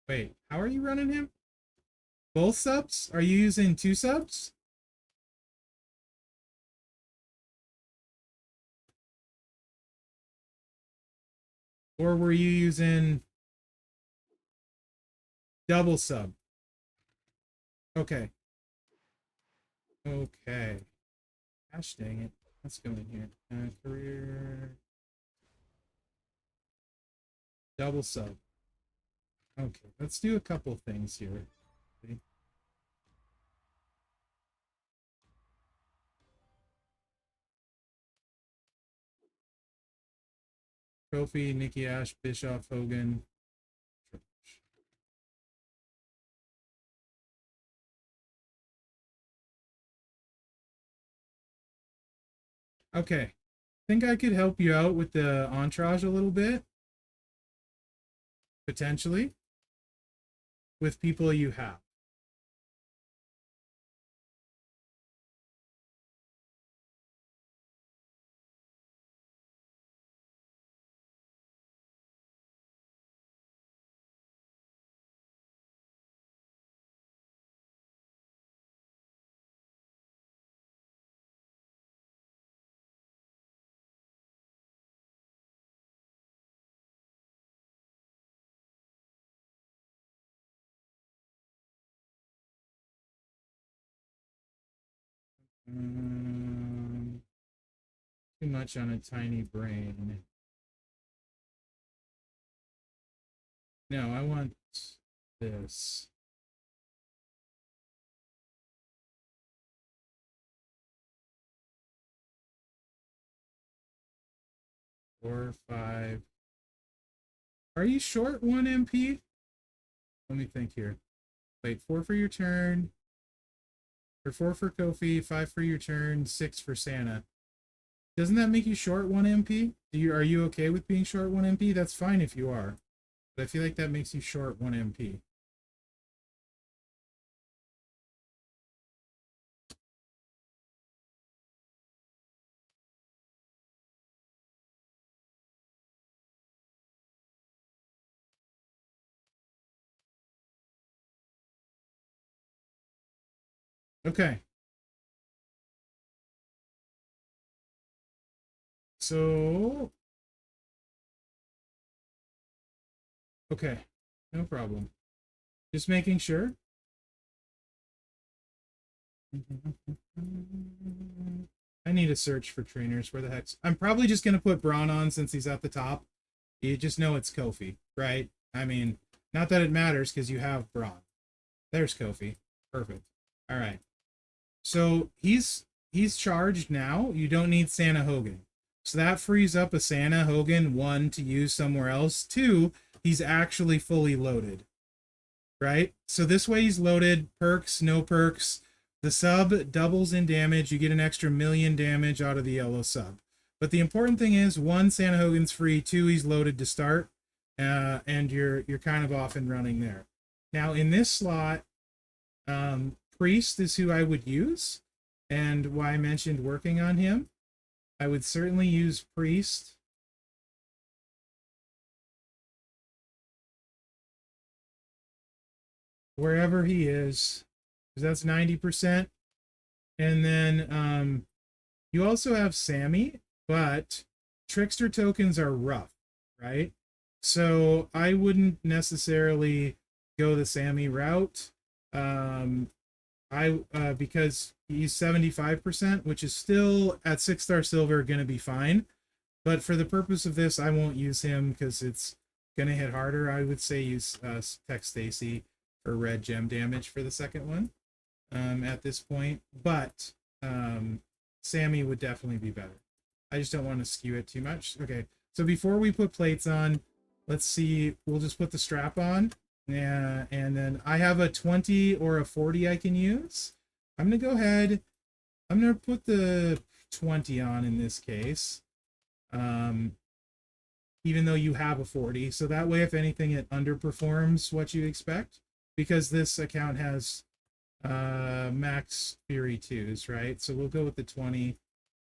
S2: Wait, how are you running him? Both subs? Are you using 2 subs? Or were you using double sub? Okay. Okay. Gosh dang it. Let's go in here. Career. Double sub. Okay, let's do a couple things here. Kofi, Nikki Ash, Bischoff, Hogan. Okay. I think I could help you out with the entourage a little bit. Potentially. With people you have. Too much on a tiny brain. No, I want this. Four, 5. Are you short 1 MP? Let me think here. Wait, 4 for your turn. Or 4 for Kofi, 5 for your turn, 6 for Santa. Doesn't that make you short 1 MP? Are you okay with being short 1 MP? That's fine if you are. But I feel like that makes you short 1 MP. Okay. So, okay, no problem. Just making sure. I need a search for trainers. Where the heck's... I'm probably just going to put Braun on since he's at the top. You just know it's Kofi, right? I mean, not that it matters because you have Braun. There's Kofi. Perfect. All right. So he's charged now. You don't need Santa Hogan. So that frees up a Santa Hogan, 1, to use somewhere else. 2, he's actually fully loaded. Right? So this way he's loaded. Perks, no perks. The sub doubles in damage. You get an extra 1,000,000 damage out of the yellow sub. But the important thing is, 1, Santa Hogan's free. 2, he's loaded to start. And you're kind of off and running there. Now in this slot, Priest is who I would use, and why I mentioned working on him. I would certainly use Priest. Wherever he is, because that's 90%. And then you also have Sammy, but Trickster tokens are rough, right? So I wouldn't necessarily go the Sammy route. Because he's 75%, which is still at 6-star silver going to be fine. But for the purpose of this, I won't use him because it's going to hit harder. I would say use Tech Stacy for red gem damage for the second one at this point. But Sammy would definitely be better. I just don't want to skew it too much. Okay, so before we put plates on, let's see. We'll just put the strap on. Yeah, and then I have a 20 or a 40 I can use. I'm going to go ahead. I'm going to put the 20 on in this case. Even though you have a 40. So that way, if anything, it underperforms what you expect. Because this account has max Fury 2s, right? So we'll go with the 20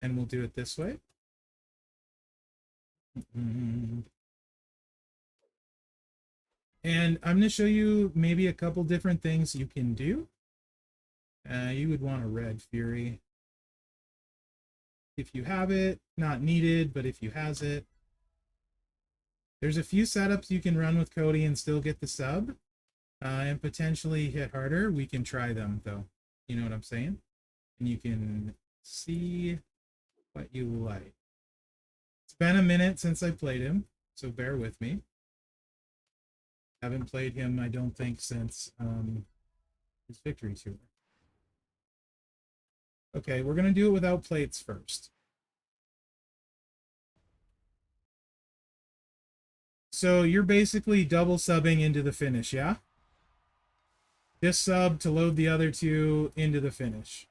S2: and we'll do it this way. And I'm going to show you maybe a couple different things you can do. You would want a red Fury. If you have it, not needed, but if you has it. There's a few setups you can run with Cody and still get the sub. And potentially hit harder. We can try them, though. You know what I'm saying? And you can see what you like. It's been a minute since I played him, so bear with me. Haven't played him, I don't think, since his victory tour. Okay, we're going to do it without plates first. So you're basically double subbing into the finish, yeah? This sub to load the other two into the finish.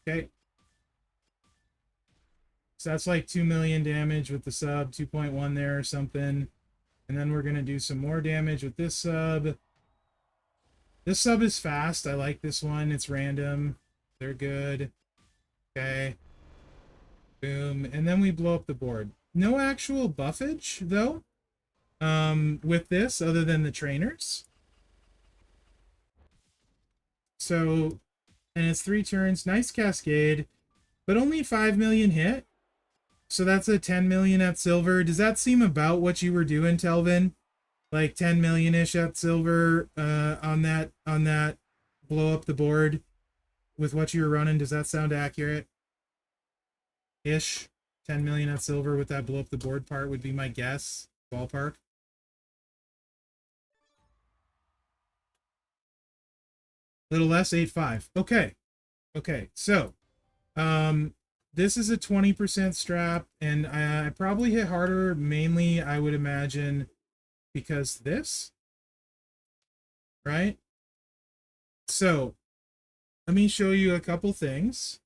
S2: Okay. So that's like 2 million damage with the sub, 2.1 there or something. And then we're going to do some more damage with this sub. This sub is fast. I like this one. It's random. They're good. Okay. Boom. And then we blow up the board. No actual buffage, though, with this, other than the trainers. So, and it's 3 turns. Nice cascade, but only 5 million hit. So that's a 10 million at silver. Does that seem about what you were doing, Telvin? Like 10 million-ish at silver on that blow up the board with what you were running. Does that sound accurate? Ish. 10 million at silver with that blow up the board part would be my guess. Ballpark. Little less, 8.5. Okay. Okay. So, this is a 20% strap, and I probably hit harder, mainly, I would imagine, because this, right? So, let me show you a couple things.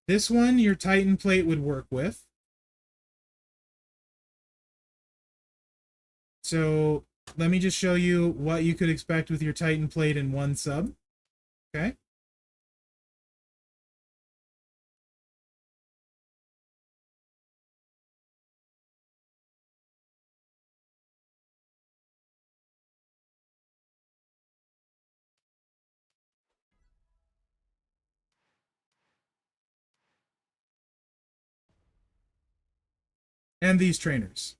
S2: This one, your Titan plate would work with. So, let me just show you what you could expect with your Titan plate in one sub. Okay? And these trainers.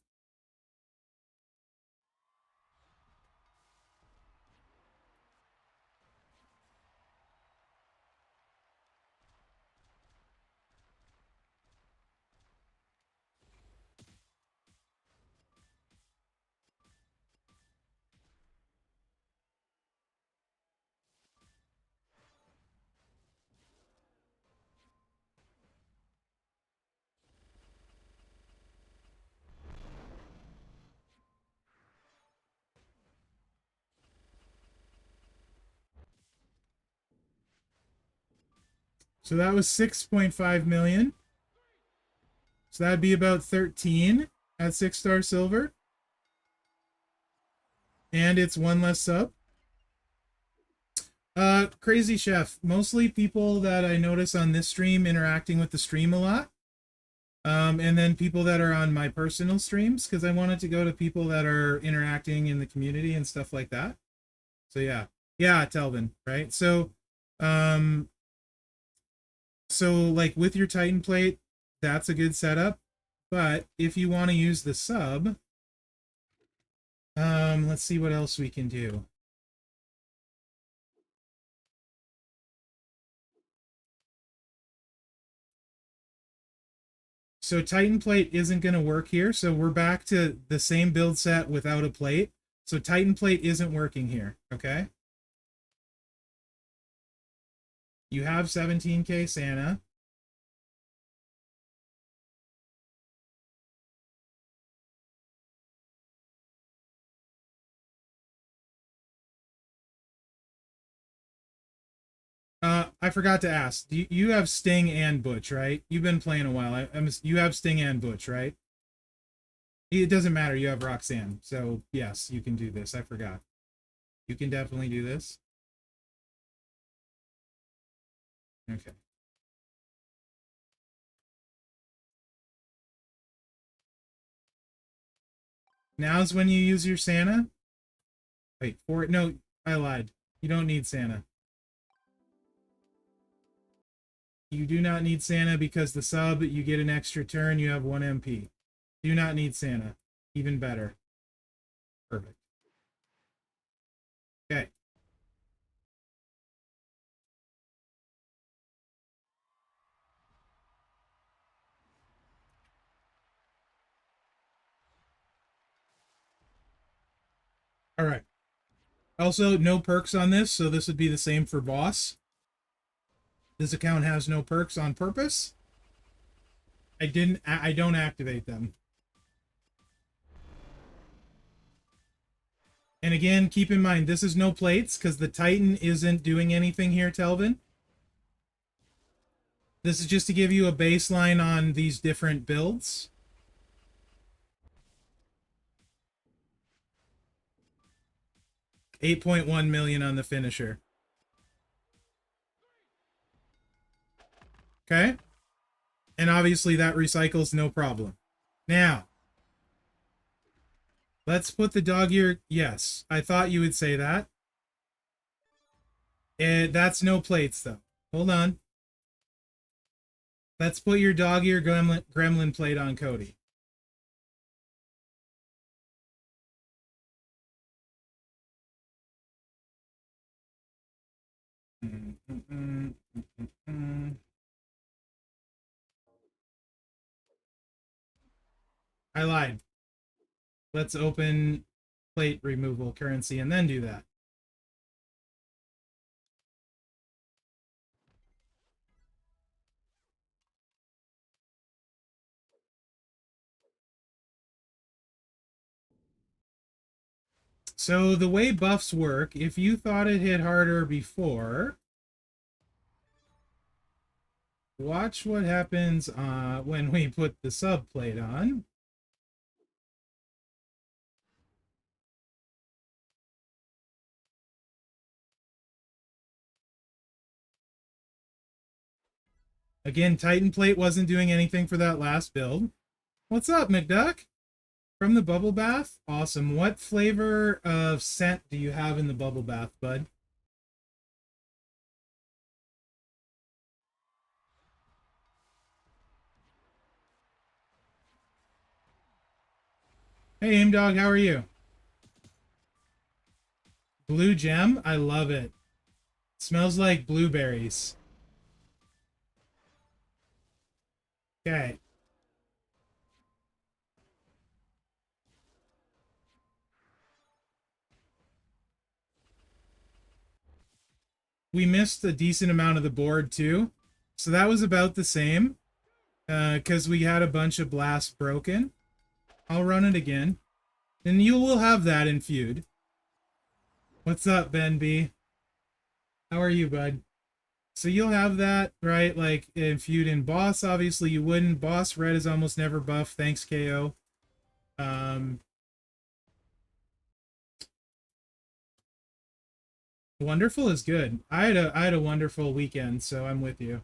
S2: So that was 6.5 million. So that'd be about 13 at 6-star silver. And it's one less sub. Crazy Chef. Mostly people that I notice on this stream interacting with the stream a lot. And then people that are on my personal streams, because I wanted to go to people that are interacting in the community and stuff like that. So yeah. Yeah, Telvin, right? So like with your Titan plate, that's a good setup. But if you want to use the sub, let's see what else we can do. So Titan plate isn't going to work here. So we're back to the same build set without a plate. So Titan plate isn't working here, okay? You have 17k Santa. I forgot to ask. You have Sting and Butch, right? You've been playing a while. You have Sting and Butch, right? It doesn't matter. You have Roxanne. So, yes, you can do this. I forgot. You can definitely do this. Okay. Now's when you use your Santa. Wait, for it. No, I lied. You don't need Santa. You do not need Santa because the sub, you get an extra turn, you have 1 MP. Do not need Santa. Even better. Perfect. Okay. All right. Also, no perks on this, so this would be the same for boss. This account has no perks on purpose. I don't activate them. And again, keep in mind, this is no plates because the Titan isn't doing anything here, Telvin. This is just to give you a baseline on these different builds. $8.1 million on the finisher. Okay? And obviously that recycles no problem. Now, let's put the dog ear. Yes, I thought you would say that. That's no plates, though. Hold on. Let's put your dog ear gremlin plate on Cody. I lied. Let's open plate removal currency and then do that. So the way buffs work, if you thought it hit harder before, watch what happens when we put the sub plate on. Again, Titan plate wasn't doing anything for that last build. What's up, McDuck? From the bubble bath? Awesome. What flavor of scent do you have in the bubble bath, bud? Hey, Aim Dog, how are you? Blue gem? I love it. Smells like blueberries. Okay. We missed a decent amount of the board too. So that was about the same. Because we had a bunch of blasts broken. I'll run it again. And you will have that in feud. What's up, Ben B? How are you, bud? So you'll have that, right? Like if you'd in boss, obviously you wouldn't. Boss red is almost never buff, thanks KO. Um, Wonderful is good. I had a wonderful weekend, so I'm with you.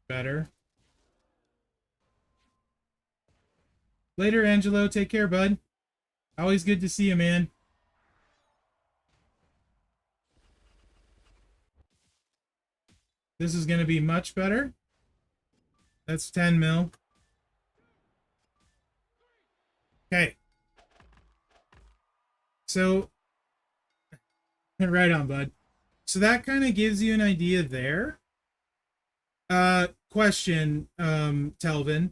S2: Better. Later, Angelo. Take care, bud. Always good to see you, man. This is going to be much better. That's 10 mil. Okay. So, right on, bud. So that kind of gives you an idea there. Question, Telvin.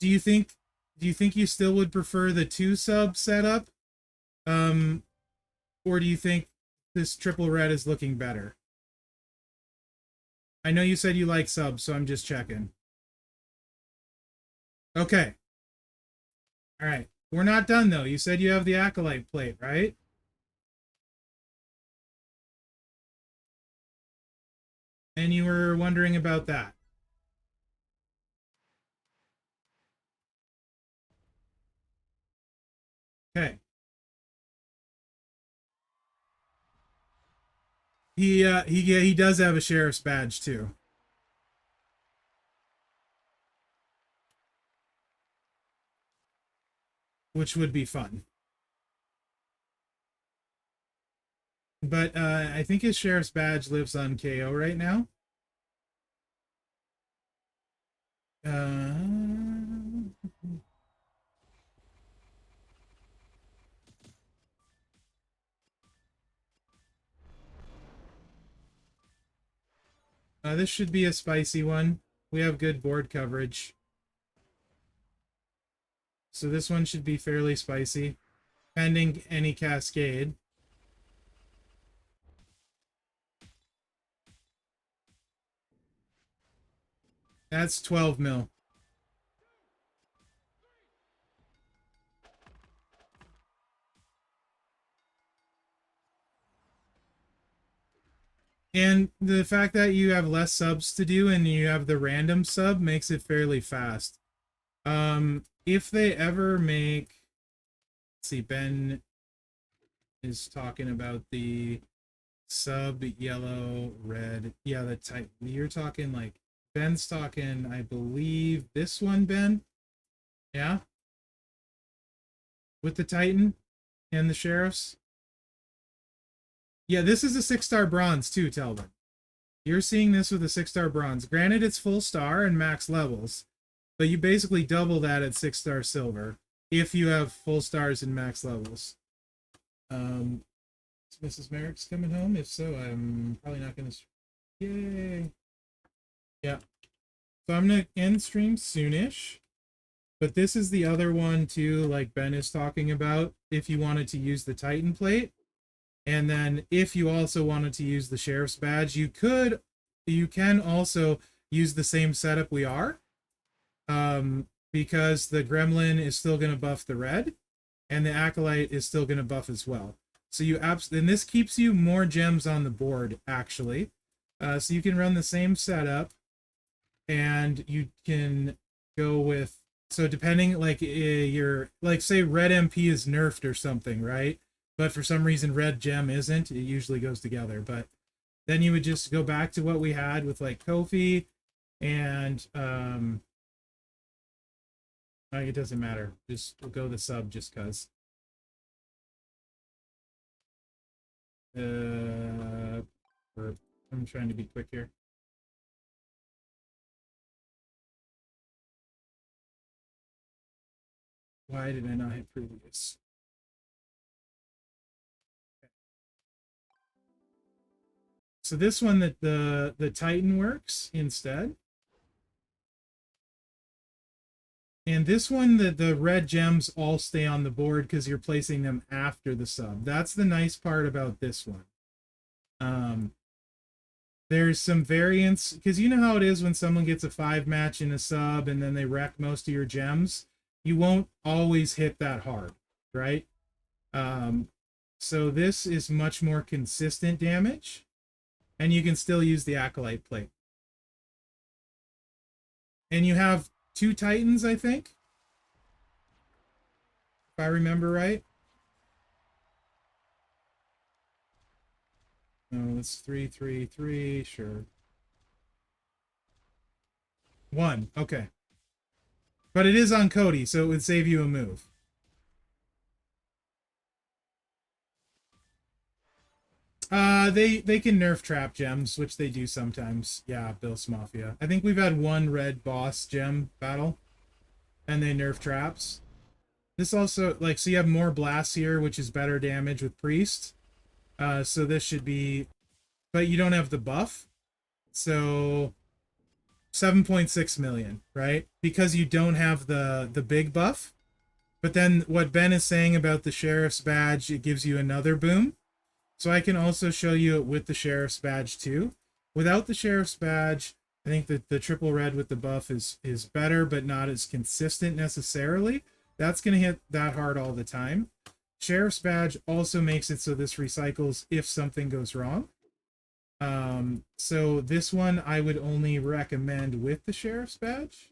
S2: Do you think you still would prefer the 2 sub setup? Um, or do you think this triple red is looking better? I know you said you like subs, so I'm just checking. Okay. All right. We're not done though. You said you have the Acolyte plate, right? And you were wondering about that. Okay. He does have a sheriff's badge too, which would be fun. But I think his sheriff's badge lives on KO right now. This should be a spicy one. We have good board coverage. So this one should be fairly spicy, pending any cascade. That's 12 mil. And the fact that you have less subs to do and you have the random sub makes it fairly fast. If they ever make, let's see, Ben is talking about the sub yellow red. Yeah, the type. You're talking like Ben's talking, I believe this one, Ben. Yeah, with the Titan and the sheriffs. Yeah, this is a 6-star bronze too, Telvin. You're seeing this with a 6-star bronze. Granted, it's full star and max levels, but you basically double that at 6-star silver if you have full stars and max levels. Is Mrs. Mherex coming home? If so, I'm probably not going to. Yay! Yeah. So I'm going to end stream soonish. But this is the other one too, like Ben is talking about, if you wanted to use the Titan plate. And then if you also wanted to use the sheriff's badge, you can also use the same setup we are. Because the gremlin is still going to buff the red and the acolyte is still going to buff as well. So and this keeps you more gems on the board actually. So you can run the same setup and you can go with, so depending, like your, like say red MP is nerfed or something, right? But for some reason red gem isn't, it usually goes together. But then you would just go back to what we had with like Kofi and like it doesn't matter. Just we'll go the sub just cause. I'm trying to be quick here. Why did I not hit previous? So this one, that the Titan works instead. And this one, the red gems all stay on the board because you're placing them after the sub. That's the nice part about this one. There's some variants because you know how it is when someone gets a 5 match in a sub and then they wreck most of your gems. You won't always hit that hard, right? Um, so this is much more consistent damage, and you can still use the Acolyte plate. And you have 2 Titans, I think, if I remember right. No, it's 333. Sure. 1. Okay. But it is on Cody, so it would save you a move. They can nerf trap gems, which they do sometimes. Yeah, Bill's Mafia. I think we've had 1 red boss gem battle, and they nerf traps. This also, like, so you have more blasts here, which is better damage with Priest. So this should be, but you don't have the buff. So 7.6 million, right? Because you don't have the big buff. But then what Ben is saying about the Sheriff's Badge, it gives you another boom. So I can also show you it with the Sheriff's Badge too. Without the Sheriff's Badge, I think that the triple red with the buff is better, but not as consistent necessarily. That's going to hit that hard all the time. Sheriff's Badge also makes it so this recycles if something goes wrong. So this one I would only recommend with the Sheriff's Badge.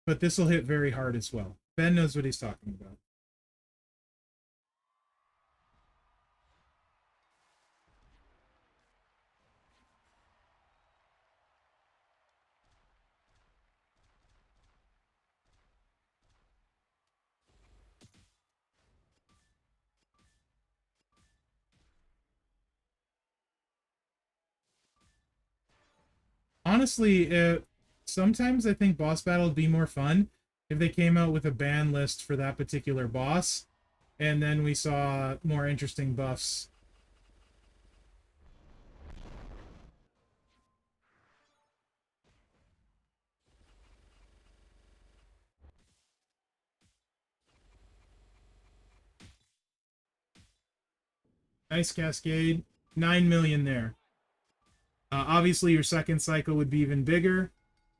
S2: But this will hit very hard as well. Ben knows what he's talking about. Honestly, sometimes I think boss battle would be more fun if they came out with a ban list for that particular boss, and then we saw more interesting buffs. Nice Cascade. 9 million there. Obviously, your second cycle would be even bigger.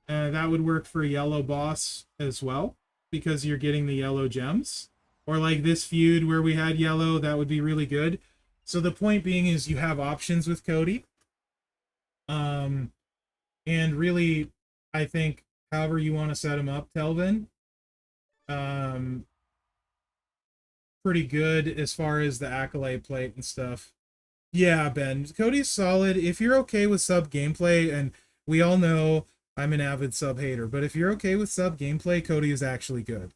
S2: That would work for a yellow boss as well, because you're getting the yellow gems. Or like this feud where we had yellow, that would be really good. So the point being is you have options with Cody. And really, I think however you want to set him up, Telvin, um, pretty good as far as the Acolyte plate and stuff. Yeah, Ben, Cody's solid. If you're okay with sub gameplay, and we all know I'm an avid sub hater, but if you're okay with sub gameplay, Cody is actually good.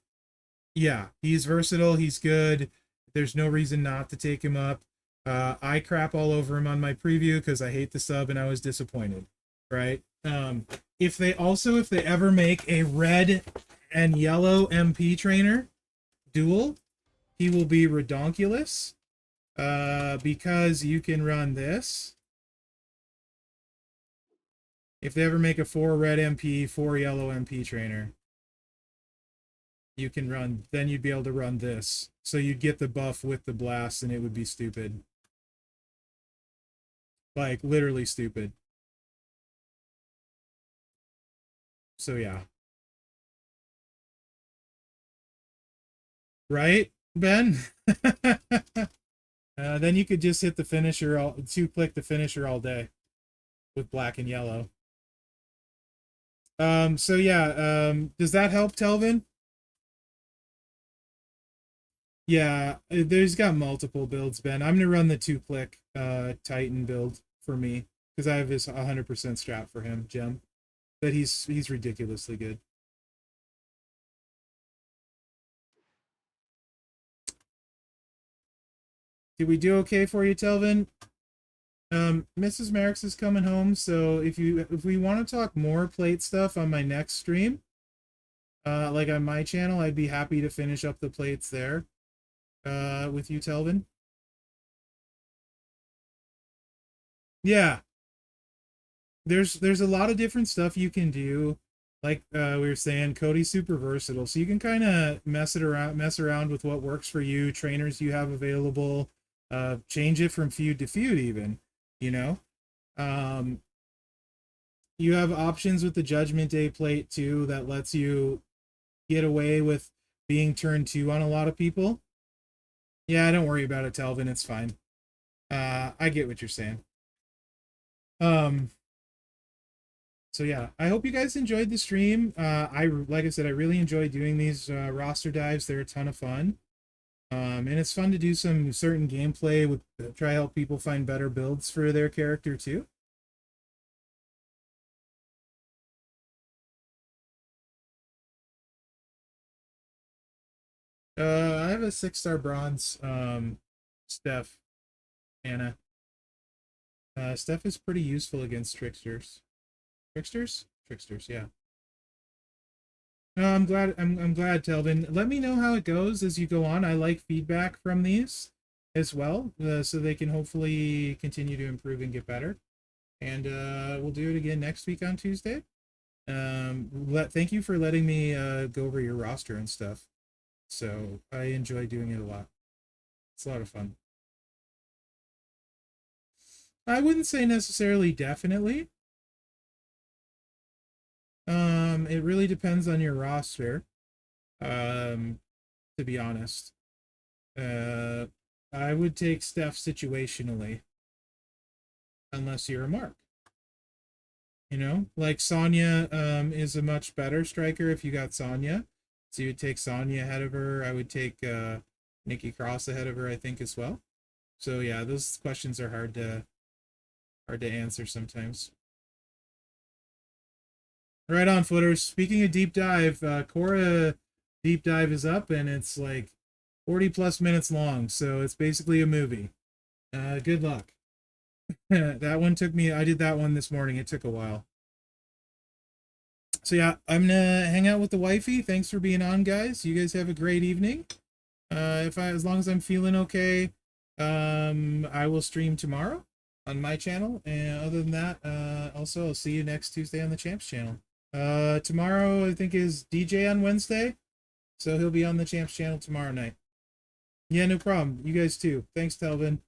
S2: Yeah, he's versatile. He's good. There's no reason not to take him up. I crap all over him on my preview because I hate the sub and I was disappointed. Right? If they ever make a red and yellow MP trainer duel, he will be redonkulous. Because you can run this. If they ever make a 4 red MP, 4 yellow MP trainer, you can run, then you'd be able to run this. So you'd get the buff with the blast and it would be stupid. Like, literally stupid. So yeah. Right, Ben? Then you could just hit the finisher, 2-click the finisher all day with black and yellow. So yeah, does that help, Telvin? Yeah, there's got multiple builds, Ben. I'm gonna run the 2-click Titan build for me because I have his 100% strat for him, gem. But he's ridiculously good. Did we do okay for you, Telvin? Mrs. Mherex is coming home, so if we want to talk more plate stuff on my next stream, like on my channel, I'd be happy to finish up the plates there, with you, Telvin. Yeah, there's a lot of different stuff you can do. like we were saying, Cody's super versatile, so you can kind of mess around with what works for you, trainers you have available, change it from feud to feud, even. You know, um, you have options with the Judgment Day plate too that lets you get away with being turn 2 on a lot of people. Yeah, don't worry about it, Telvin. It's fine. I get what you're saying. Um, so yeah, I hope you guys enjoyed the stream. Like I said, I really enjoy doing these roster dives. They're a ton of fun. And it's fun to do some certain gameplay with try help people find better builds for their character too. I have a 6-star bronze Steph Anna. Steph is pretty useful against tricksters. Tricksters, yeah. No, I'm glad. I'm glad, Telvin. Let me know how it goes as you go on. I like feedback from these as well, so they can hopefully continue to improve and get better. And we'll do it again next week on Tuesday. Thank you for letting me go over your roster and stuff. So I enjoy doing it a lot. It's a lot of fun. I wouldn't say necessarily definitely. It really depends on your roster. To be honest. I would take Steph situationally. Unless you're a Mark. You know, like Sonya is a much better striker if you got Sonya. So you would take Sonya ahead of her. I would take Nikki Cross ahead of her, I think, as well. So yeah, those questions are hard to answer sometimes. Right on, footers. Speaking of deep dive, Cora deep dive is up and it's like 40 plus minutes long, so it's basically a movie. Good luck. That one took me, I did that one this morning. It took a while. So yeah, I'm gonna hang out with the wifey. Thanks for being on, guys. You guys have a great evening. As long as I'm feeling okay, I will stream tomorrow on my channel. And other than that, also I'll see you next Tuesday on the Champs channel. Tomorrow I think is DJ on Wednesday, so he'll be on the Champs channel tomorrow night. Yeah, no problem. You guys too. Thanks, Telvin.